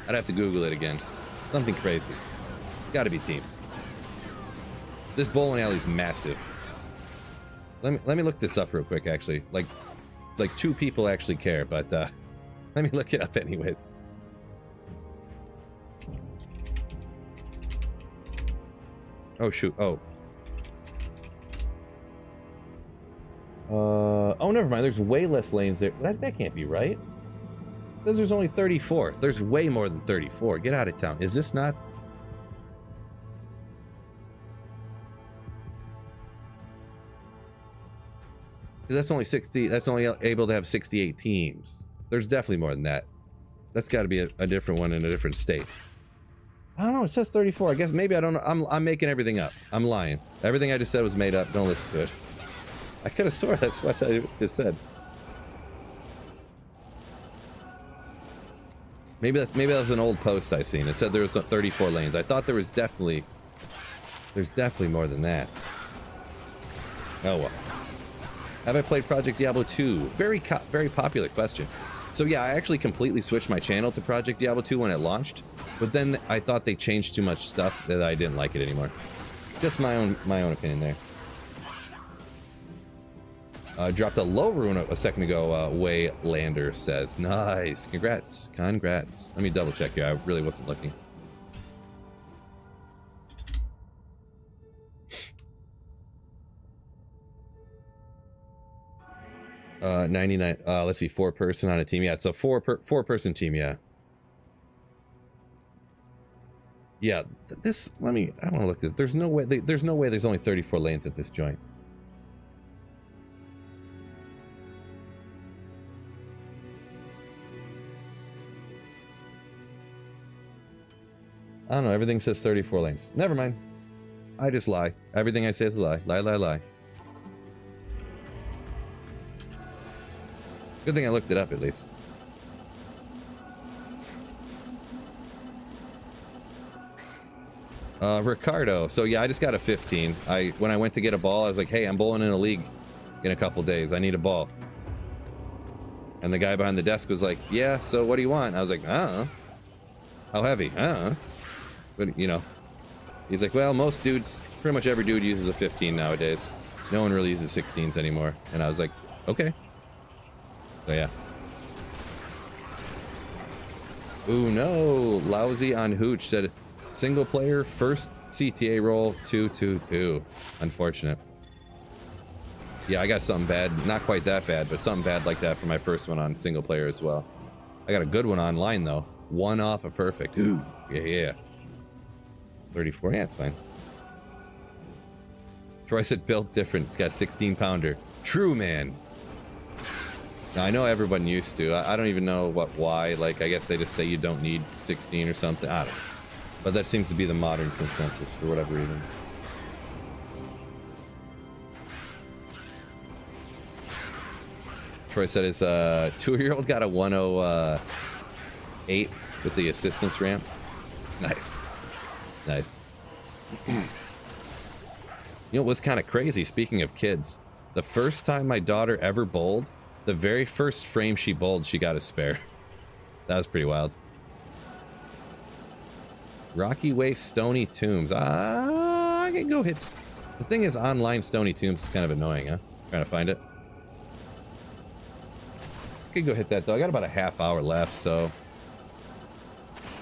I'd have to Google it again. Something crazy. Got to be teams. This bowling alley is massive. Let me look this up real quick. Actually, like 2 people actually care, but let me look it up anyways. Oh shoot! Oh. Oh, never mind. There's way less lanes there. That can't be right. Because there's only 34. There's way more than 34. Get out of town. Is this not? That's only 60. That's only able to have 68 teams. There's definitely more than that. That's got to be a different one in a different state. I don't know. It says 34. I guess maybe I don't know. I'm making everything up. I'm lying. Everything I just said was made up. Don't listen to it. I could have sworn that's what I just said. Maybe that was an old post I seen. It said there was 34 lanes. I thought there's definitely more than that. Oh well. Have I played Project Diablo 2? Very popular question. So yeah, I actually completely switched my channel to Project Diablo 2 when it launched, but then I thought they changed too much stuff that I didn't like it anymore. Just my own opinion there. Dropped a low rune a second ago. Waylander says, "Nice, congrats." Let me double check here. I really wasn't looking. 99. Let's see, 4-person on a team. Yeah, it's a four-person team. Yeah. Yeah. This. I want to look this. There's no way. There's no way. There's only 34 lanes at this joint. I don't know. Everything says 34 lanes. Never mind. I just lie. Everything I say is a lie. Lie. Good thing I looked it up at least. Ricardo. So yeah, I just got a 15. When I went to get a ball, I was like, hey, I'm bowling in a league in a couple days. I need a ball. And the guy behind the desk was like, yeah, so what do you want? I was like, I don't know. How heavy? I don't know. But, you know, he's like, well, most dudes, pretty much every dude uses a 15 nowadays. No one really uses 16s anymore. And I was like, okay. So, yeah. Ooh, no. Lousy on Hooch said, single player, first CTA roll, 2-2-2. Unfortunate. Yeah, I got something bad. Not quite that bad, but something bad like that for my first one on single player as well. I got a good one online, though. 1 off a perfect. Ooh, yeah. 34, yeah, it's fine. Troy said built different. It's got a 16-pounder. True, man. Now, I know everyone used to. I don't even know why. Like, I guess they just say you don't need 16 or something. I don't know. But that seems to be the modern consensus for whatever reason. Troy said his 2-year-old got a 108 with the assistance ramp. Nice. Nice. You know what's kind of crazy, speaking of kids? The first time my daughter ever bowled, the very first frame she bowled, she got a spare. That was pretty wild. Rocky Waste Stony Tombs. I can go hit. The thing is, online Stony Tombs is kind of annoying, huh? Trying to find it. I could go hit that though. I got about a half hour left, so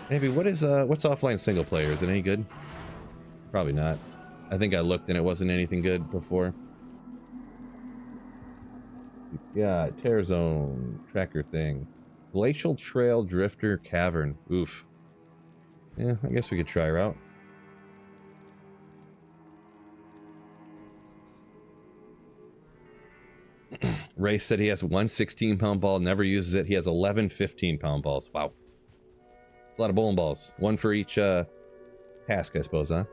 maybe what's offline single player? Is it any good? Probably not. I think I looked and it wasn't anything good before. Yeah, Terror Zone tracker thing. Glacial Trail Drifter Cavern. Oof. Yeah, I guess we could try her out. Ray said he has one 16-pound ball, never uses it. He has 11 15-pound balls. Wow. A lot of bowling balls. One for each task, I suppose, huh?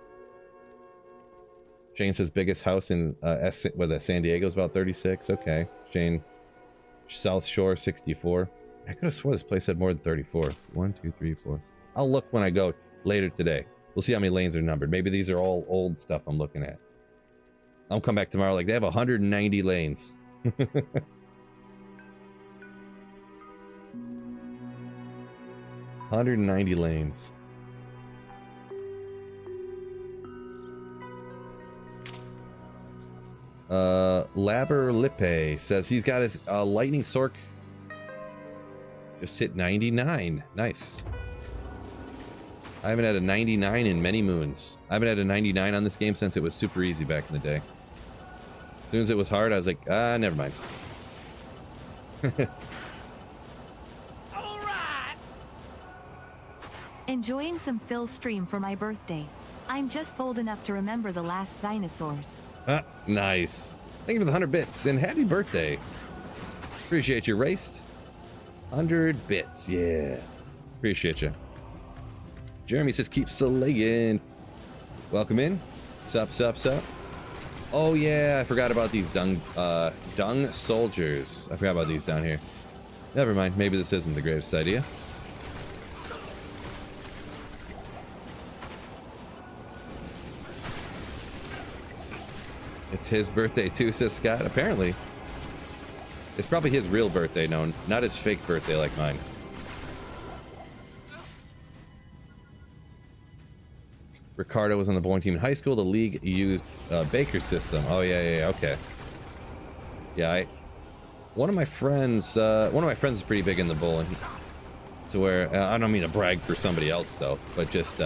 Shane says biggest house in was that San Diego is about 36. Okay. Shane, South Shore 64. I could have swore this place had more than 34. 1, 2, 3, 4. I'll look when I go later today. We'll see how many lanes are numbered. Maybe these are all old stuff I'm looking at. I'll come back tomorrow like they have 190 lanes. 190 lanes. Labber Lippe says he's got his lightning sork. Just hit 99. Nice. I haven't had a 99 in many moons. I haven't had a 99 on this game since it was super easy back in the day. As soon as it was hard, I was like, never mind. All right. Enjoying some Phil stream for my birthday. I'm just old enough to remember the last dinosaurs. Nice. Thank you for the 100 bits and happy birthday. Appreciate you, Raced. 100 bits, yeah. Appreciate you. Jeremy says keep slaying. Welcome in. Sup, sup, sup. Oh yeah, I forgot about these dung soldiers. I forgot about these down here. Never mind, maybe this isn't the greatest idea. It's his birthday too, says Scott. Apparently. It's probably his real birthday, no, not his fake birthday like mine. Ricardo was on the bowling team in high school. The league used Baker's system. Oh yeah, okay. Yeah, one of my friends is pretty big in the bowling. To where I don't mean to brag for somebody else though, but just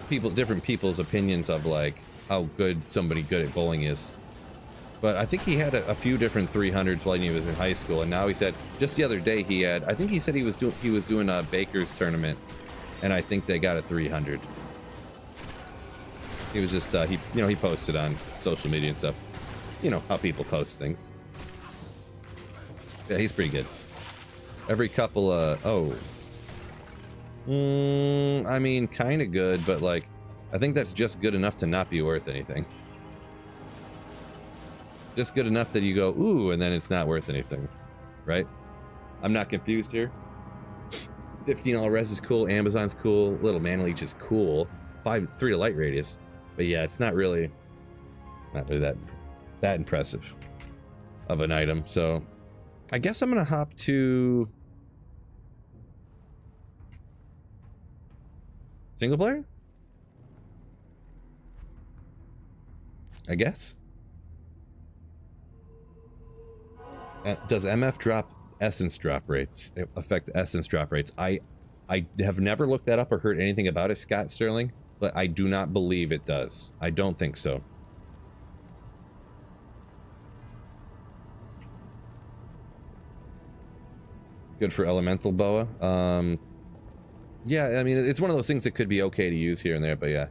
different people's opinions of like how good somebody good at bowling is. But I think he had a few different 300s while he was in high school, and now he said just the other day he had. I think he said he was doing a Baker's tournament, and I think they got a 300. He was just he posted on social media and stuff. You know how people post things. Yeah, he's pretty good. Every couple I mean kind of good, but like I think that's just good enough to not be worth anything. Just good enough that you go ooh, and then it's not worth anything, right? I'm not confused here. 15 all res is cool. Amazon's cool. Little mana leech is cool. 3 to light radius. But yeah, it's not really that impressive of an item. So I guess I'm gonna hop to single player. I guess. Does MF drop essence drop rates affect essence drop rates? I have never looked that up or heard anything about it, Scott Sterling. But I do not believe it does. I don't think so. Good for elemental boa. Yeah, I mean, it's one of those things that could be okay to use here and there, but yeah.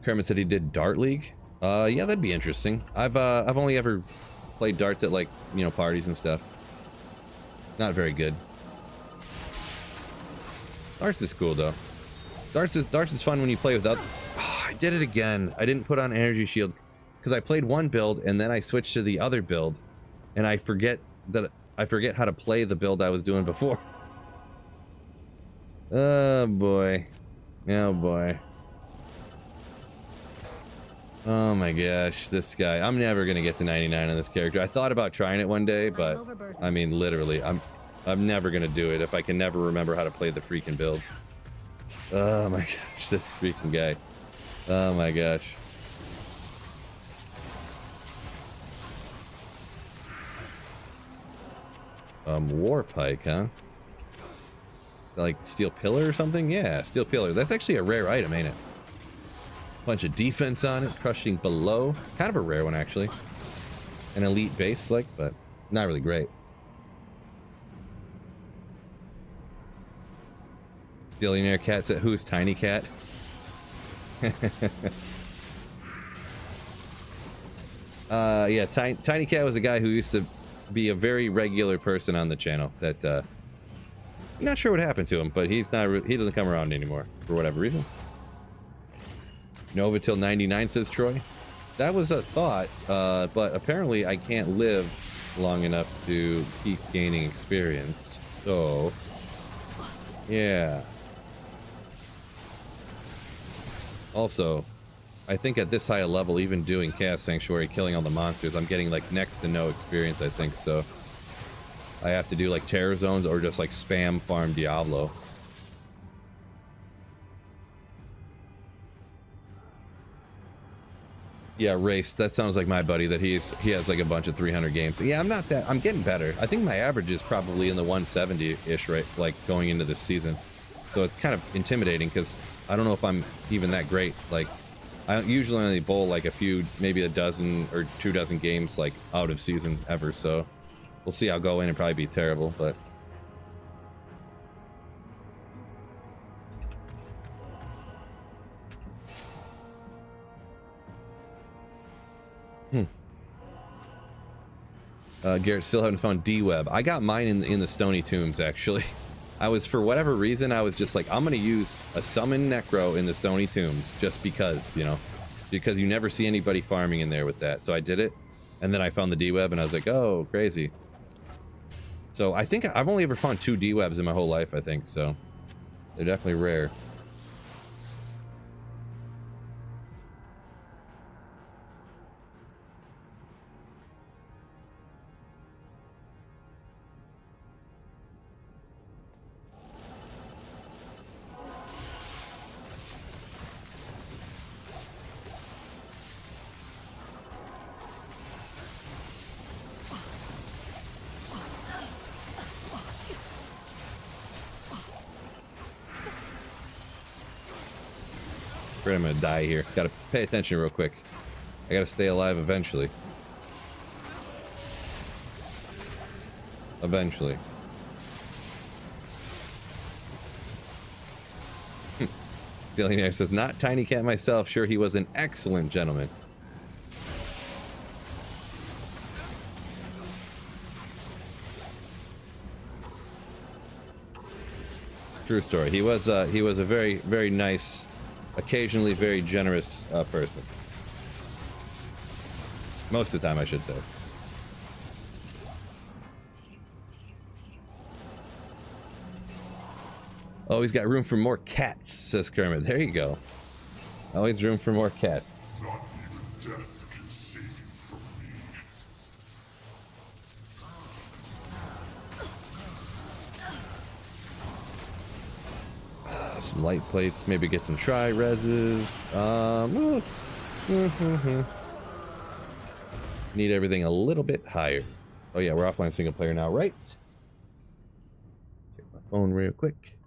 Kermit said he did Dart League. Yeah, that'd be interesting. I've only ever played darts at like, parties and stuff. Not very good. Darts is cool though. Darts is fun when you play without. Oh, I did it again. I didn't put on energy shield. because I played one build and then I switched to the other build, and I forget how to play the build I was doing before. Oh boy. Oh boy. Oh my gosh, this guy. I'm never gonna get to 99 on this character. I thought about trying it one day, but I mean literally, I'm never gonna do it if I can never remember how to play the freaking build. Oh my gosh, this freaking guy. Oh my gosh. War pike, huh? Like steel pillar or something? Yeah, steel pillar. That's actually a rare item, ain't it? Bunch of defense on it, crushing below. Kind of a rare one, actually. An elite base, like, but not really great. Billionaire cat said, who's Tiny Cat? Yeah, Tiny Cat was a guy who used to be a very regular person on the channel that, I'm not sure what happened to him, but he doesn't come around anymore for whatever reason. Nova till 99, says Troy. That was a thought, but apparently I can't live long enough to keep gaining experience. So, yeah. Also, I think at this high a level, even doing Chaos Sanctuary, killing all the monsters, I'm getting like next to no experience, I think. So, I have to do like Terror Zones or just like spam farm Diablo. Yeah, Race. That sounds like my buddy. That he has like a bunch of 300 games. Yeah, I'm not that. I'm getting better. I think my average is probably in the 170-ish, right? Like going into this season. So it's kind of intimidating because I don't know if I'm even that great. Like I usually only bowl like a few, maybe a dozen or 2 dozen games like out of season ever. So we'll see. I'll go in and probably be terrible, but. Garrett still haven't found D-Web. I got mine in the Stony Tombs, actually. I was, for whatever reason, I was just like, I'm going to use a summon Necro in the Stony Tombs just because, you know, because you never see anybody farming in there with that. So I did it, and then I found the D-Web, and I was like, oh, crazy. So I think I've only ever found 2 D-Webs in my whole life, I think, so they're definitely rare. I'm gonna die here. Gotta pay attention real quick. I gotta stay alive eventually. Eventually. Billionaire says, not Tiny Cat myself. Sure, he was an excellent gentleman. True story. He was a very, very nice, occasionally very generous person. Most of the time, I should say. Always got room for more cats, says Kermit. There you go. Always room for more cats. Not even death can save you from me. Some light plates, maybe get some tri-reses. Need everything a little bit higher. Oh yeah, we're offline single player now, right? Check my phone real quick.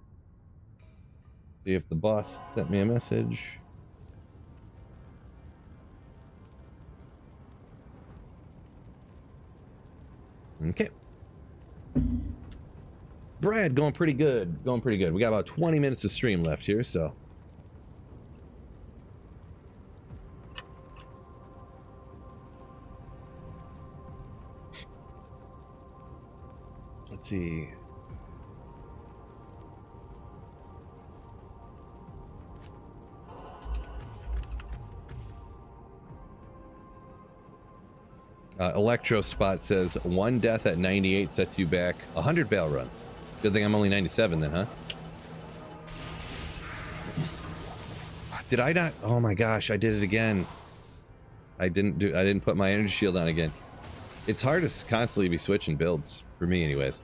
See if the boss sent me a message. Okay. Brad, going pretty good. Going pretty good. We got about 20 minutes of stream left here, so. Let's see. Electro Spot says 1 death at 98 sets you back 100 bail runs. Good thing I'm only 97 then, huh? Did I not? Oh my gosh, I did it again. I didn't put my energy shield on again. It's hard to constantly be switching builds for me anyways.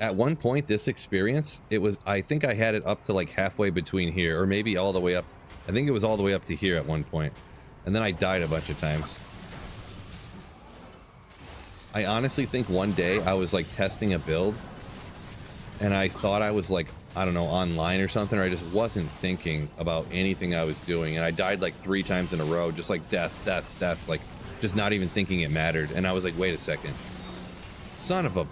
At one point this experience, I think I had it up to like halfway between here, or maybe all the way up. I think it was all the way up to here at one point. And then I died a bunch of times. I honestly think one day I was like testing a build and I thought I was like, I don't know, online or something, or I just wasn't thinking about anything I was doing, and I died like 3 times in a row, just like death, like just not even thinking it mattered. And I was like, wait a second, son of a...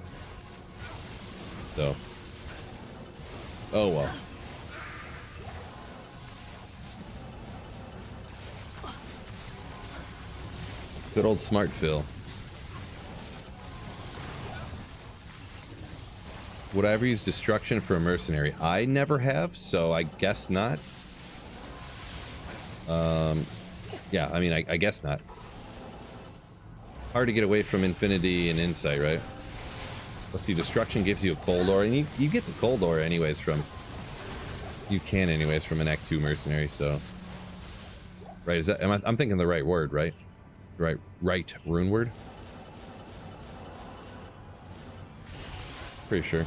So, oh well. Good old smart Phil. Would I ever use destruction for a mercenary? I never have, so I guess not. Yeah, I mean, I guess not. Hard to get away from infinity and insight, right? Let's see, destruction gives you a cold aura, and you get the cold aura anyways from... You can anyways from an Act 2 mercenary, so... Right, is that... I'm thinking the right word, right? Right rune word? Pretty sure.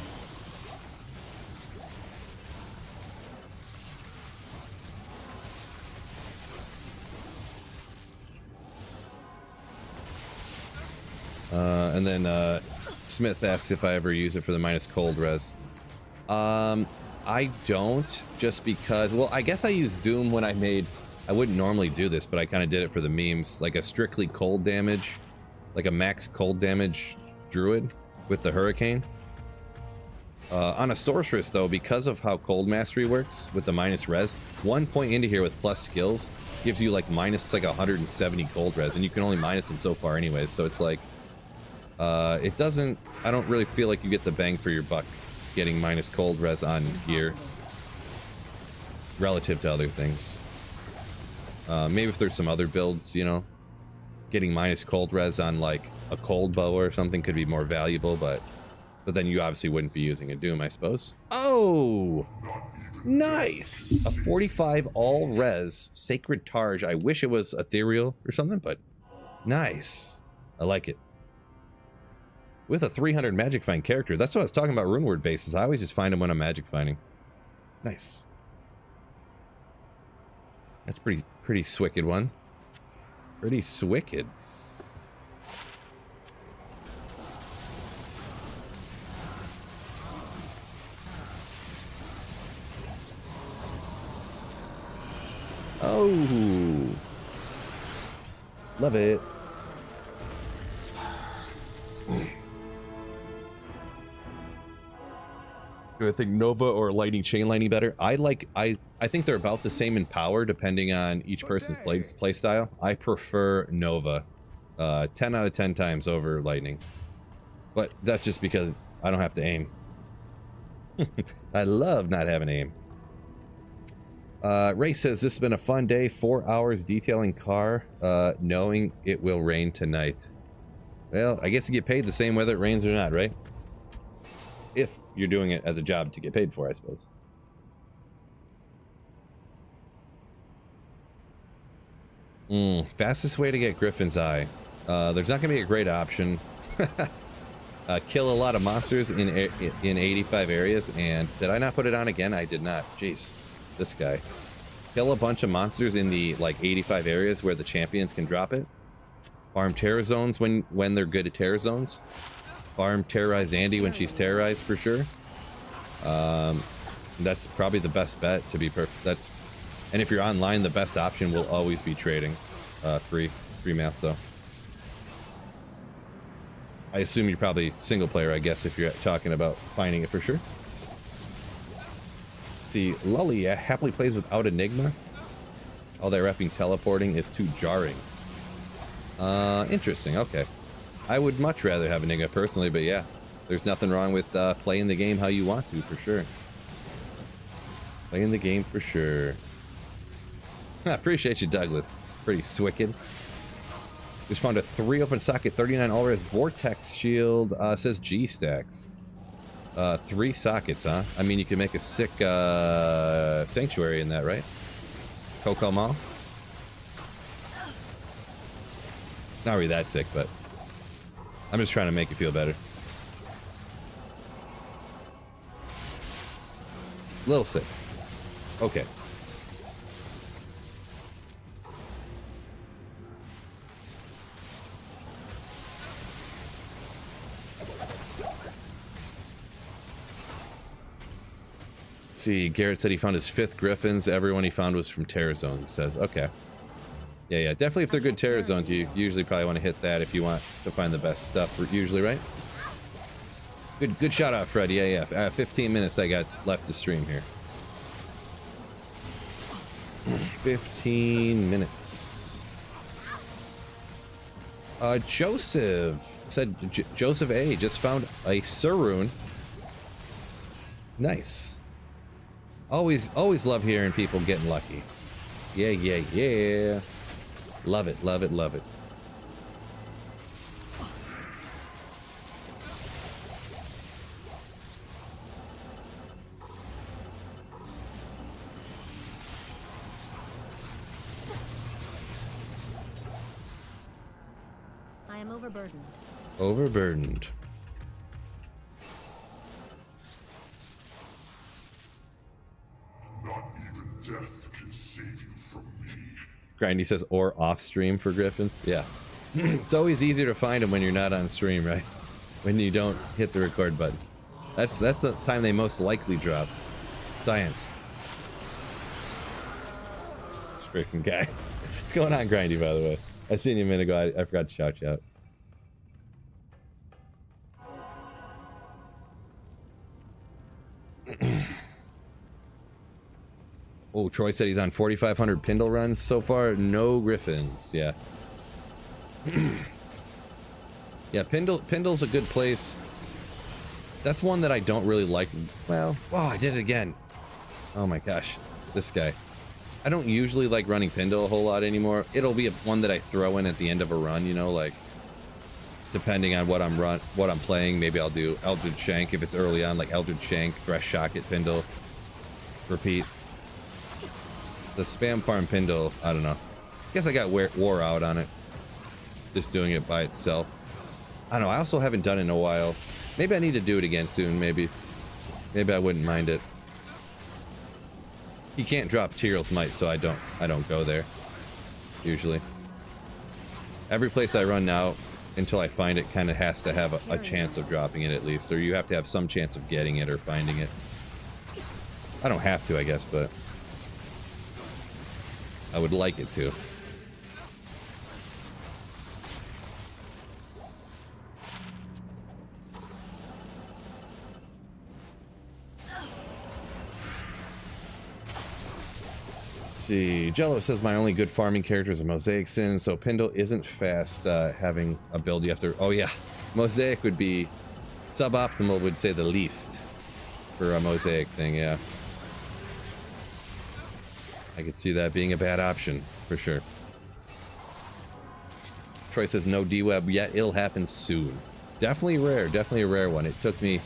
And then Smith asks if I ever use it for the minus cold res. I don't, just because, well, I guess I used Doom when I wouldn't normally do this, but I kind of did it for the memes, like a strictly cold damage, like a max cold damage druid with the hurricane. On a sorceress though, because of how cold mastery works with the minus res, 1 point into here with plus skills gives you like minus like 170 cold res, and you can only minus them so far anyways, so it's like I don't really feel like you get the bang for your buck getting minus cold res on here relative to other things. Maybe if there's some other builds, you know, getting minus cold res on like a cold bow or something could be more valuable, but then you obviously wouldn't be using a Doom, I suppose. Oh, nice! A 45 all res Sacred Targe. I wish it was ethereal or something, but nice. I like it. With a 300 magic find character. That's what I was talking about, rune word bases. I always just find them when I'm magic finding. Nice. That's pretty swicked one. Pretty swicked. Oh, love it. Do I think Nova or Lightning Chain Lightning better? I think they're about the same in power depending on each person's play style. I prefer Nova 10 out of 10 times over Lightning, but that's just because I don't have to aim. I love not having aim. Ray says this has been a fun day. 4 hours detailing car, knowing it will rain tonight. Well, I guess you get paid the same whether it rains or not, right? If you're doing it as a job to get paid for, I suppose. Fastest way to get Griffin's Eye. There's not gonna be a great option. Kill a lot of monsters in 85 areas, and did I not put it on again? I did not. Jeez, this guy. Kill a bunch of monsters in the like 85 areas where the champions can drop it. Farm terror zones when they're good at terror zones. Farm terrorize Andy when she's terrorized for sure. That's probably the best bet, to be perfect. And if you're online, the best option will always be trading free math. So I assume you're probably single player, I guess, if you're talking about finding it for sure. See, Lully happily plays without Enigma. All that repping teleporting is too jarring. Interesting. Okay. I would much rather have Enigma personally, but yeah, there's nothing wrong with playing the game how you want to, for sure. Playing the game for sure. I appreciate you, Douglas. Pretty swicked. Just found a 3 open socket, 39 all-res vortex shield. Says G stacks. 3 sockets, huh? I mean, you can make a sick sanctuary in that, right? Coco Mall. Not really that sick, but I'm just trying to make you feel better. Little sick. Okay. See, Garrett said he found his 5th Griffins. Everyone he found was from Terror Zones, he says. Okay. Yeah, definitely if they're good Terror Zones, you usually probably want to hit that if you want to find the best stuff, usually, right? Good shout out, Fred. Yeah. 15 minutes I got left to stream here. 15 minutes. Joseph said, Joseph A just found a Surune. Nice. Always love hearing people getting lucky. Yeah. Love it. I am overburdened. Overburdened. Not even death can save you from me. Grindy says, or off stream for Griffins. Yeah. It's always easier to find them when you're not on stream, right? When you don't hit the record button. That's the time they most likely drop. Science. This freaking guy. What's going on, Grindy, by the way? I seen you a minute ago. I forgot to shout you out. Oh, Troy said he's on 4,500 Pindle runs so far. No Griffins. Yeah. Yeah, Pindle's a good place. That's one that I don't really like. Well, oh, I did it again. Oh my gosh, this guy. I don't usually like running Pindle a whole lot anymore. It'll be one that I throw in at the end of a run, you know, like depending on what I'm playing. Maybe I'll do Eldritch Shank if it's early on, like Eldritch Shank, Thresh Shocket, Pindle, repeat. The spam farm Pindle, I don't know. I guess I got wore out on it. Just doing it by itself. I don't know, I also haven't done it in a while. Maybe I need to do it again soon, maybe. Maybe I wouldn't mind it. You can't drop Tyrell's Might, so I don't go there. Usually. Every place I run now, until I find it, kind of has to have a chance of dropping it at least. Or you have to have some chance of getting it or finding it. I don't have to, I guess, but I would like it to. See, Jello says my only good farming character is a Mosaic Sin, so Pindle isn't fast having a build you have to... Oh yeah, Mosaic would be... Suboptimal would say the least for a Mosaic thing, yeah. I could see that being a bad option, for sure. Troy says no D-Web yet, it'll happen soon. Definitely a rare one. It took me...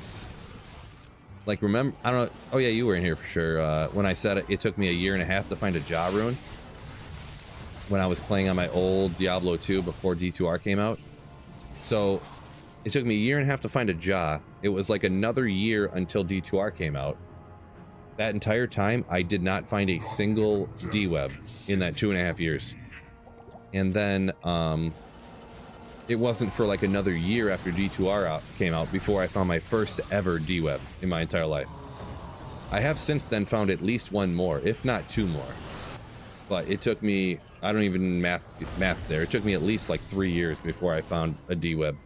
Like, remember, I don't know. Oh, yeah, you were in here for sure. When I said it took me a year and a half to find a Jaw rune. When I was playing on my old Diablo 2 before D2R came out. So, it took me a year and a half to find a Jaw. It was like another year until D2R came out. That entire time, I did not find a single D-Web in that 2.5 years. And then, it wasn't for like another year after D2R came out before I found my first ever D-Web in my entire life. I have since then found at least one more, if not 2 more. But it took me, I don't even math there, it took me at least like 3 years before I found a D-Web.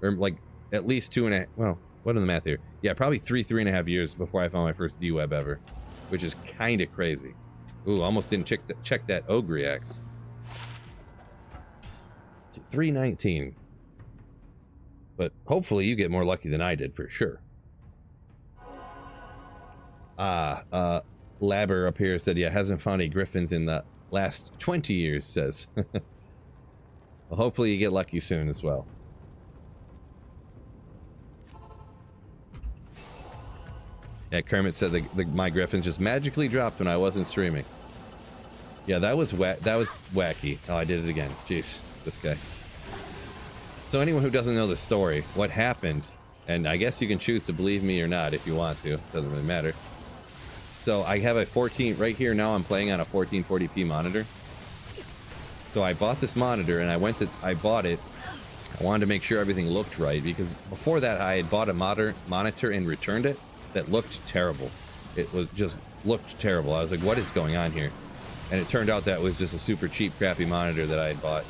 Or like at least 2.5, well, what are the math here? Yeah, probably 3.5 years before I found my first D-Web ever. Which is kind of crazy. Ooh, almost didn't check that Ogre Axe. 319. But hopefully you get more lucky than I did for sure. Labber up here said, yeah, hasn't found any Griffins in the last 20 years, says. Well, hopefully you get lucky soon as well. Yeah, Kermit said my griffins just magically dropped when I wasn't streaming. Yeah, that was wacky. Oh, I did it again. Jeez, this guy. So anyone who doesn't know the story, what happened, and I guess you can choose to believe me or not if you want to. Doesn't really matter. So I have a 14 right here now. I'm playing on a 1440p monitor. So I bought this monitor and I bought it. I wanted to make sure everything looked right because before that I had bought a monitor and returned it that looked terrible. It was just looked terrible. I was like, what is going on here? And it turned out that was just a super cheap, crappy monitor that I had bought.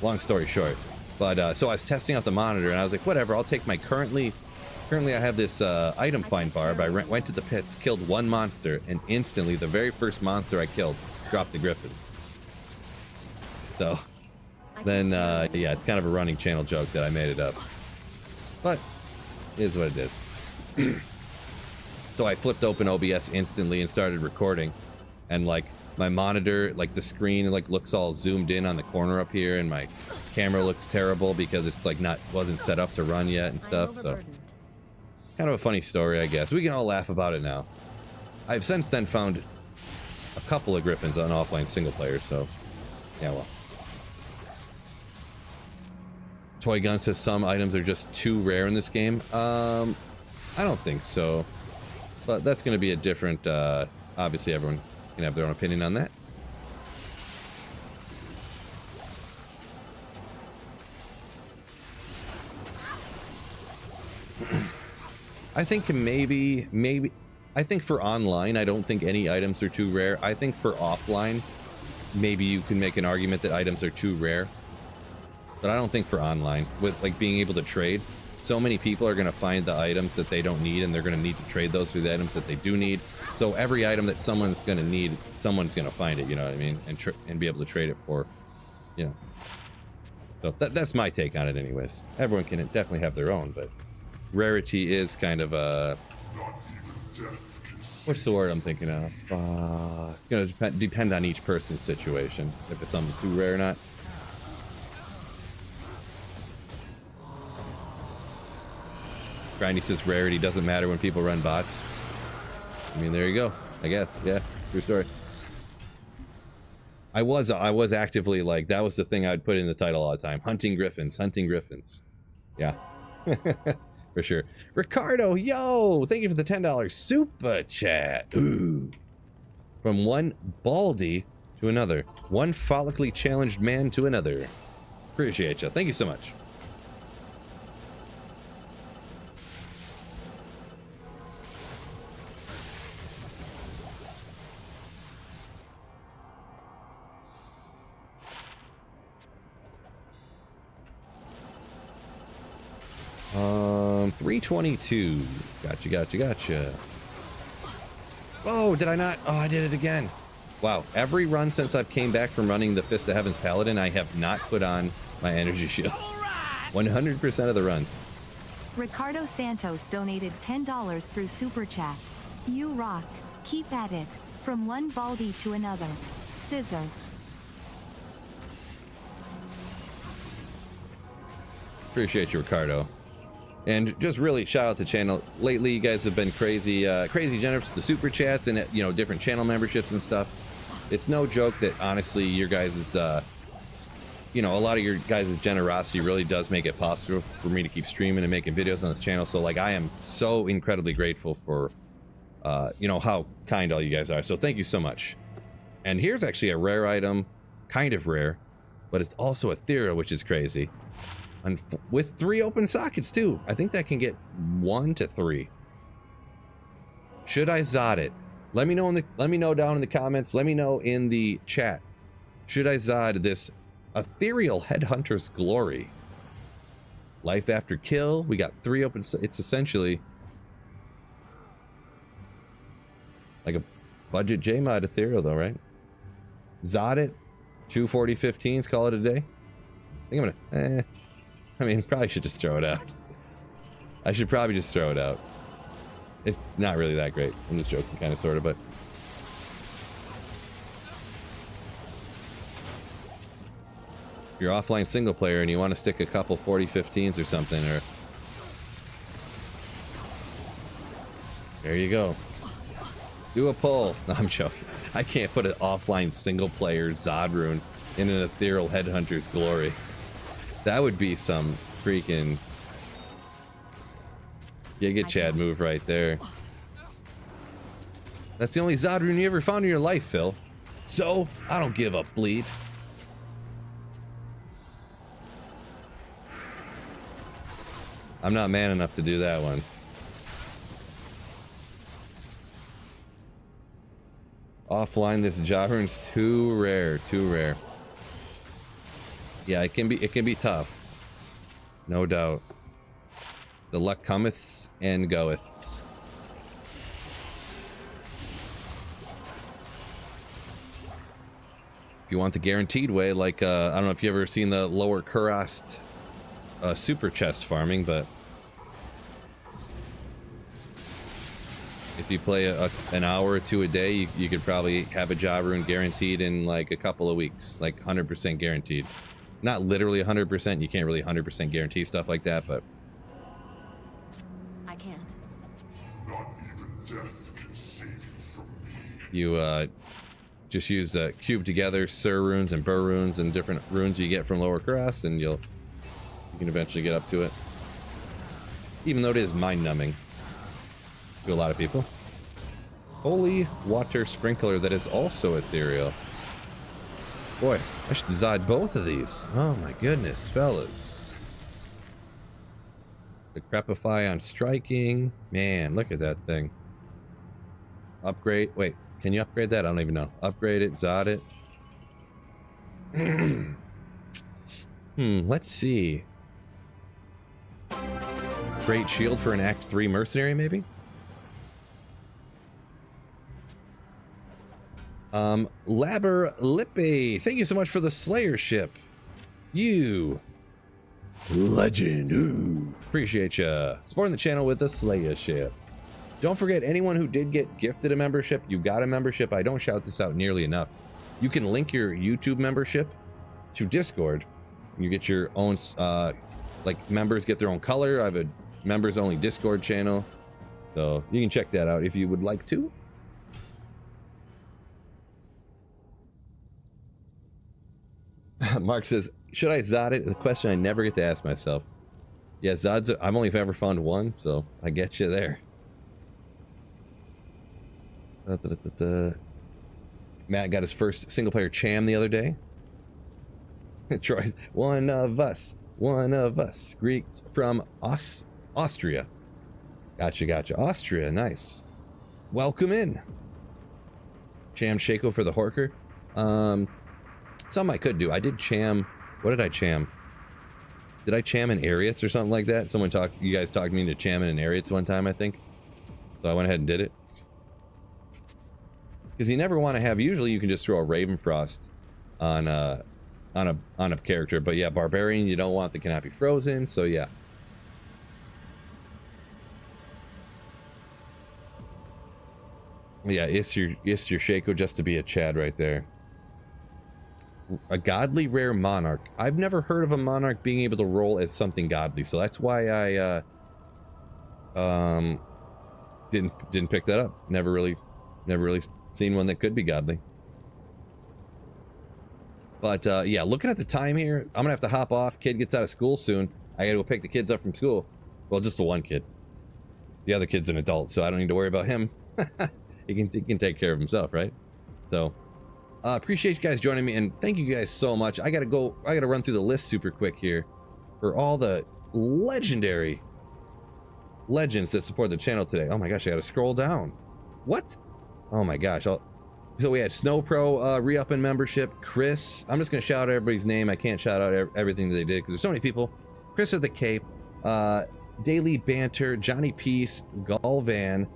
Long story short. But so I was testing out the monitor and I was like, whatever, I'll take my currently I have this item find bar, but I went to the pits, killed one monster, and instantly the very first monster I killed dropped the griffins. So then, yeah, it's kind of a running channel joke that I made it up. But it is what it is. So I flipped open OBS instantly and started recording. And like my monitor, like the screen like looks all zoomed in on the corner up here, and my camera looks terrible because it's like wasn't set up to run yet and stuff. So kind of a funny story, I guess. We can all laugh about it now. I've since then found a couple of griffins on offline single player, so yeah, well. Toy Gun says some items are just too rare in this game. I don't think so, but that's going to be a different, obviously everyone can have their own opinion on that. I think maybe I think for online, I don't think any items are too rare. I think for offline, maybe you can make an argument that items are too rare. But I don't think for online, with like being able to trade, so many people are going to find the items that they don't need, and they're going to need to trade those for the items that they do need. So every item that someone's going to need, someone's going to find it, you know what I mean? And be able to trade it for, you know. So that's my take on it anyways. Everyone can definitely have their own, but rarity is kind of a... What's the word I'm thinking of? It's going to depend on each person's situation, if it's something too rare or not. Grindy says rarity doesn't matter when people run bots. I mean, there you go. I guess. Yeah, true story. I was actively like, that was the thing I would put in the title all the time. Hunting griffins, hunting griffins. Yeah. For sure. Ricardo, yo, thank you for the $10 super chat. Ooh. From one baldy to another. One follically challenged man to another. Appreciate you. Thank you so much. $322. Gotcha. Oh, did I not? Oh, I did it again. Wow. Every run since I've came back from running the Fist of Heaven's Paladin, I have not put on my energy shield. 100% of the runs. Ricardo Santos donated $10 through Super Chat. You rock. Keep at it. From one baldy to another. Scissor. Appreciate you, Ricardo. And just really shout out the channel. Lately, you guys have been crazy generous with the super chats and, you know, different channel memberships and stuff. It's no joke that honestly, your guys' you know, a lot of your guys' generosity really does make it possible for me to keep streaming and making videos on this channel. So like, I am so incredibly grateful for, you know, how kind all you guys are. So thank you so much. And here's actually a rare item, kind of rare, but it's also ethereal, which is crazy. And with 3 open sockets too. I think that can get 1 to 3. Should I Zod it? Let me know down in the comments. Let me know in the chat. Should I Zod this ethereal headhunter's glory? Life after kill. We got 3 open. It's essentially like a budget J-mod ethereal though, right? Zod it. 240-15s. Call it a day. I think I'm gonna. I mean, probably should just throw it out. I should probably just throw it out. It's not really that great. I'm just joking, kind of, sort of, but... you're offline single player and you want to stick a couple 40-15s or something, or there you go. Do a pull. No, I'm joking. I can't put an offline single player Zod rune in an ethereal headhunter's glory. That would be some freaking Giga Chad move right there. That's the only Zod rune you ever found in your life, Phil. So I don't give a bleed. I'm not man enough to do that one. Offline, this job rune's too rare, too rare. Yeah, it can be tough. No doubt. The luck cometh and goeth. If you want the guaranteed way, like I don't know if you ever seen the lower Kurast super chest farming, but if you play an hour or two a day, you could probably have a job rune guaranteed in like a couple of weeks, like 100% guaranteed. Not literally 100%. You can't really 100% guarantee stuff like that, but I can't. Not even death can save you from me. you just use the cube together, Sir runes and Burr runes and different runes you get from lower Kurast, and you can eventually get up to it. Even though it is mind-numbing to a lot of people. Holy water sprinkler that is also ethereal. Boy, I should Zod both of these. Oh my goodness, fellas. The Crepify on striking. Man, look at that thing. Upgrade. Wait, can you upgrade that? I don't even know. Upgrade it, Zod it. Let's see. Great shield for an Act 3 mercenary, maybe? Labber Lippe, thank you so much for the Slayer ship. You legend. Ooh. Appreciate ya supporting the channel with the Slayer ship. Don't forget, anyone who did get gifted a membership, you got a membership. I don't shout this out nearly enough. You can link your YouTube membership to Discord. You get your own, like members get their own color. I have a members only Discord channel, so you can check that out if you would like to. Mark says, should I Zod it? The question I never get to ask myself. Yeah, Zod's, I've only ever found one, so I get you there. Matt got his first single player Cham the other day. Troy's one of us. Greeks from Austria. Gotcha. Austria, nice. Welcome in. Cham Shaco for the Horker. Something I could do. I did Cham. What did I Cham? Did I Cham an Ariats or something like that? You guys talked me into Chamming an Ariats one time, I think. So I went ahead and did it. Because you never want to have, usually you can just throw a Ravenfrost on a character, but yeah, Barbarian, you don't want the cannot be frozen, so yeah. Yeah, it's your Shaco just to be a Chad right there. A godly rare monarch. I've never heard of a monarch being able to roll as something godly, so that's why I didn't pick that up. Never really seen one that could be godly. But yeah, looking at the time here, I'm gonna have to hop off. Kid gets out of school soon. I gotta go pick the kids up from school. Well, just the one kid. The other kid's an adult, so I don't need to worry about him. he can take care of himself, right? So appreciate you guys joining me, and thank you guys so much. I gotta run through the list super quick here for all the legendary legends that support the channel today. Oh my gosh, I gotta scroll down. What? Oh my gosh. So we had Snow Pro re-up in membership. Chris, I'm just gonna shout out everybody's name. I can't shout out everything that they did because there's so many people. Chris of the Cape, Daily Banter, Johnny Peace, Galvan,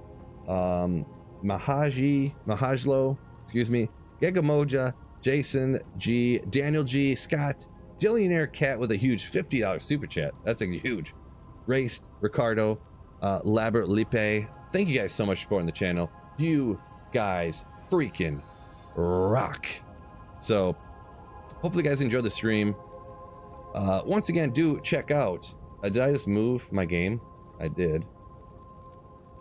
Mahajlo, excuse me, Gegamoja, Jason G, Daniel G, Scott, Dillionaire Cat with a huge $50 super chat. That's a huge. Raced, Ricardo, Labert Lippe. Thank you guys so much for supporting the channel. You guys freaking rock. So hopefully you guys enjoyed the stream. Once again, do check out. Did I just move my game? I did.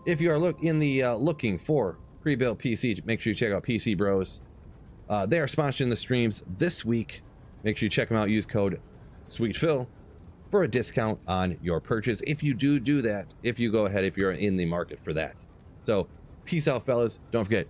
If you are looking for pre-built PC, make sure you check out PC Bros. They are sponsoring the streams this week. Make sure you check them out. Use code SweetPhil for a discount on your purchase. If you do that, if you go ahead, if you're in the market for that. So peace out, fellas. Don't forget,